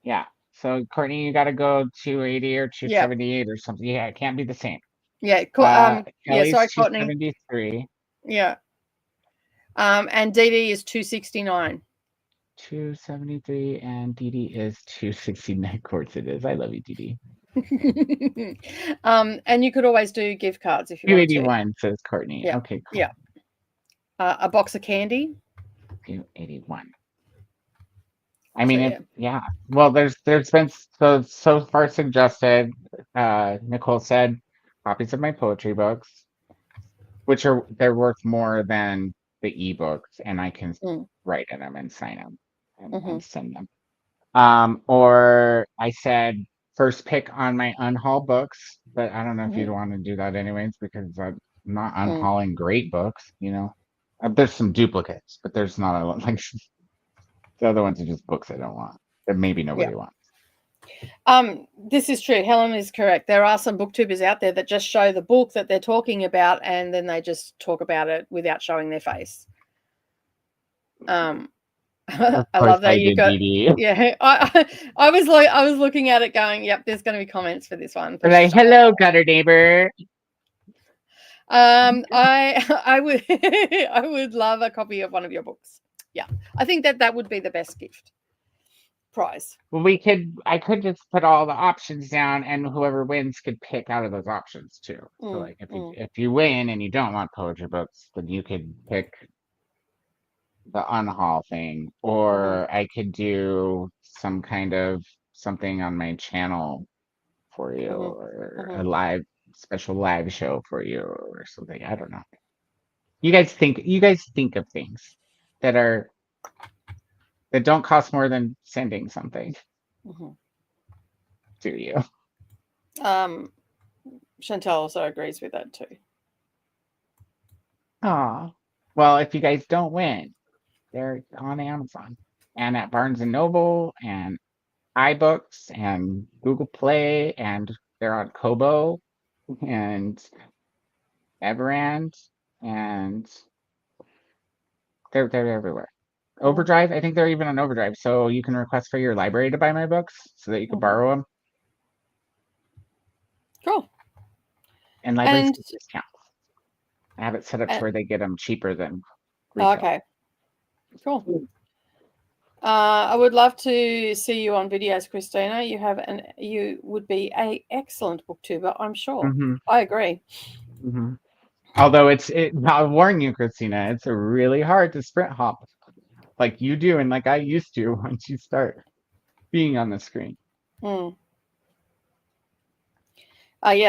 Yeah. So Courtney, you got to go 280 or 278 or something. Yeah, it can't be the same. Yeah. Kelly's Sorry, Courtney. 273. Yeah. And Didi is 269. 273 and Didi is 269. Of course it is. I love you, Didi. And you could always do gift cards if you want to. 281 says Courtney. Yeah. Okay, cool. Yeah. A box of candy. 281. I mean, Well, there's been so far suggested. Nicole said copies of my poetry books, which they're worth more than the ebooks, and I can write in them and sign them and send them. Or I said first pick on my unhaul books, but I don't know if you'd want to do that anyways because I'm not unhauling great books. There's some duplicates, but there's not a lot like. The other ones are just books I don't want that maybe nobody wants. This is true. Helen is correct. There are some booktubers out there that just show the book that they're talking about and then they just talk about it without showing their face. I love that you got. Didi. Yeah, I was looking at it going, yep, there's going to be comments for this one. Like, sure. Hello, gutter neighbor. I would I would love a copy of one of your books. Yeah, I think that would be the best gift prize. Well, I could just put all the options down, and whoever wins could pick out of those options too. So, like, if you win and you don't want poetry books, then you could pick the unhaul thing, or I could do some kind of something on my channel for you, or a special live show for you, or something. I don't know. You guys think of things that don't cost more than sending something. Do you? Chantel also agrees with that too. Well, if you guys don't win, they're on Amazon and at Barnes and Noble and iBooks and Google Play, and they're on Kobo and Everand, and they're everywhere. Overdrive, I think they're even on Overdrive, so you can request for your library to buy my books so that you can borrow them. Cool. And libraries get discounts. I have it set up to where they get them cheaper than retail. Okay. Cool. I would love to see you on videos, Christina. You would be an excellent booktuber, I'm sure. I agree. Although I'll warn you, Christina, it's really hard to sprint hop like you do and like I used to once you start being on the screen. Yeah,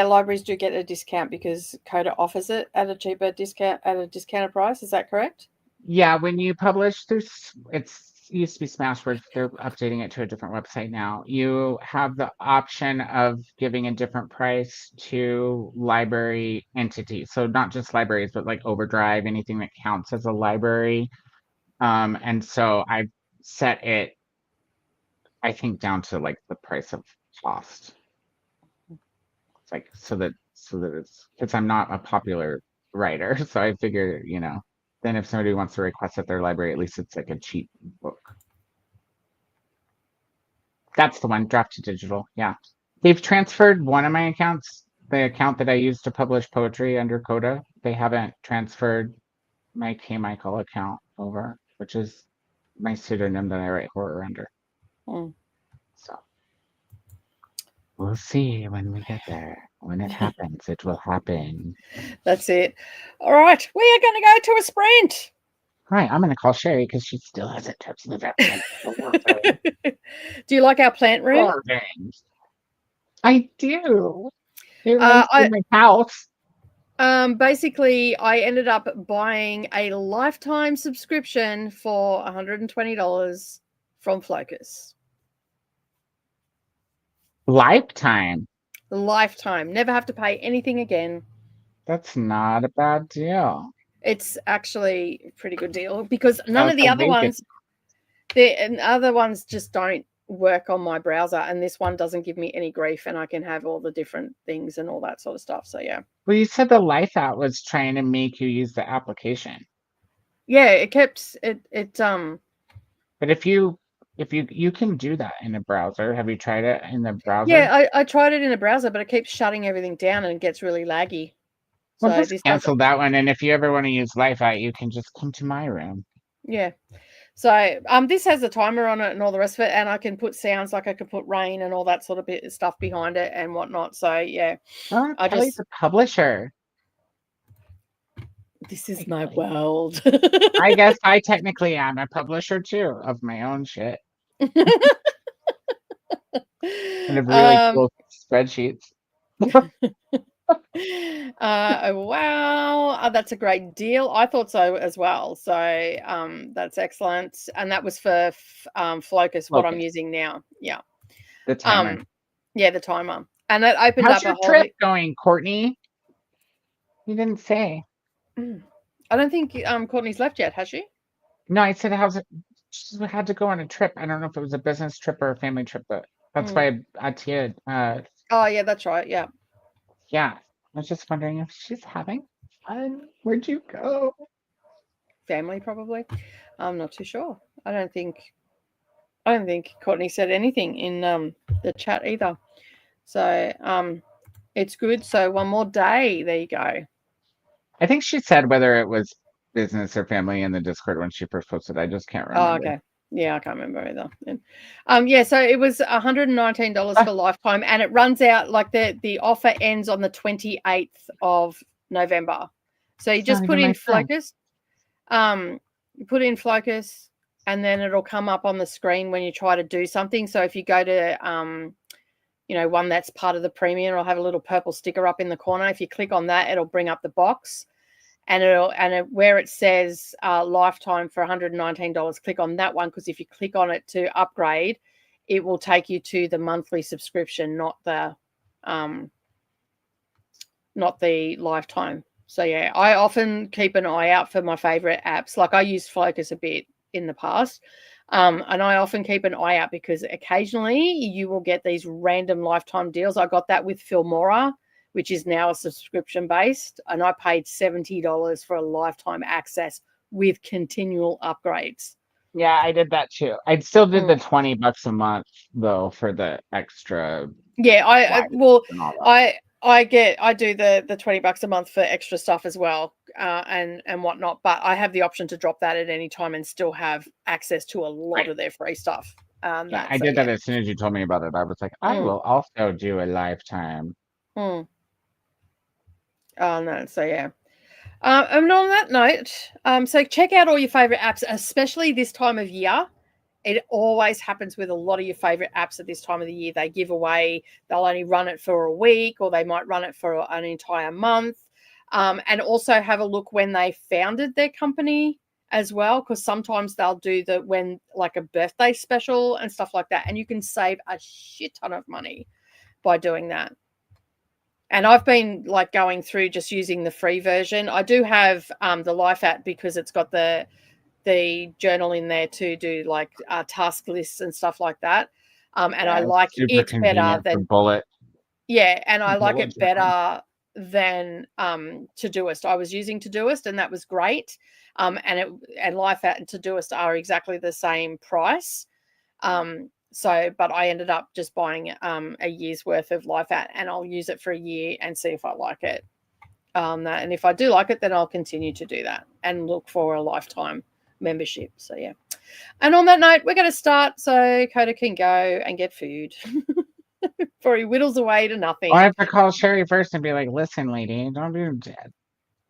libraries do get a discount because Koda offers it at a cheaper discount at a discounted price. Is that correct? Yeah, when you publish, it used to be Smashwords. They're updating it to a different website now. You have the option of giving a different price to library entities. So not just libraries, but like Overdrive, anything that counts as a library. And so I've set it, I think, down to like the price of cost. It's like so that it's because I'm not a popular writer, so I figure then if somebody wants to request at their library, at least it's like a cheap book. That's the one, Draft to Digital. Yeah. They've transferred one of my accounts, the account that I use to publish poetry under Koda. They haven't transferred my K. Michael account over, which is my pseudonym that I write horror under. So we'll see when we get there. When it happens, it will happen. That's it. All right. We are going to go to a sprint. All right. I'm going to call Sherry because she still hasn't touched the vet. Do you like our plant room? I do. It was in my house. Basically, I ended up buying a lifetime subscription for $120 from Focus. Lifetime. Never have to pay anything again. That's not a bad deal. It's actually a pretty good deal because none of the other ones, the other ones just don't work on my browser, and this one doesn't give me any grief, and I can have all the different things and all that sort of stuff. So yeah. Well, you said the Life Out was trying to make you use the application. Yeah, it kept it. But if you can do that in a browser. Have you tried it in the browser? Yeah, I tried it in a browser, but it keeps shutting everything down and it gets really laggy. Well, just cancel that one, and if you ever want to use Life Out, you can just come to my room. Yeah. So this has a timer on it and all the rest of it, and I can put sounds, like I could put rain and all that sort of stuff behind it and whatnot. So yeah, Kelly's a publisher. This is my world. I guess I technically am a publisher too of my own shit. And of really cool spreadsheets. Wow, that's a great deal. I thought so as well. So that's excellent, and that was for Focus, what I'm using now. Yeah, the timer. Yeah, the timer, and it opened How's up your a whole trip going, Courtney? You didn't say. I don't think Courtney's left yet, has she? No, I said how's it. She had to go on a trip. I don't know if it was a business trip or a family trip, but that's why Ahtiya. Oh yeah, that's right. Yeah. Yeah, I was just wondering if she's having fun. Where'd you go? Family, probably. I'm not too sure. I don't think Courtney said anything in the chat either. So it's good. So one more day. There you go. I think she said whether it was business or family in the Discord when she first posted. I just can't remember. Oh, okay. Yeah, I can't remember either. Yeah, so it was $119 for lifetime, and it runs out, like the offer ends on the 28th of November. So you just put in Focus. You put in Focus, and then it'll come up on the screen when you try to do something. So if you go to one that's part of the premium, it'll have a little purple sticker up in the corner. If you click on that, it'll bring up the box. And where it says lifetime for $119, click on that one, because if you click on it to upgrade, it will take you to the monthly subscription, not the lifetime. So yeah, I often keep an eye out for my favorite apps. Like I used Focus a bit in the past, and I often keep an eye out because occasionally you will get these random lifetime deals. I got that with Filmora, which is now a subscription based, and I paid $70 for a lifetime access with continual upgrades. Yeah, I did that too. I still did the $20 a month though for the extra. Yeah, I do the $20 a month for extra stuff as well, and whatnot. But I have the option to drop that at any time and still have access to a lot of their free stuff. I did that as soon as you told me about it. I was like, I will also do a lifetime. Oh no, so yeah. And on that note, so check out all your favorite apps, especially this time of year. It always happens with a lot of your favorite apps at this time of the year. They give away, they'll only run it for a week, or they might run it for an entire month. And also have a look when they founded their company as well, because sometimes they'll do like a birthday special and stuff like that. And you can save a shit ton of money by doing that. And I've been like going through just using the free version. I do have the Life app because it's got the journal in there to do like task lists and stuff like that. And I like it better than Bullet. Yeah, and I like it better than Todoist. I was using Todoist, and that was great. And Life Out and Todoist are exactly the same price. But I ended up just buying a year's worth of Life Out, and I'll use it for a year and see if I like it. And if I do like it, then I'll continue to do that and look for a lifetime membership. So yeah. And on that note, we're going to start so Koda can go and get food before he whittles away to nothing. I have to call Sherry first and be like, listen, lady, don't be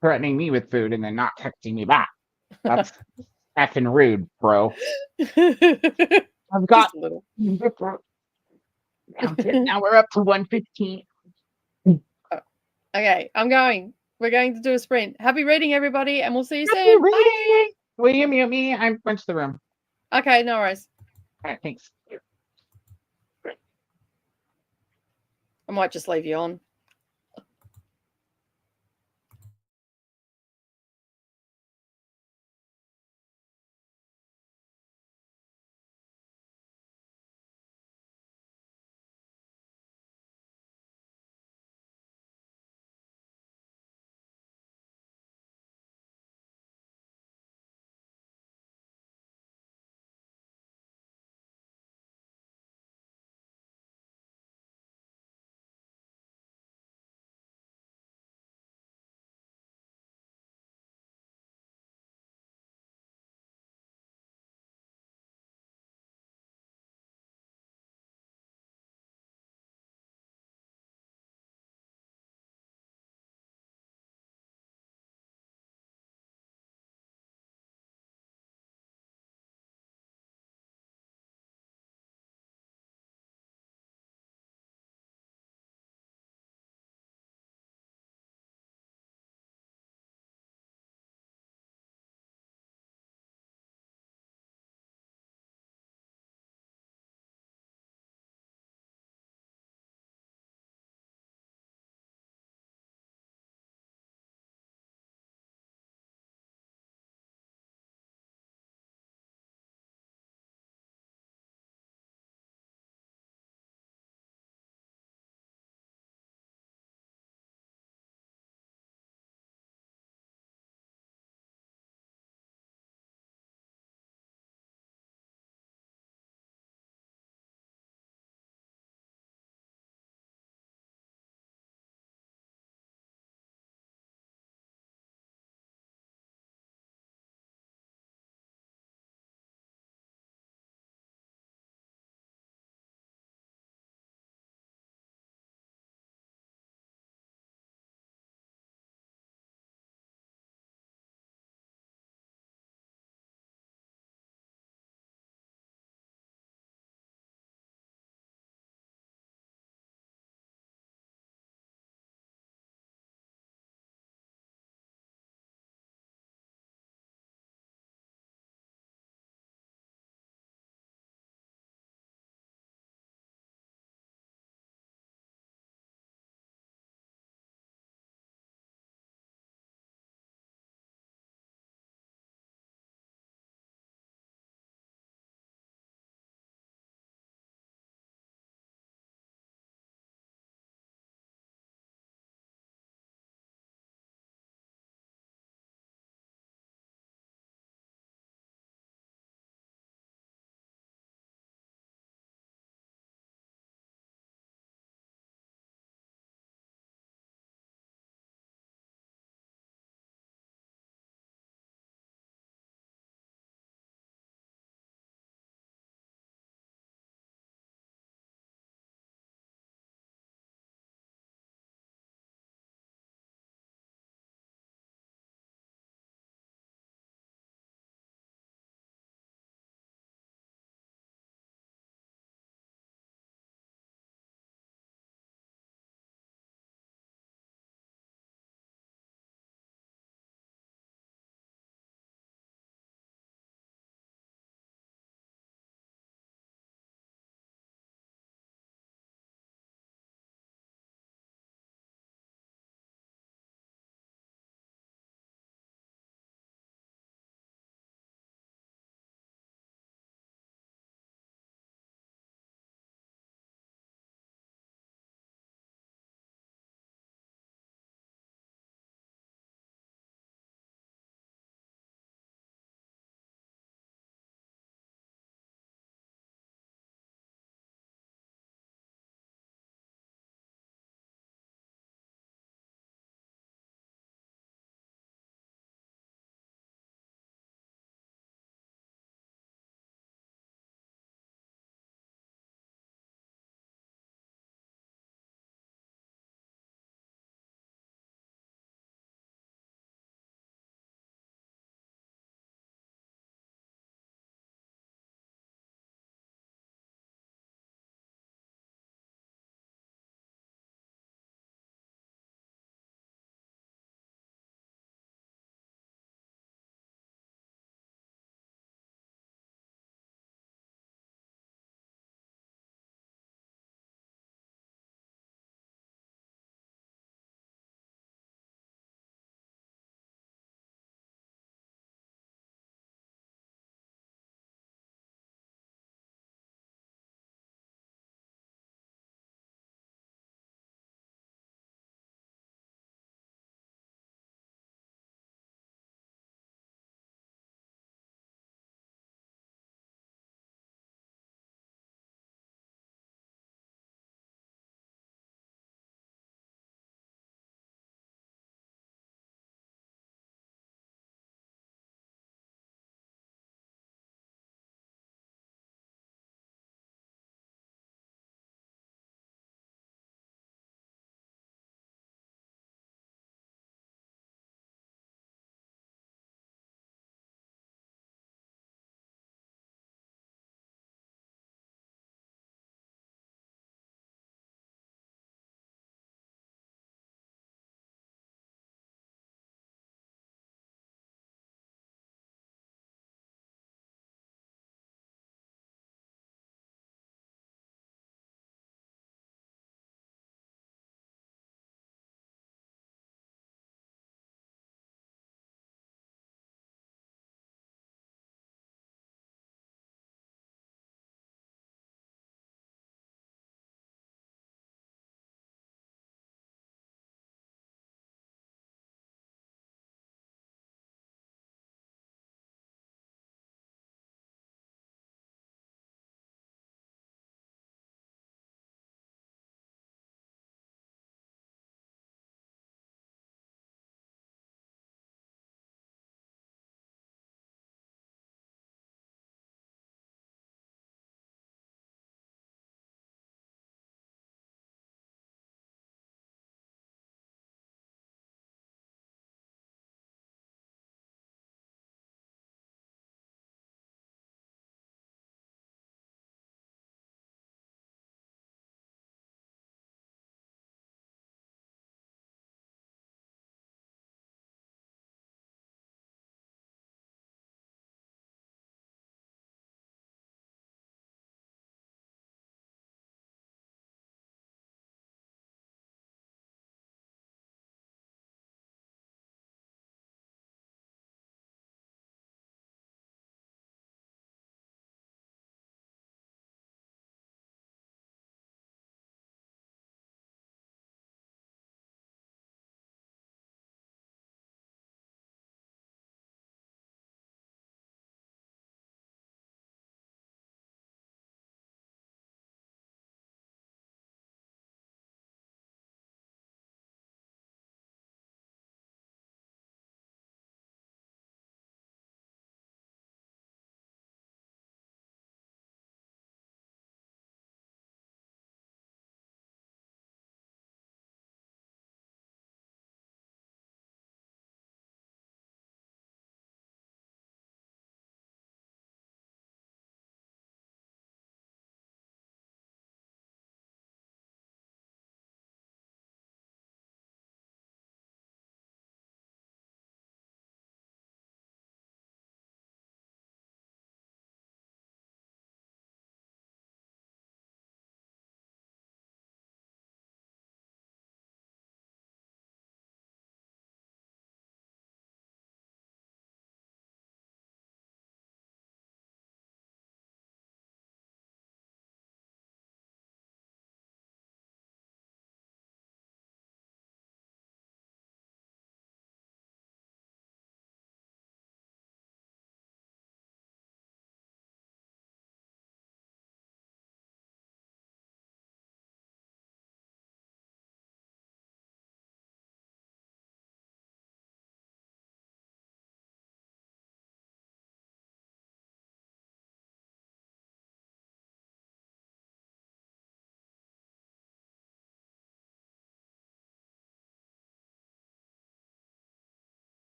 threatening me with food and then not texting me back. That's effing rude, bro. I've got Just a little. Now we're up to 115. Okay, I'm going. We're going to do a sprint. Happy reading, everybody, and we'll see you Happy soon. reading. Bye. Will you mute me? I went to the room. Okay, no worries. All right, thanks. I might just leave you on.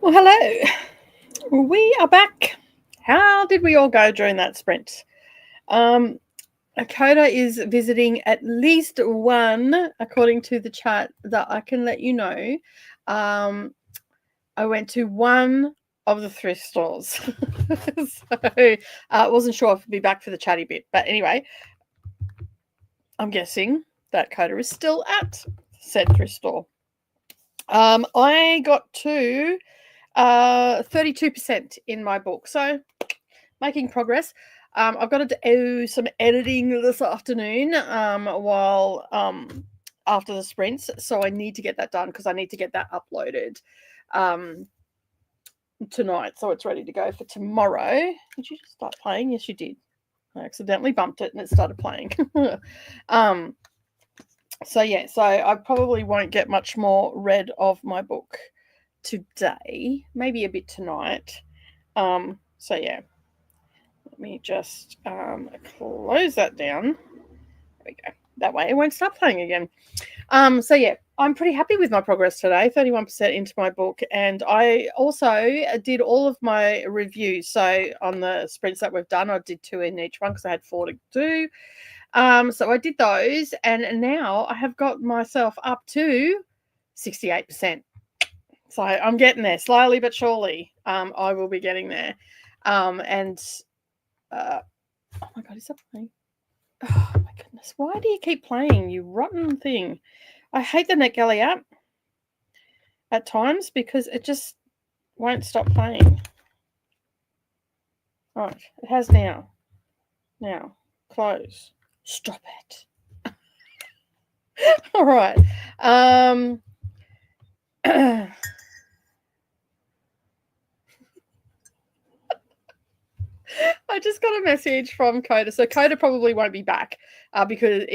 Well, hello. We are back. How did we all go during that sprint? Koda is visiting at least one, according to the chat that I can let you know. I went to one of the thrift stores. So I wasn't sure if I'd be back for the chatty bit. But anyway, I'm guessing that Koda is still at said thrift store. I got to 32% in my book. So making progress. I've got to do some editing this afternoon while after the sprints. So I need to get that done because I need to get that uploaded tonight. So it's ready to go for tomorrow. Did you just start playing? Yes, you did. I accidentally bumped it and it started playing. So yeah, so I probably won't get much more read of my book today, maybe a bit tonight. So yeah, let me just close that down. There we go. That way it won't start playing again. So yeah, I'm pretty happy with my progress today, 31% into my book. And I also did all of my reviews. So on the sprints that we've done, I did 2 in each one because I had 4 to do. So I did those, and now I have got myself up to 68%. So I'm getting there slowly but surely. I will be getting there. Oh my God, is that playing? Oh my goodness, why do you keep playing, you rotten thing? I hate the NetGalley app at times because it just won't stop playing. Right, it has now. Now, close. Stop it. All right. I just got a message from Koda. So Koda probably won't be back because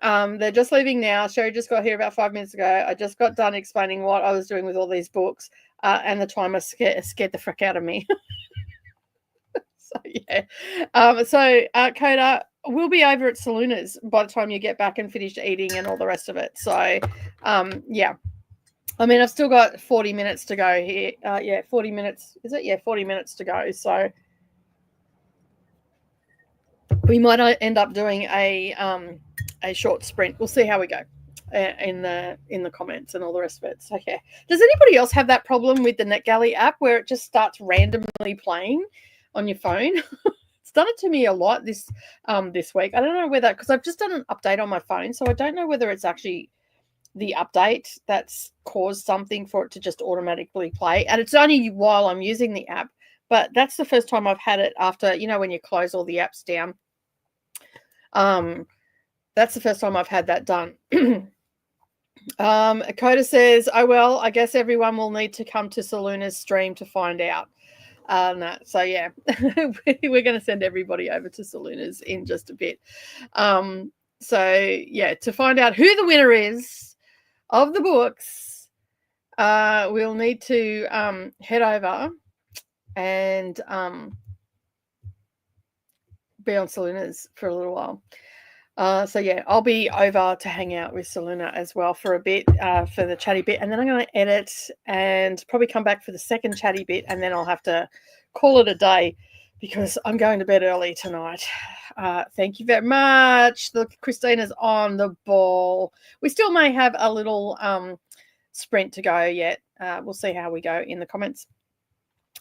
they're just leaving now. Sherry just got here about 5 minutes ago. I just got done explaining what I was doing with all these books, and the timer scared the frick out of me. So yeah. Koda, we'll be over at Saluna's by the time you get back and finish eating and all the rest of it. So yeah. I mean, I've still got 40 minutes to go here. 40 minutes. Is it? Yeah, 40 minutes to go. So we might end up doing a short sprint. We'll see how we go in the comments and all the rest of it. So yeah. Does anybody else have that problem with the NetGalley app where it just starts randomly playing on your phone? It's done it to me a lot this week. I don't know whether, because I've just done an update on my phone, so I don't know whether it's actually the update that's caused something for it to just automatically play. And it's only while I'm using the app, but that's the first time I've had it after, when you close all the apps down. That's the first time I've had that done. Koda says, oh, well, I guess everyone will need to come to Saluna's stream to find out. No, so yeah, we're going to send everybody over to Saluna's in just a bit. So yeah, to find out who the winner is of the books, we'll need to head over and be on Saluna's for a little while. So yeah, I'll be over to hang out with Saluna as well for a bit, for the chatty bit, and then I'm going to edit and probably come back for the second chatty bit, and then I'll have to call it a day because I'm going to bed early tonight. Thank you very much. Look, Christina's on the ball. We still may have a little sprint to go yet. We'll see how we go in the comments.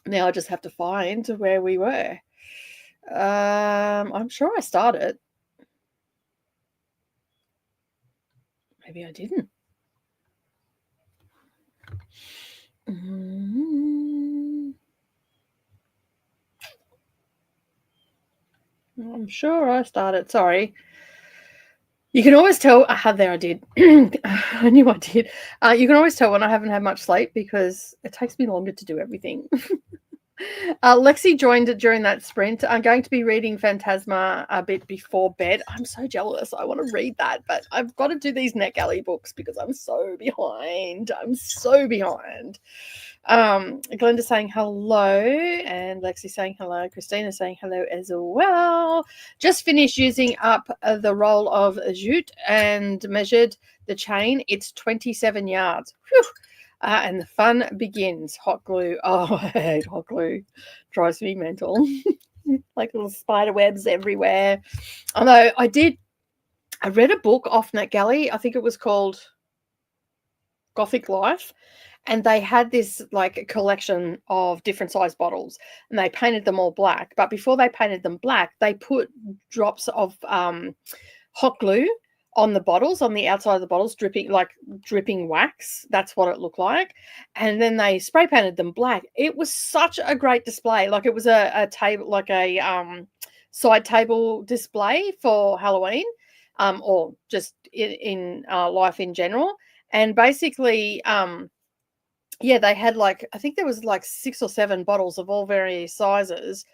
Now I just have to find where we were. I'm sure I started. Maybe I didn't. I'm sure I started. Sorry. You can always tell. There I did. I knew I did. You can always tell when I haven't had much sleep because it takes me longer to do everything. Lexi joined during that sprint. I'm going to be reading Phantasma a bit before bed. I'm so jealous. I want to read that, but I've got to do these NetGalley books because I'm so behind. Glenda saying hello, and Lexi saying hello. Christina saying hello as well. Just finished using up the roll of jute and measured the chain. It's 27 yards. Whew. And the fun begins. Hot glue. Oh, I hate hot glue. Drives me mental. Like little spider webs everywhere. Although I read a book off NetGalley. I think it was called Gothic Life. And they had this like collection of different size bottles and they painted them all black. But before they painted them black, they put drops of hot glue on the bottles, on the outside of the bottles, dripping wax. That's what it looked like. And then they spray painted them black. It was such a great display. Like it was a table, like a side table display for Halloween, or just in life in general. And basically, yeah, they had I think there was 6 or 7 bottles of all various sizes.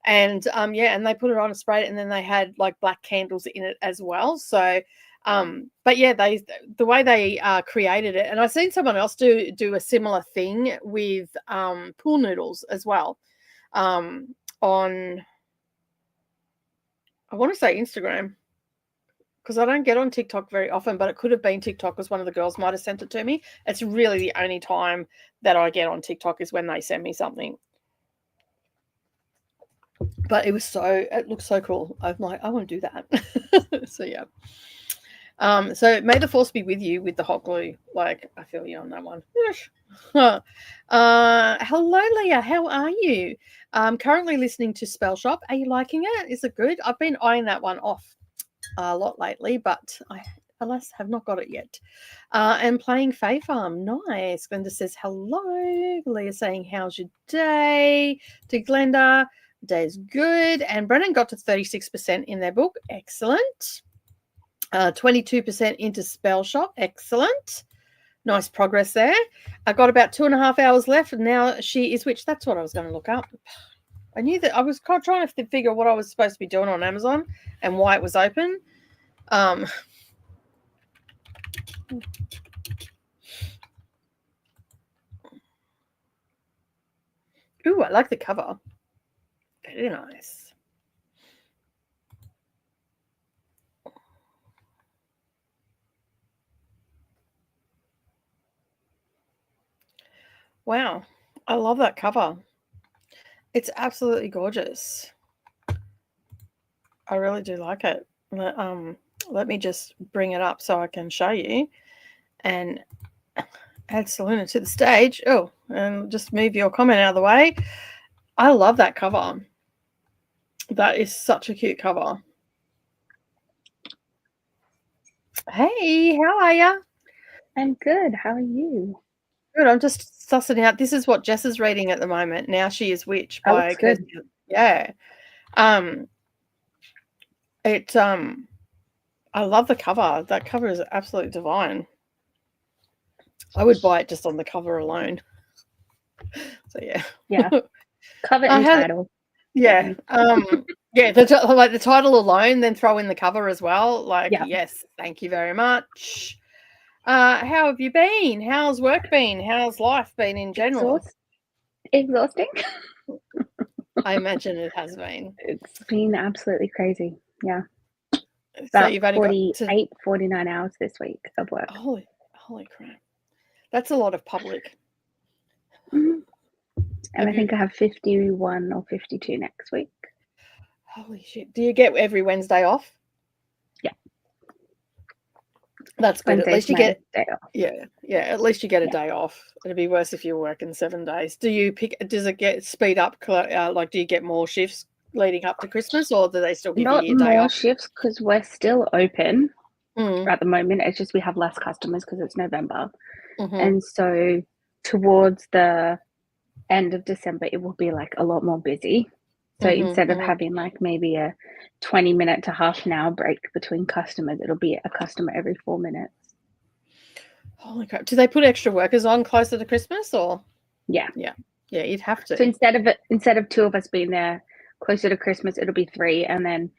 And yeah, and they put it on a spray, and then they had like black candles in it as well. So but yeah, the way they created it, and I've seen someone else do a similar thing with pool noodles as well, on, I want to say Instagram, because I don't get on TikTok very often, but it could have been TikTok because one of the girls might have sent it to me. It's really the only time that I get on TikTok is when they send me something. But it looks so cool. I'm like, I want to do that. So yeah. So may the force be with you with the hot glue. Like, I feel you on that one. Hello, Leah. How are you? Currently listening to Spell Shop. Are you liking it? Is it good? I've been eyeing that one off a lot lately, but I, alas, have not got it yet. And playing Fae Farm. Nice. Glenda says hello. Leah saying, how's your day? To Glenda, day's good. And Brennan got to 36% in their book. Excellent. 22% into Spell Shop. Excellent. Nice progress there. I got about 2.5 hours left, and now she is which. That's what I was going to look up. I knew that I was trying to figure what I was supposed to be doing on Amazon and why it was open. Ooh, I like the cover. Very nice. Wow, I love that cover. It's absolutely gorgeous. I really do like it. Let me just bring it up so I can show you and add Selena to the stage. Oh, and just move your comment out of the way. I love that cover. That is such a cute cover. Hey, how are you? I'm good. How are you? Good. I'm just sussing out. This is what Jess is reading at the moment. Now She Is Witch by good. Yeah. I love the cover. That cover is absolutely divine. I would buy it just on the cover alone. So yeah. Yeah. Cover and title. Yeah. Yeah, the title alone, then throw in the cover as well. Yes, thank you very much. How have you been? How's work been? How's life been in general? Exhausting. I imagine it has been. It's been absolutely crazy. Yeah. So about you've only 49 hours this week of work. Holy crap. That's a lot of public. Mm-hmm. And I think I have 51 or 52 next week. Holy shit. Do you get every Wednesday off? Yeah. That's good. Wednesday's at least you get day off. Yeah. At least you get a day off. It'd be worse if you're working 7 days. Does it get speed up? Do you get more shifts leading up to Christmas, or do they still give you a day off? Not more shifts because we're still open at the moment. It's just we have less customers because it's November. Mm-hmm. And so towards the end of December, it will be like a lot more busy. So instead of having like maybe a 20-minute to half an hour break between customers, it'll be a customer every 4 minutes. Holy crap. Do they put extra workers on closer to Christmas, or? Yeah. Yeah, you'd have to. So instead of 2 of us being there closer to Christmas, it'll be 3. And then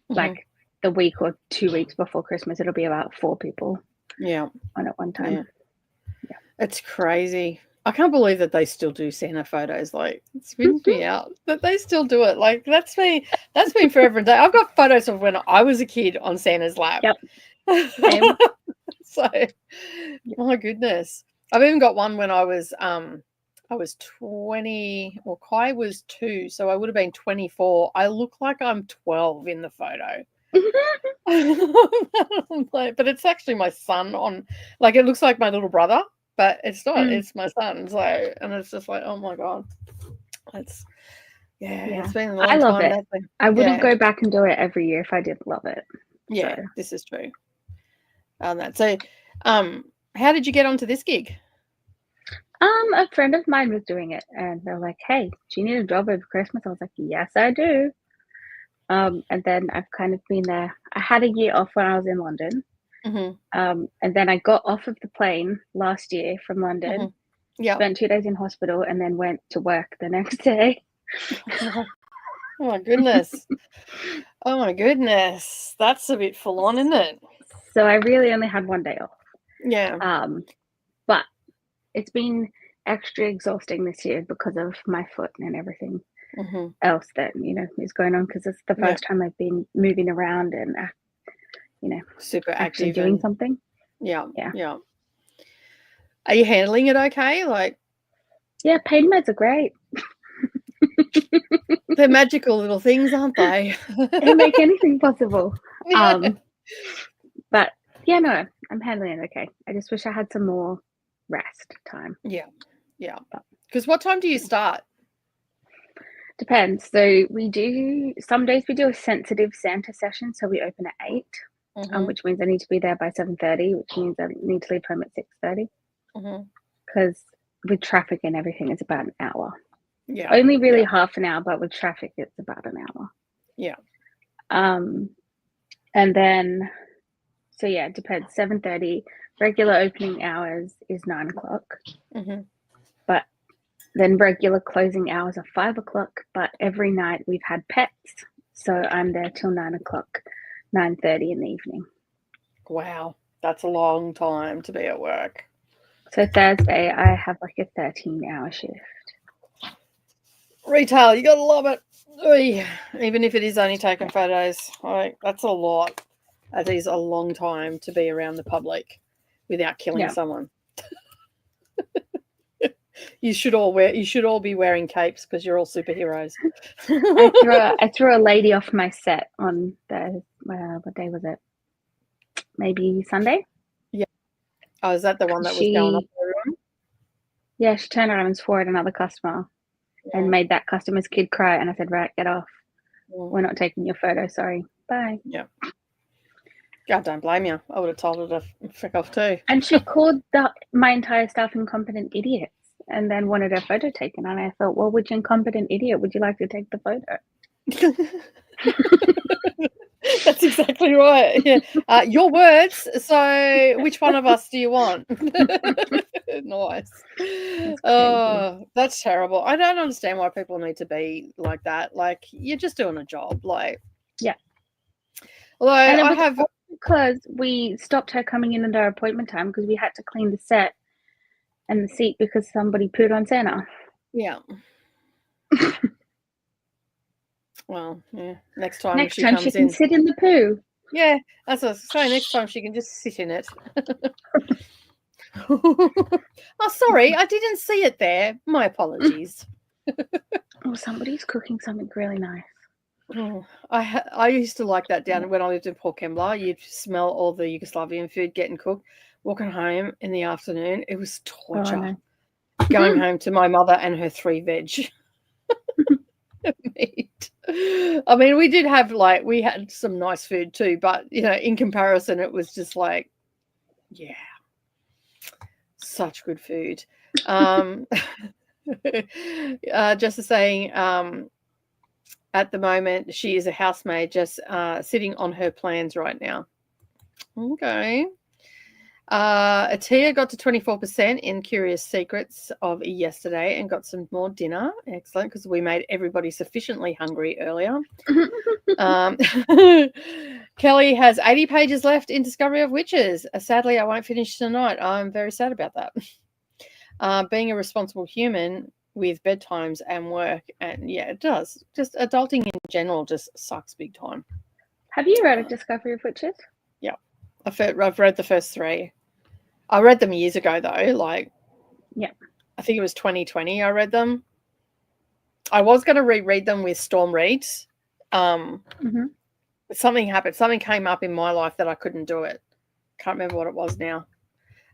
like the week or 2 weeks before Christmas, it'll be about 4 people. Yeah. On at one time. Yeah. It's crazy. I can't believe that they still do Santa photos. Like, it spins me out that they still do it. Like, that's been forever and day. I've got photos of when I was a kid on Santa's lap. Yep. Same. So, my goodness. I've even got one when I was 20, or Kai was 2, so I would have been 24. I look like I'm 12 in the photo. But it's actually my son on, like, it looks like my little brother, but it's not. It's my son. So, and it's just like, oh my God, it's it's been a long time. I love it. I wouldn't go back and do it every year if I didn't love it. Yeah, so. This is true. So, how did you get onto this gig? A friend of mine was doing it, and they're like, "Hey, do you need a job over Christmas?" I was like, "Yes, I do." And then I've kind of been there. I had a year off when I was in London. And then I got off of the plane last year from London. Spent 2 days in hospital, and then went to work the next day. Oh my goodness. Oh my goodness. That's a bit full on, isn't it? So I really only had 1 day off. Yeah. But it's been extra exhausting this year because of my foot and everything else that, is going on, because it's the first time I've been moving around and, super actually active doing something. Yeah. Are you handling it okay? Like, yeah, pain meds are great. They're magical little things, aren't they? They make anything possible. But yeah, no, I'm handling it okay. I just wish I had some more rest time. Yeah. Because what time do you start? Depends. So some days we do a sensitive Santa session, so we open at 8, which means I need to be there by 7:30, which means I need to leave home at 6:30. Because with traffic and everything, it's about an hour. Yeah. Only really half an hour, but with traffic, it's about an hour. Yeah. And then, so yeah, it depends. 7:30. Regular opening hours is 9 o'clock. But then regular closing hours are 5 o'clock. But every night we've had pets, so I'm there till 9 o'clock, 9:30 in the evening. Wow, that's a long time to be at work. So Thursday, I have like a 13-hour shift. Retail, you gotta love it. Oy. Even if it is only taking photos, that's a lot. That is a long time to be around the public without killing someone. You should all be wearing capes because you're all superheroes. I threw a lady off my set on what day was it? Maybe Sunday. Yeah. Oh, is that the one that was going off everyone? Yeah, she turned around and swore at another customer and made that customer's kid cry. And I said, right, get off. We're not taking your photo. Sorry. Bye. Yeah. God, don't blame you. I would have told her to frick off too. And she called my entire staff incompetent idiots and then wanted her photo taken. And I thought, well, which incompetent idiot would you like to take the photo? That's exactly right. Yeah. Your words. So which one of us do you want? Nice. Oh, that's terrible. I don't understand why people need to be like that. Like, you're just doing a job. Like, yeah. Although I have, because we stopped her coming in at her appointment time because we had to clean the set and the seat because somebody pooed on Santa. Yeah. Well, yeah. Next time she can sit in the poo. Yeah, that's what I was saying. Next time she can just sit in it. Oh, sorry, I didn't see it there. My apologies. Oh, somebody's cooking something really nice. Oh, I used to like that down when I lived in Port Kembla. You'd smell all the Yugoslavian food getting cooked. Walking home in the afternoon, it was torture. Oh, no. Going home to my mother and her 3 veg meat. I mean, we had some nice food too, but in comparison, it was just like, yeah, such good food. Just saying, at the moment, she is a housemaid, just sitting on her plans right now. Okay. Ahtiya got to 24% in Curious Secrets of yesterday and got some more dinner. Excellent, because we made everybody sufficiently hungry earlier. Kelly has 80 pages left in Discovery of Witches. Sadly, I won't finish tonight. I'm very sad about that. Being a responsible human with bedtimes and work, and yeah, it does. Just adulting in general just sucks big time. Have you read a Discovery of Witches? Yeah, I've read the first 3. I read them years ago though, like Yeah. I think it was 2020 I read them. I was going to reread them with Storm reads. Something happened. Something came up in my life that I couldn't do it. Can't remember what it was now.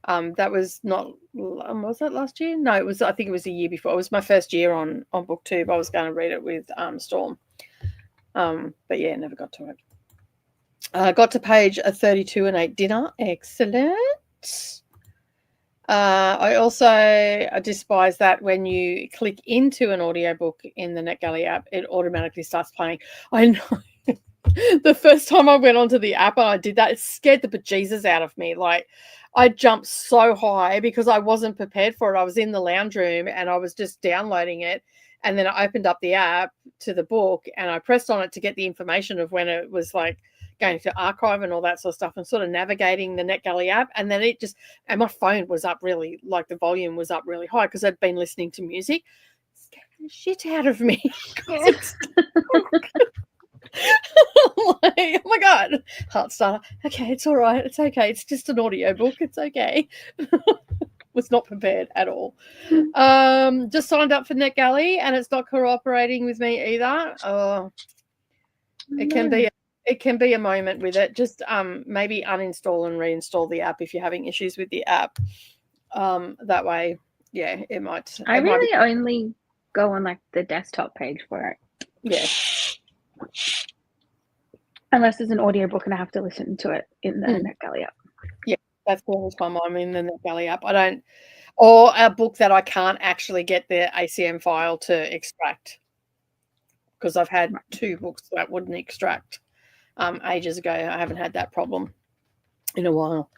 That was not, was that last year? No, it was, I think it was a year before. It was my first year on BookTube. I was going to read it with Storm. But yeah, never got to it. Got to page 32 and ate dinner. Excellent. I also despise that when you click into an audiobook in the NetGalley app, it automatically starts playing. I know. The first time I went onto the app and I did that, it scared the bejesus out of me. Like, I jumped so high because I wasn't prepared for it. I was in the lounge room and I was just downloading it. And then I opened up the app to the book and I pressed on it to get the information of when it was like going to archive and all that sort of stuff and sort of navigating the NetGalley app. And then it just, and my phone was up really, like the volume was up really high because I'd been listening to music. It scared the shit out of me. Like, oh my God, heart starter. Okay, it's all right. It's okay. It's just an audiobook. It's okay. Was not prepared at all. Just signed up for NetGalley and it's not cooperating with me either. It can be a moment with it. Just maybe uninstall and reinstall the app if you're having issues with the app. That way, yeah, it might. I really only go on like the desktop page for it. Yeah. Unless there's an audiobook and I have to listen to it in the NetGalley app. Yeah, that's the only time I'm in the NetGalley app. I don't, or a book that I can't actually get the ACM file to extract because I've had 2 books that wouldn't extract ages ago. I haven't had that problem in a while.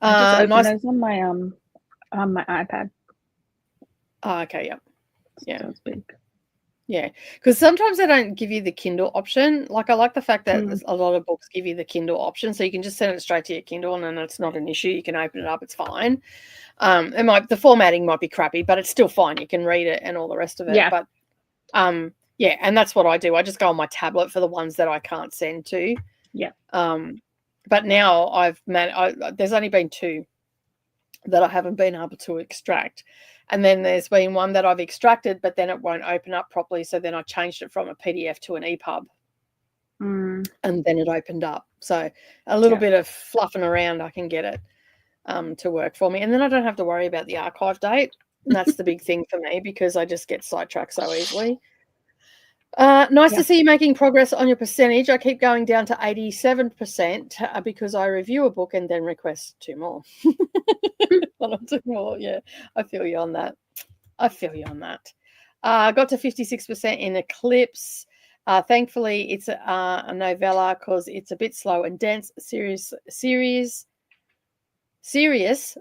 I just open those on my iPad. Oh, okay, yeah. Yeah. So it's big. Yeah, because sometimes they don't give you the Kindle option. Like, I like the fact that a lot of books give you the Kindle option, so you can just send it straight to your Kindle, and then it's not an issue. You can open it up; it's fine. The formatting might be crappy, but it's still fine. You can read it and all the rest of it. Yeah. But yeah, and that's what I do. I just go on my tablet for the ones that I can't send to. Yeah. But now there's only been 2 that I haven't been able to extract. And then there's been one that I've extracted, but then it won't open up properly. So then I changed it from a PDF to an EPUB. And then it opened up. So a little bit of fluffing around, I can get it to work for me. And then I don't have to worry about the archive date. And that's the big thing for me because I just get sidetracked so easily. Nice to see you making progress on your percentage. I keep going down to 87% because I review a book and then request 2 more. 1 or 2 more. Yeah, I feel you on that. Got to 56% in Eclipse. Thankfully, it's a novella because it's a bit slow and dense. Serious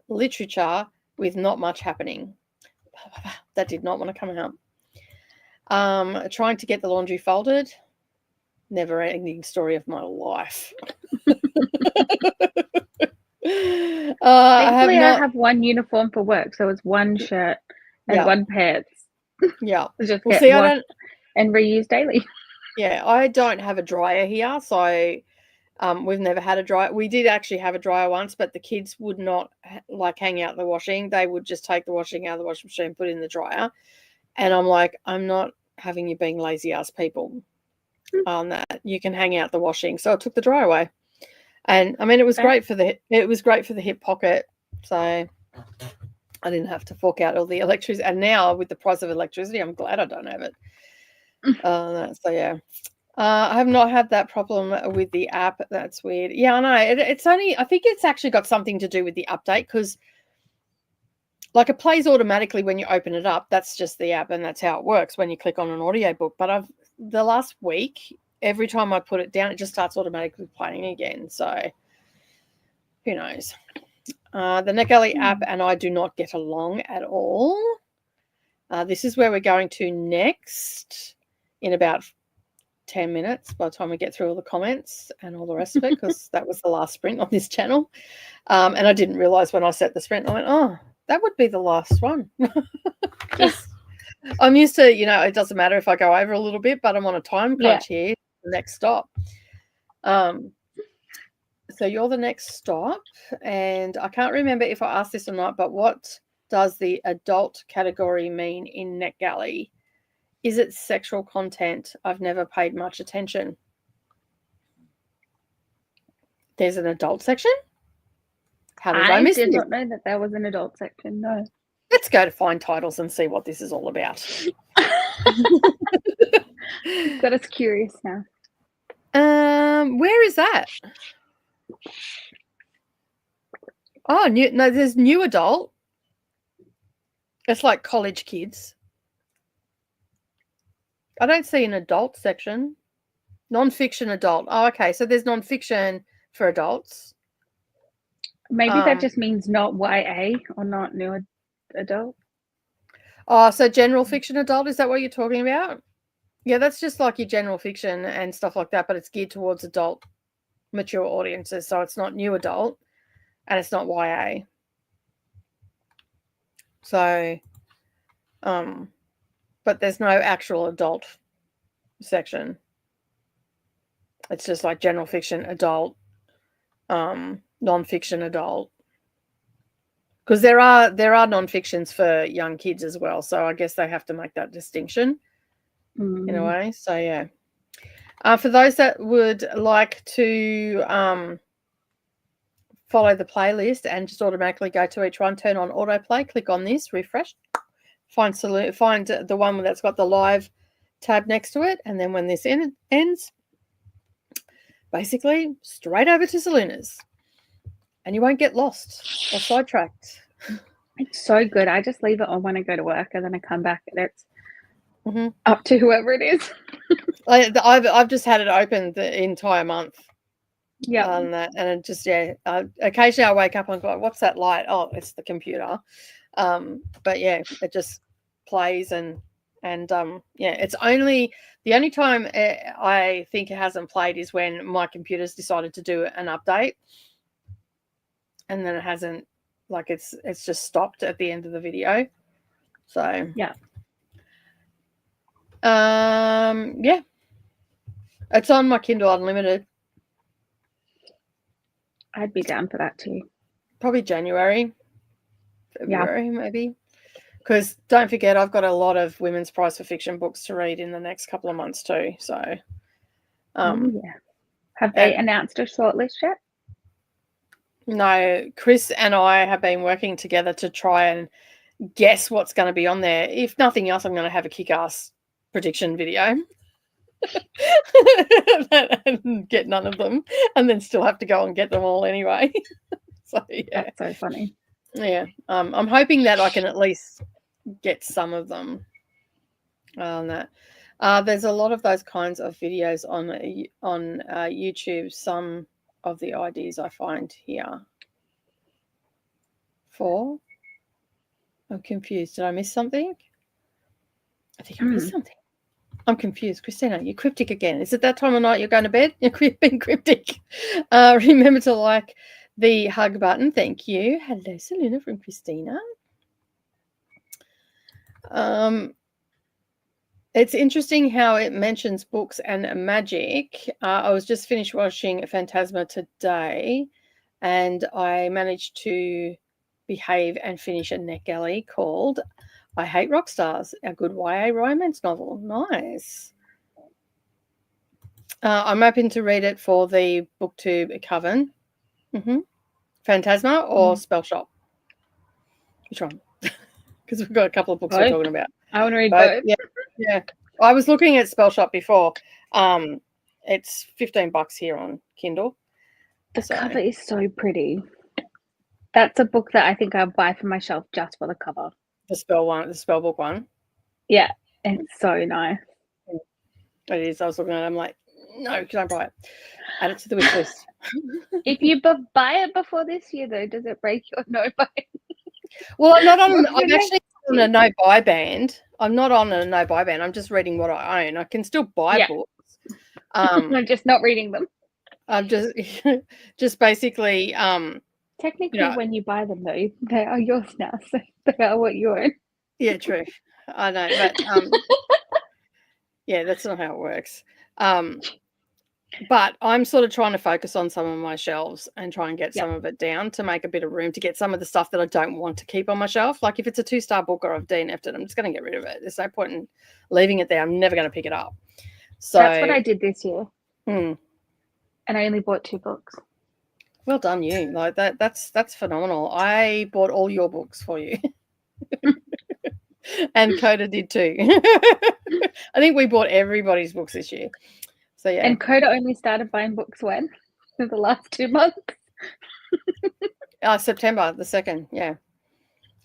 literature with not much happening. That did not want to come out. Trying to get the laundry folded. Never ending story of my life. Thankfully, I have 1 uniform for work, so it's 1 shirt and 1 pants. Yeah. Just get washed and reused daily. Yeah, I don't have a dryer here, so we've never had a dryer. We did actually have a dryer once, but the kids would not like hang out the washing. They would just take the washing out of the washing machine and put it in the dryer. And I'm like, I'm not having you being lazy ass people on that. You can hang out the washing. So I took the dryer away. And I mean, it was great for the hip pocket. So I didn't have to fork out all the electricity. And now with the price of electricity, I'm glad I don't have it. So yeah. I have not had that problem with the app. That's weird. Yeah, I know. I think it's actually got something to do with the update because like it plays automatically when you open it up. That's just the app and that's how it works when you click on an audiobook. But the last week, every time I put it down, it just starts automatically playing again. So who knows? The NetGalley app and I do not get along at all. This is where we're going to next in about 10 minutes by the time we get through all the comments and all the rest of it because that was the last sprint on this channel. And I didn't realize when I set the sprint, I went, oh, that would be the last one. I'm used to, it doesn't matter if I go over a little bit, but I'm on a time crunch here. Next stop. So you're the next stop. And I can't remember if I asked this or not, but what does the adult category mean in NetGalley? Is it sexual content? I've never paid much attention. There's an adult section? How did I miss it? I did not know that there was an adult section, no. Let's go to find titles and see what this is all about. Got us curious now. Where is that? Oh, there's new adult. It's like college kids. I don't see an adult section. Non-fiction adult. Oh, okay. So there's non-fiction for adults. Maybe that just means not YA or not new adult. Oh, so general fiction adult, is that what you're talking about? Yeah, that's just like your general fiction and stuff like that, but it's geared towards adult, mature audiences. So it's not new adult and it's not YA. So, but there's no actual adult section. It's just like general fiction adult, non-fiction adult. Because there are non-fictions for young kids as well. So I guess they have to make that distinction in a way. So, yeah. For those that would like to follow the playlist and just automatically go to each one, turn on autoplay, click on this, refresh, find the one that's got the live tab next to it. And then when this ends, basically straight over to Selena's. And you won't get lost or sidetracked. It's so good. I just leave it on when I go to work and then I come back and it's up to whoever it is. I've just had it open the entire month. Yeah. On that, and it just occasionally I wake up and go, "What's that light?" Oh, it's the computer. But yeah, it just plays and it's the only time I think it hasn't played is when my computer's decided to do an update. And then it hasn't, like it's just stopped at the end of the video. So yeah. Yeah. It's on my Kindle Unlimited. I'd be down for that too. Probably February, maybe. Because don't forget, I've got a lot of women's prize for fiction books to read in the next couple of months too. So have they announced a shortlist yet? No, Chris and I have been working together to try and guess what's going to be on there. If nothing else, I'm going to have a kick-ass prediction video and get none of them and then still have to go and get them all anyway. So, yeah. That's so funny. Yeah. I'm hoping that I can at least get some of them on that. There's a lot of those kinds of videos on YouTube. Some of the ideas I find here. I'm confused. Did I miss something? I think I missed something. I'm confused. Christina, you're cryptic again. Is it that time of night you're going to bed? You're being cryptic. Remember to like the hug button. Thank you. Hello, Selena from Christina. It's interesting how it mentions books and magic. I was just finished watching Phantasma today, and I managed to behave and finish a NetGalley called I Hate Rock Stars, a good YA romance novel. Nice. I'm open to read it for the BookTube coven. Phantasma or Spell Shop? Which one? Because we've got a couple of books we're talking about. I want to read both. Yeah. I was looking at Spell Shop before. It's $15 here on Kindle. The cover is so pretty. That's a book that I think I'll buy for my shelf just for the cover. The spell book one. Yeah, it's so nice. It is. I was looking at it. I'm like, no, can I buy it? Add it to the wish list. If you buy it before this year, though, does it break your no buy? Well, I'm actually on a no buy band. I'm not on a no buy band. I'm just reading what I own. I can still buy books. I'm just not reading them. I'm just basically. Technically, when you buy them, though, they are yours now, so they are what you own. Yeah, true. I know, but yeah, that's not how it works. But I'm sort of trying to focus on some of my shelves and try and get Yep. some of it down to make a bit of room to get some of the stuff that I don't want to keep on my shelf. Like if it's a 2-star book or I've DNF'd it, I'm just going to get rid of it. There's no point in leaving it there. I'm never going to pick it up. So That's what I did this year. Hmm. And I only bought 2 books. Well done, you. Like that's phenomenal. I bought all your books for you. And Koda did too. I think we bought everybody's books this year. So yeah. And Koda only started buying books when? In the last 2 months? September the 2nd, yeah.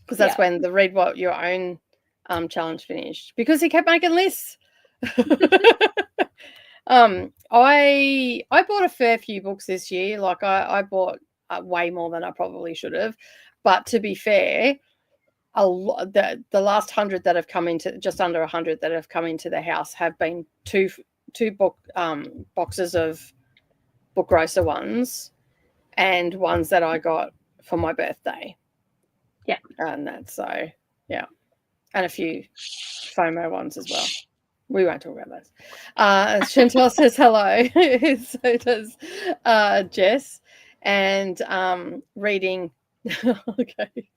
Because that's when the Read What Your Own challenge finished. Because he kept making lists. I bought a fair few books this year. Like I bought way more than I probably should have. But to be fair, the last 100 that have come into, just under 100 that have come into the house have been two book boxes of Book Grocer ones and ones that I got for my birthday. Yeah. And that's so, yeah. And a few FOMO ones as well. We won't talk about those. Chantel says hello. So does Jess. And reading. Okay.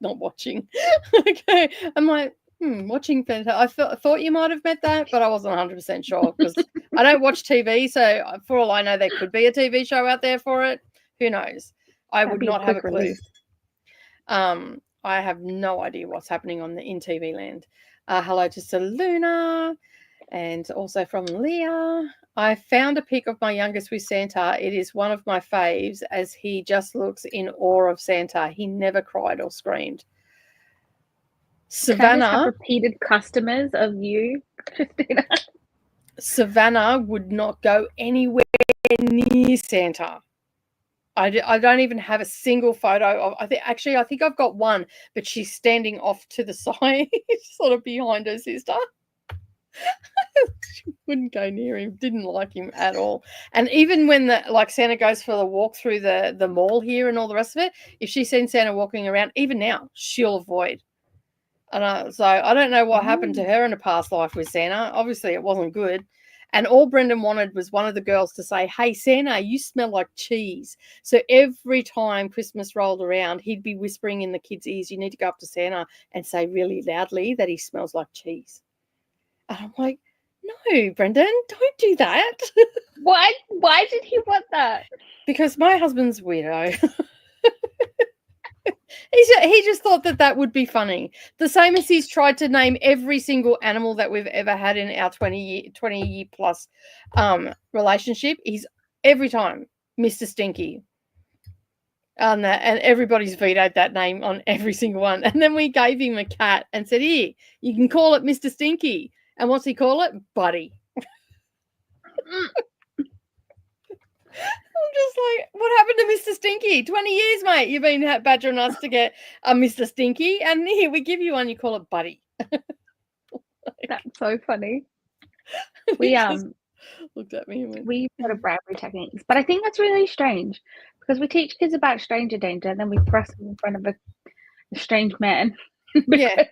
Not watching. Okay. I'm like, watching fantastic. I thought you might have met that, but I wasn't 100% sure because I don't watch TV. So for all I know, there could be a TV show out there for it. Who knows? I would not have a clue. I have no idea what's happening in TV land. Hello to Saluna and also from Leah. I found a pic of my youngest with Santa. It is one of my faves as he just looks in awe of Santa. He never cried or screamed. Savannah. Can I just have repeated customers of you, Christina? Savannah would not go anywhere near Santa. I don't even have a single photo of. I think I've got one, but she's standing off to the side, sort of behind her sister. She wouldn't go near him. Didn't like him at all. And even when Santa goes for the walk through the mall here and all the rest of it, if she's seen Santa walking around, even now she'll avoid. And so I don't know what happened to her in a past life with Santa. Obviously, it wasn't good. And all Brendan wanted was one of the girls to say, "Hey, Santa, you smell like cheese." So every time Christmas rolled around, he'd be whispering in the kids' ears, "You need to go up to Santa and say really loudly that he smells like cheese." And I'm like, "No, Brendan, don't do that." Why did he want that? Because my husband's weirdo. He just thought that would be funny. The same as he's tried to name every single animal that we've ever had in our 20 year plus relationship. He's every time Mr. Stinky. And everybody's vetoed that name on every single one. And then we gave him a cat and said, "Here, you can call it Mr. Stinky." And what's he call it? Buddy. I'm just like, what happened to Mr. Stinky? 20 years, mate. You've been badgering us to get a Mr. Stinky, and here we give you one. You call it Buddy. That's so funny. We looked at me and went, we got a bribery techniques, but I think that's really strange because we teach kids about stranger danger, and then we press them in front of a strange man. Yeah.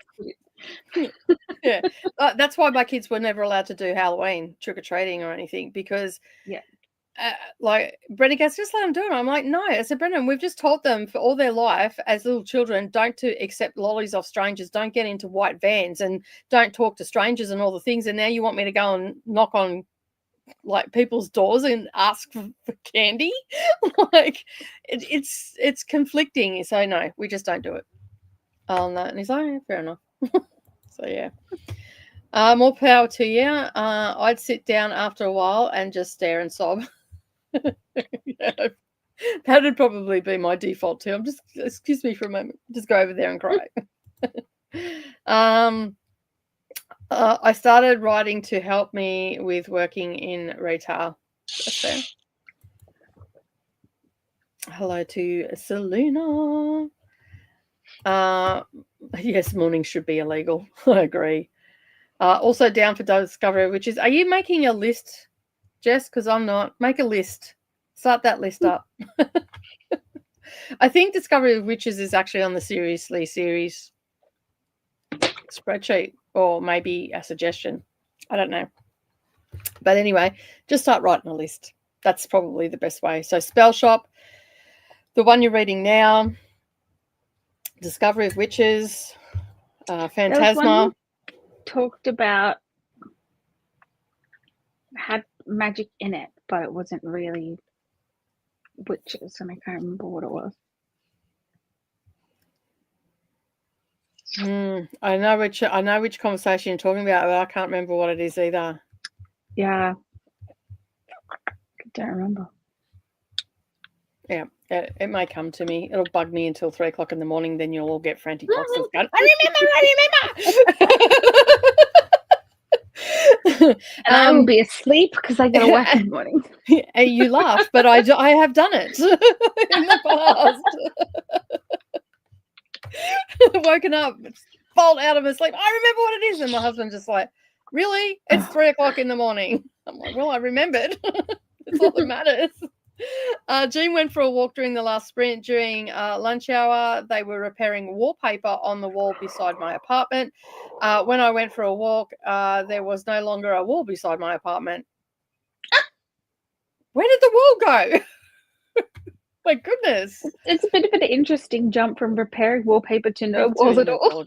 Yeah. That's why my kids were never allowed to do Halloween trick or treating or anything because Brendan goes, "Just let them do it." I'm like, "No." I said, "Brendan, we've just taught them for all their life as little children don't to accept lollies off strangers, don't get into white vans, and don't talk to strangers and all the things. And now you want me to go and knock on people's doors and ask for candy?" It's conflicting. So no, we just don't do it. Oh no, and he's like, "Yeah, fair enough." So yeah. More power to you. I'd sit down after a while and just stare and sob. Yeah, that'd probably be my default too. I'm just, excuse me for a moment, just go over there and cry. I started writing to help me with working in retail. That's fair. Hello to Saluna. Yes, mornings should be illegal. I agree. Also down for Discovery Witches. Are you making a list, Jess? Because I'm not. Make a list. Start that list up. I think Discovery of Witches is actually on the Seriously series spreadsheet, or maybe a suggestion. I don't know. But anyway, just start writing a list. that's probably the best way. So Spell Shop, the one you're reading now, Discovery of Witches, Phantasma. Talked about had magic in it, but it wasn't really witches, and I can't remember what it was. I know which conversation you're talking about, but I can't remember what it is either. Yeah, I don't remember. Yeah, it may come to me. It'll bug me until 3 o'clock in the morning. Then you'll all get frantic foxes going, I remember. And I will be asleep because I got to work in the morning. You laugh, but I have done it in the past. Woken up, fall out of my sleep. I remember what it is, and my husband just like, really? It's 3 o'clock in the morning. I'm like, well, I remembered. That's all that matters. Jean went for a walk during the last sprint. During lunch hour, they were repairing wallpaper on the wall beside my apartment. When I went for a walk, there was no longer a wall beside my apartment. Where did the wall go? My goodness. It's a bit of an interesting jump from repairing wallpaper to no walls at all.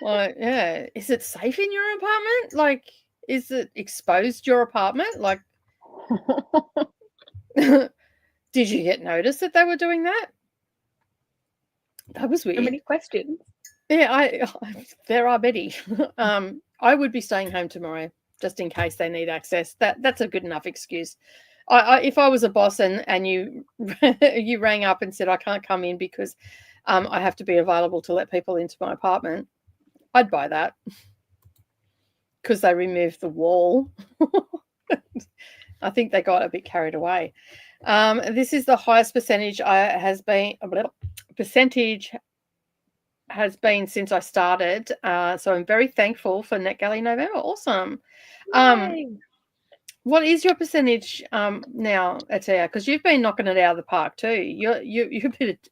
Like, yeah. Is it safe in your apartment? Like, is it exposed your apartment? Like, did you get notice that they were doing that? That was weird. How many questions? Yeah, there are Betty. I would be staying home tomorrow just in case they need access. That's a good enough excuse. If I was a boss and you you rang up and said I can't come in because I have to be available to let people into my apartment, I'd buy that because they removed the wall. I think they got a bit carried away. This is the highest percentage has been since I started. So I'm very thankful for NetGalley November. Awesome. What is your percentage now, Ahtiya? Because you've been knocking it out of the park too. You're a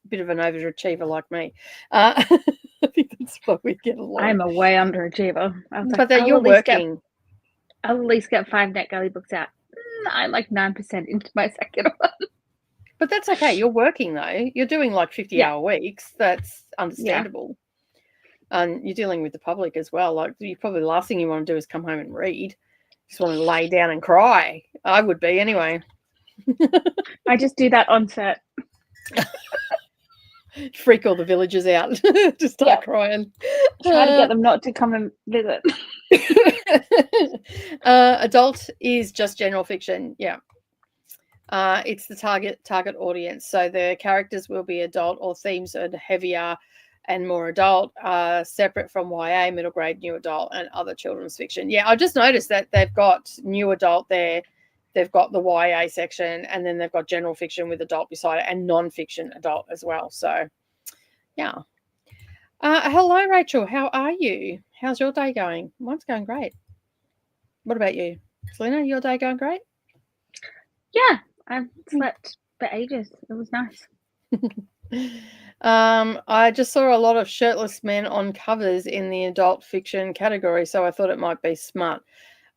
bit of an overachiever like me. I think that's what we get along. I'm a way underachiever. But that you're working. I'll at least get 5 NetGalley books out. I'm like 9% into my second one. But that's okay. You're working though. You're doing like 50-hour weeks. That's understandable. Yeah. And you're dealing with the public as well. Like, you probably the last thing you want to do is come home and read. Just want to lay down and cry. I would be anyway. I just do that on set. Freak all the villagers out. Just start crying. Try to get them not to come and visit. Adult is just general fiction. Yeah. It's the target audience. So the characters will be adult, or themes are heavier and more adult, separate from YA, middle grade, new adult, and other children's fiction. Yeah, I just noticed that they've got new adult there. They've got the YA section, and then they've got general fiction with adult beside it, and non-fiction adult as well. So, yeah. Hello, Rachel. How are you? How's your day going? Mine's going great. What about you? Selena, your day going great? Yeah, I've slept for ages. It was nice. I just saw a lot of shirtless men on covers in the adult fiction category, so I thought it might be smart.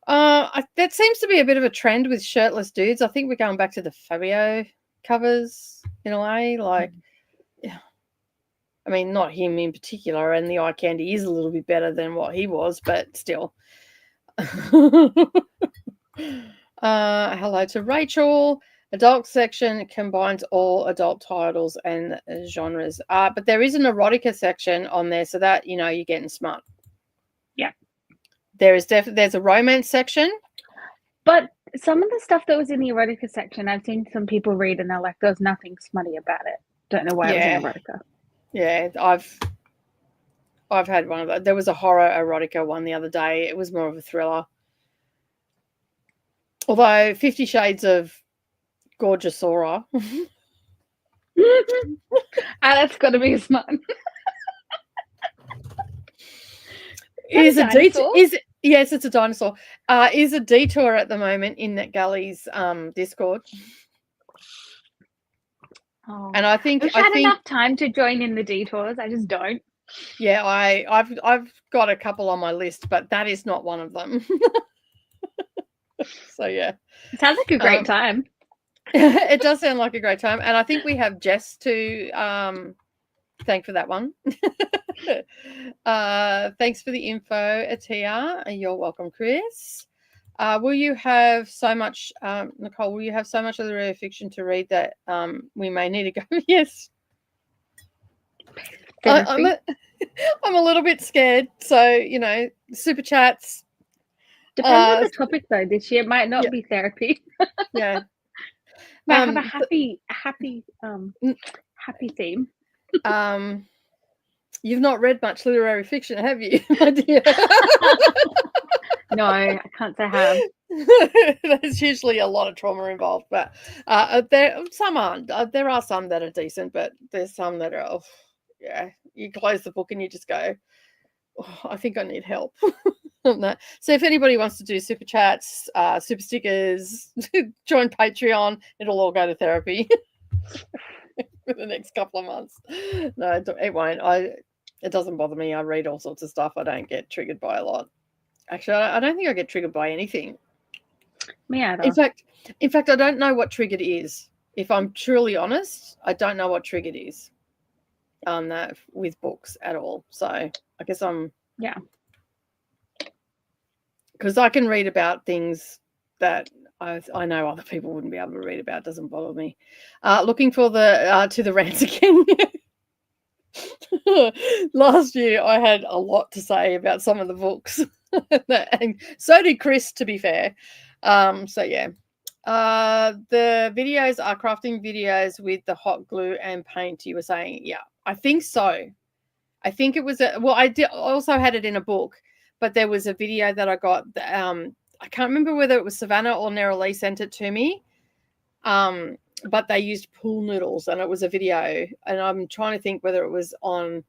That seems to be a bit of a trend with shirtless dudes. I think we're going back to the Fabio covers in a way. Like, yeah, I mean, not him in particular, and the eye candy is a little bit better than what he was, but still. Hello to Rachel. Adult section combines all adult titles and genres. But there is an erotica section on there, so that, you know, you're getting smart. Yeah. There's a romance section. But some of the stuff that was in the erotica section, I've seen some people read and they're like, there's nothing smutty about it. Don't know why it was in erotica. Yeah, I've had one of those. There was a horror erotica one the other day. It was more of a thriller. Although 50 Shades of Gorgeous Aura. That's got to be smart. Yes, it's a dinosaur. Is a detour at the moment in NetGalley's Discord. Oh. And I think I've had enough time to join in the detours. I just don't. Yeah, I've got a couple on my list, but that is not one of them. So yeah, it sounds like a great time. It does sound like a great time, and I think we have Jess to thank for that one. Thanks for the info, Ahtiya. You're welcome, Chris. Will you have so much, Nicole? Will you have so much of the rare fiction to read that we may need to go? Yes. I'm a little bit scared. So super chats. Depends on the topic though. This year might not be therapy. Yeah. Might have a happy theme. You've not read much literary fiction, have you, my dear? No, I can't say I have. There's usually a lot of trauma involved, but there are some that are decent, but there's some that are you close the book and you just go, I think I need help. So if anybody wants to do super chats, super stickers, join Patreon, it'll all go to therapy for the next couple of months. No, it won't. It doesn't bother me. I read all sorts of stuff. I don't get triggered by a lot. Actually, I don't think I get triggered by anything. Me either. In fact, I don't know what triggered is. If I'm truly honest, I don't know what triggered is with books at all. So I guess because I can read about things that I know other people wouldn't be able to read about. It doesn't bother me. Looking for to the rants again. Last year I had a lot to say about some of the books. And so did Chris, to be fair. So yeah. The videos are crafting videos with the hot glue and paint, you were saying. Yeah, I think so. I think it was I also had it in a book, but there was a video that I got. I can't remember whether it was Savannah or Neroli sent it to me. But they used pool noodles, and it was a video. And I'm trying to think whether it was on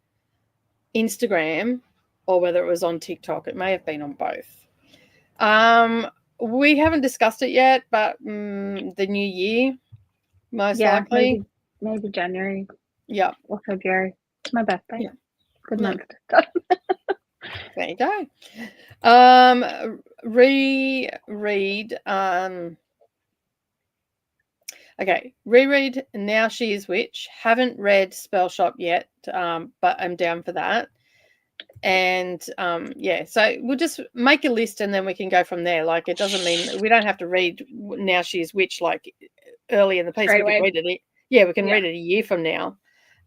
Instagram or whether it was on TikTok. It may have been on both. We haven't discussed it yet, but the new year, most likely. Maybe January. Yeah. Or February. It's my birthday. Yeah. Good month. There you go. Reread. Okay, reread Now She Is Witch. Haven't read Spell Shop yet, but I'm down for that. And so we'll just make a list and then we can go from there. Like, it doesn't mean we don't have to read Now She Is Witch like early in the piece. We can read it. Yeah, we can read it a year from now,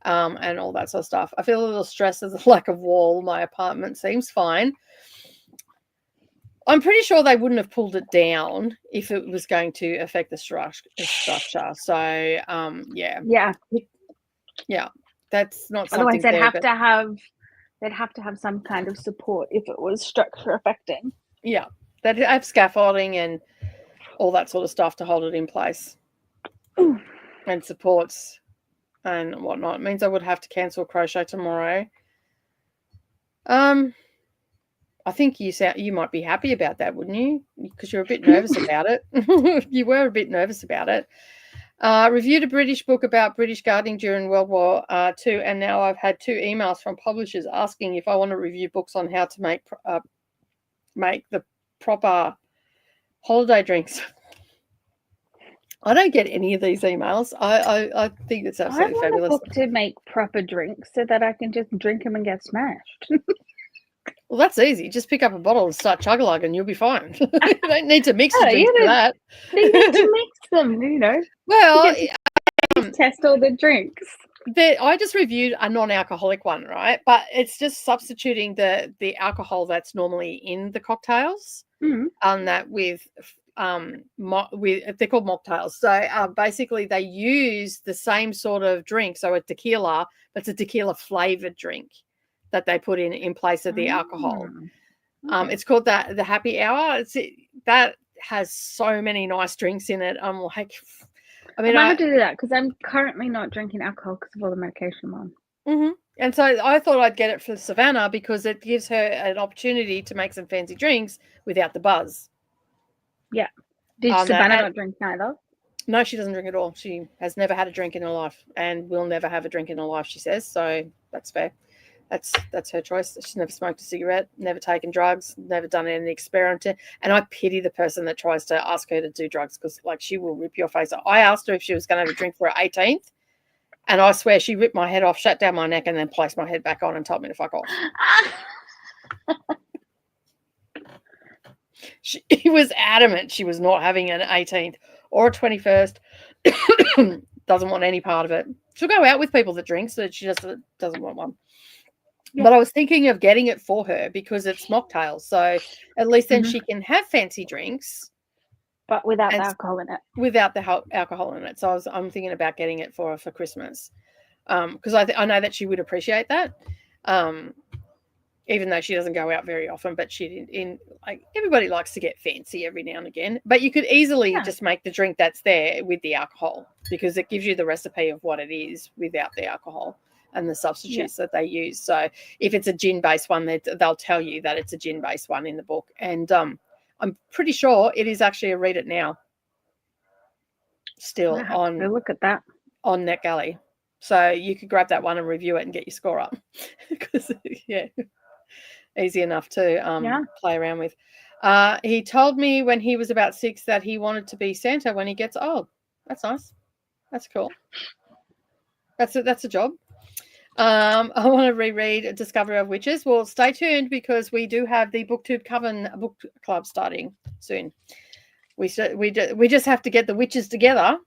and all that sort of stuff. I feel a little stressed as a lack of wall. My apartment seems fine. I'm pretty sure they wouldn't have pulled it down if it was going to affect the structure. So, yeah, that's not something. Otherwise, they'd have to have some kind of support if it was structure affecting. Yeah, they'd have scaffolding and all that sort of stuff to hold it in place. Ooh. And supports and whatnot. It means I would have to cancel crochet tomorrow. I think you might be happy about that, wouldn't you? Because you're a bit nervous about it. You were a bit nervous about it. Reviewed a British book about British gardening during World War II, and now I've had 2 emails from publishers asking if I want to review books on how to make the proper holiday drinks. I don't get any of these emails. I think it's absolutely fabulous. I want a book to make proper drinks so that I can just drink them and get smashed. Well, that's easy. Just pick up a bottle and start chug-a-lugging. You'll be fine. You don't need to mix the drinks for that. You need to mix them, Well, test all the drinks. I just reviewed a non-alcoholic one, right? But it's just substituting the alcohol that's normally in the cocktails, and that with they're called mocktails. So basically, they use the same sort of drink. So a tequila, but it's a tequila flavored drink that they put in place of the alcohol. Okay. It's called the happy hour. That has so many nice drinks in it. I'm like, I mean, I do that because I'm currently not drinking alcohol because of all the medication I'm on. Mm-hmm. And so I thought I'd get it for Savannah because it gives her an opportunity to make some fancy drinks without the buzz. Yeah. Did Savannah not drink neither? No, she doesn't drink at all. She has never had a drink in her life and will never have a drink in her life, she says. So that's fair. That's her choice. She's never smoked a cigarette, never taken drugs, never done any experiment. And I pity the person that tries to ask her to do drugs, because like she will rip your face off. I asked her if she was going to have a drink for her 18th, and I swear she ripped my head off, shut down my neck, and then placed my head back on and told me to fuck off. She was adamant she was not having an 18th or a 21st. Doesn't want any part of it. She'll go out with people that drink, so she just doesn't want one. Yeah. But I was thinking of getting it for her because it's mocktails, so at least then she can have fancy drinks, but without the alcohol in it. Without the alcohol in it. So I'm thinking about getting it for her for Christmas, because I know that she would appreciate that. Even though she doesn't go out very often, but like everybody likes to get fancy every now and again. But you could easily just make the drink that's there with the alcohol, because it gives you the recipe of what it is without the alcohol and the substitutes that they use. So if it's a gin-based one, they'll tell you that it's a gin-based one in the book. And I'm pretty sure it is actually a read it now. Still look at that on NetGalley. So you could grab that one and review it and get your score up. Because easy enough to play around with. He told me when he was about 6 that he wanted to be Santa when he gets old. That's nice. That's cool. That's a job. I want to reread Discovery of Witches. Well, stay tuned, because we do have the BookTube Coven book club starting soon. We just have to get the witches together.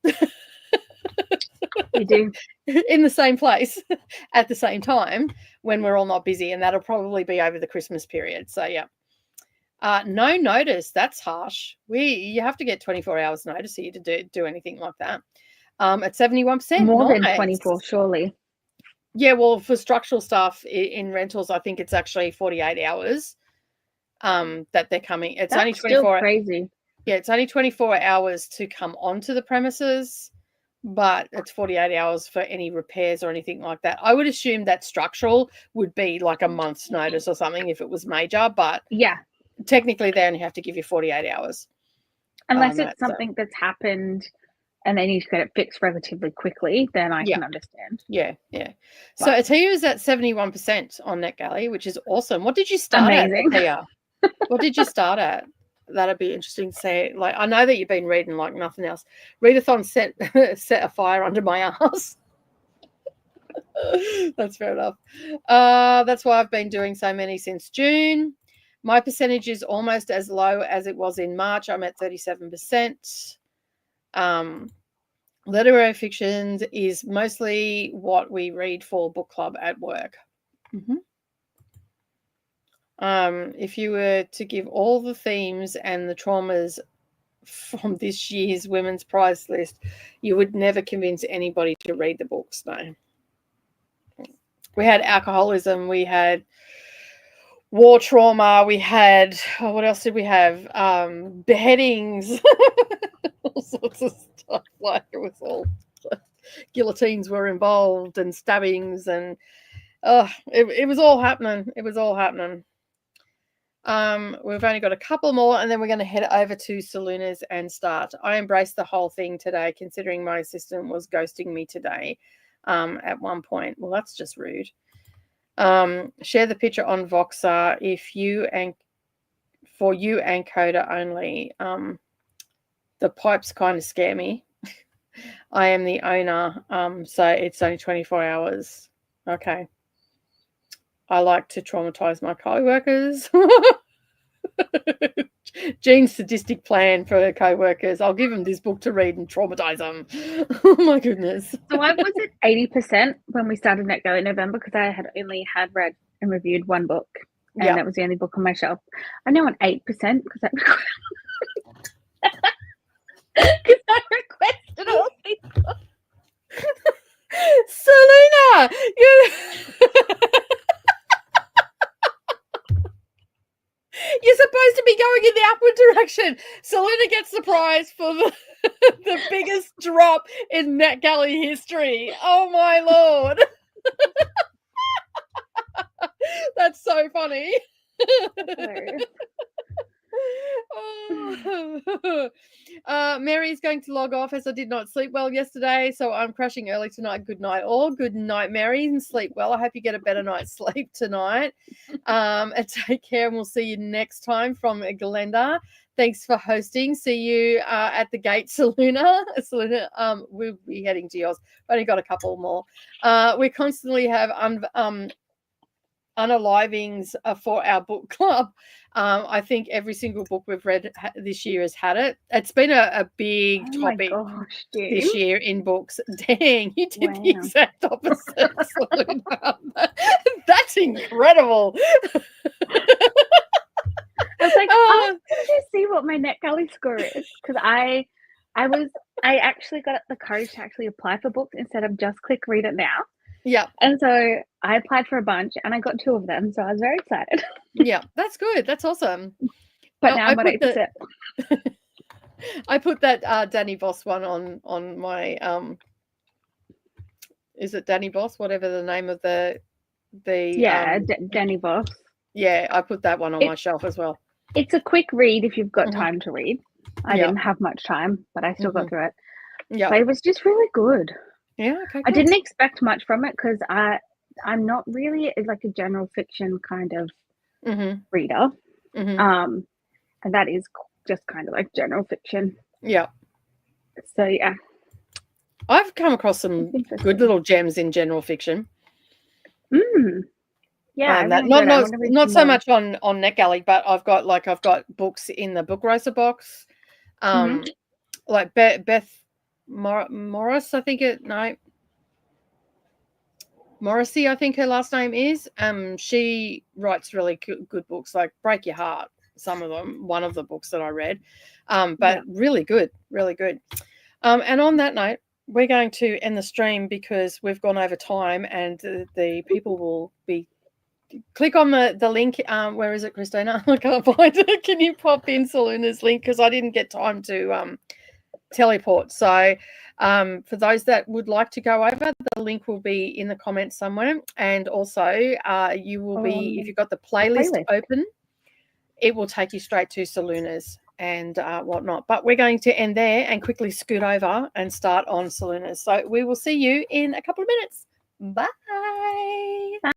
We do. In the same place at the same time when we're all not busy, and that'll probably be over the Christmas period. So no notice. That's harsh. You have to get 24 hours notice here to do anything like that. At 71%, more than 24, surely. Yeah, well, for structural stuff in rentals, I think it's actually 48 hours that they're coming. It's only 24. Still crazy. Yeah, it's only 24 hours to come onto the premises, but it's 48 hours for any repairs or anything like that. I would assume that structural would be like a month's notice or something if it was major, but technically they only have to give you 48 hours. Unless it's something that's happened and they need to get it fixed relatively quickly, then I can understand. Yeah. So Ahtiya is at 71% on NetGalley, which is awesome. What did you start at, Ahtiya? What did you start at? That'd be interesting to say. Like, I know that you've been reading like nothing else. Readathon set a fire under my ass. That's fair enough. That's why I've been doing so many since June. My percentage is almost as low as it was in March. I'm at 37%. Literary fiction is mostly what we read for book club at work. If you were to give all the themes and the traumas from this year's women's prize list, you would never convince anybody to read the books. No. We had alcoholism, we had war trauma, we had, what else did we have? Beheadings, all sorts of stuff. Like, it was all, guillotines were involved and stabbings, and it was all happening. It was all happening. We've only got a couple more, and then we're going to head over to Soluna's and start. I embraced the whole thing today, considering my assistant was ghosting me today at one point. Well, that's just rude. Share the picture on Voxer for you and Koda only. The pipes kind of scare me. I am the owner, so it's only 24 hours. Okay. I like to traumatize my co-workers. Jean's sadistic plan for her co-workers. I'll give them this book to read and traumatize them. Oh my goodness. So I was at 80% when we started NetGalley in November, because I had only read and reviewed one book, and that was the only book on my shelf. I'm now on 8% because I requested all these books. Selena, you're supposed to be going in the upward direction. Selena gets the prize for the biggest drop in NetGalley history. Oh my Lord. That's so funny. Mary's going to log off as I did not sleep well yesterday, so I'm crashing early tonight. Good night, all. Good night, Mary, and sleep well. I hope you get a better night's sleep tonight. And take care, and we'll see you next time from Glenda. Thanks for hosting. See you at the gate, Saluna. We'll be heading to yours. We've only got a couple more. We constantly have unalivings for our book club. I think every single book we've read this year has had it. It's been a big topic this year in books. Dang, you did the exact opposite. That's incredible. I was like, I want to see what my NetGalley score is, because I actually got the courage to actually apply for books instead of just click read it now. Yeah. And so I applied for a bunch and I got 2 of them. So I was very excited. Yeah, that's good. That's awesome. But now I'm at 8%. I put that Danny Voss one on my is it Danny Voss? Whatever the name of the Danny Voss. Yeah, I put that one on my shelf as well. It's a quick read if you've got time to read. I didn't have much time, but I still got through it. Yeah. But it was just really good. Yeah, okay. I didn't expect much from it because I'm not really like a general fiction kind of reader. And that is just kind of like general fiction. Yeah. So yeah. I've come across some good little gems in general fiction. Yeah, not so much on NetGalley, but I've got books in the Book Roaster box. Like Beth Morris, I think Morrissey, I think her last name is. She writes really good books, like Break Your Heart. Some of them, one of the books that I read, but really good, really good. And on that note, we're going to end the stream because we've gone over time, and the people will be. Click on the link. Where is it, Christina? I can't find it. Can you pop in Saluna's link, because I didn't get time to teleport. So for those that would like to go over, the link will be in the comments somewhere. And also you will be, if you've got the playlist open, it will take you straight to Saluna's and whatnot. But we're going to end there and quickly scoot over and start on Saluna's. So we will see you in a couple of minutes. Bye.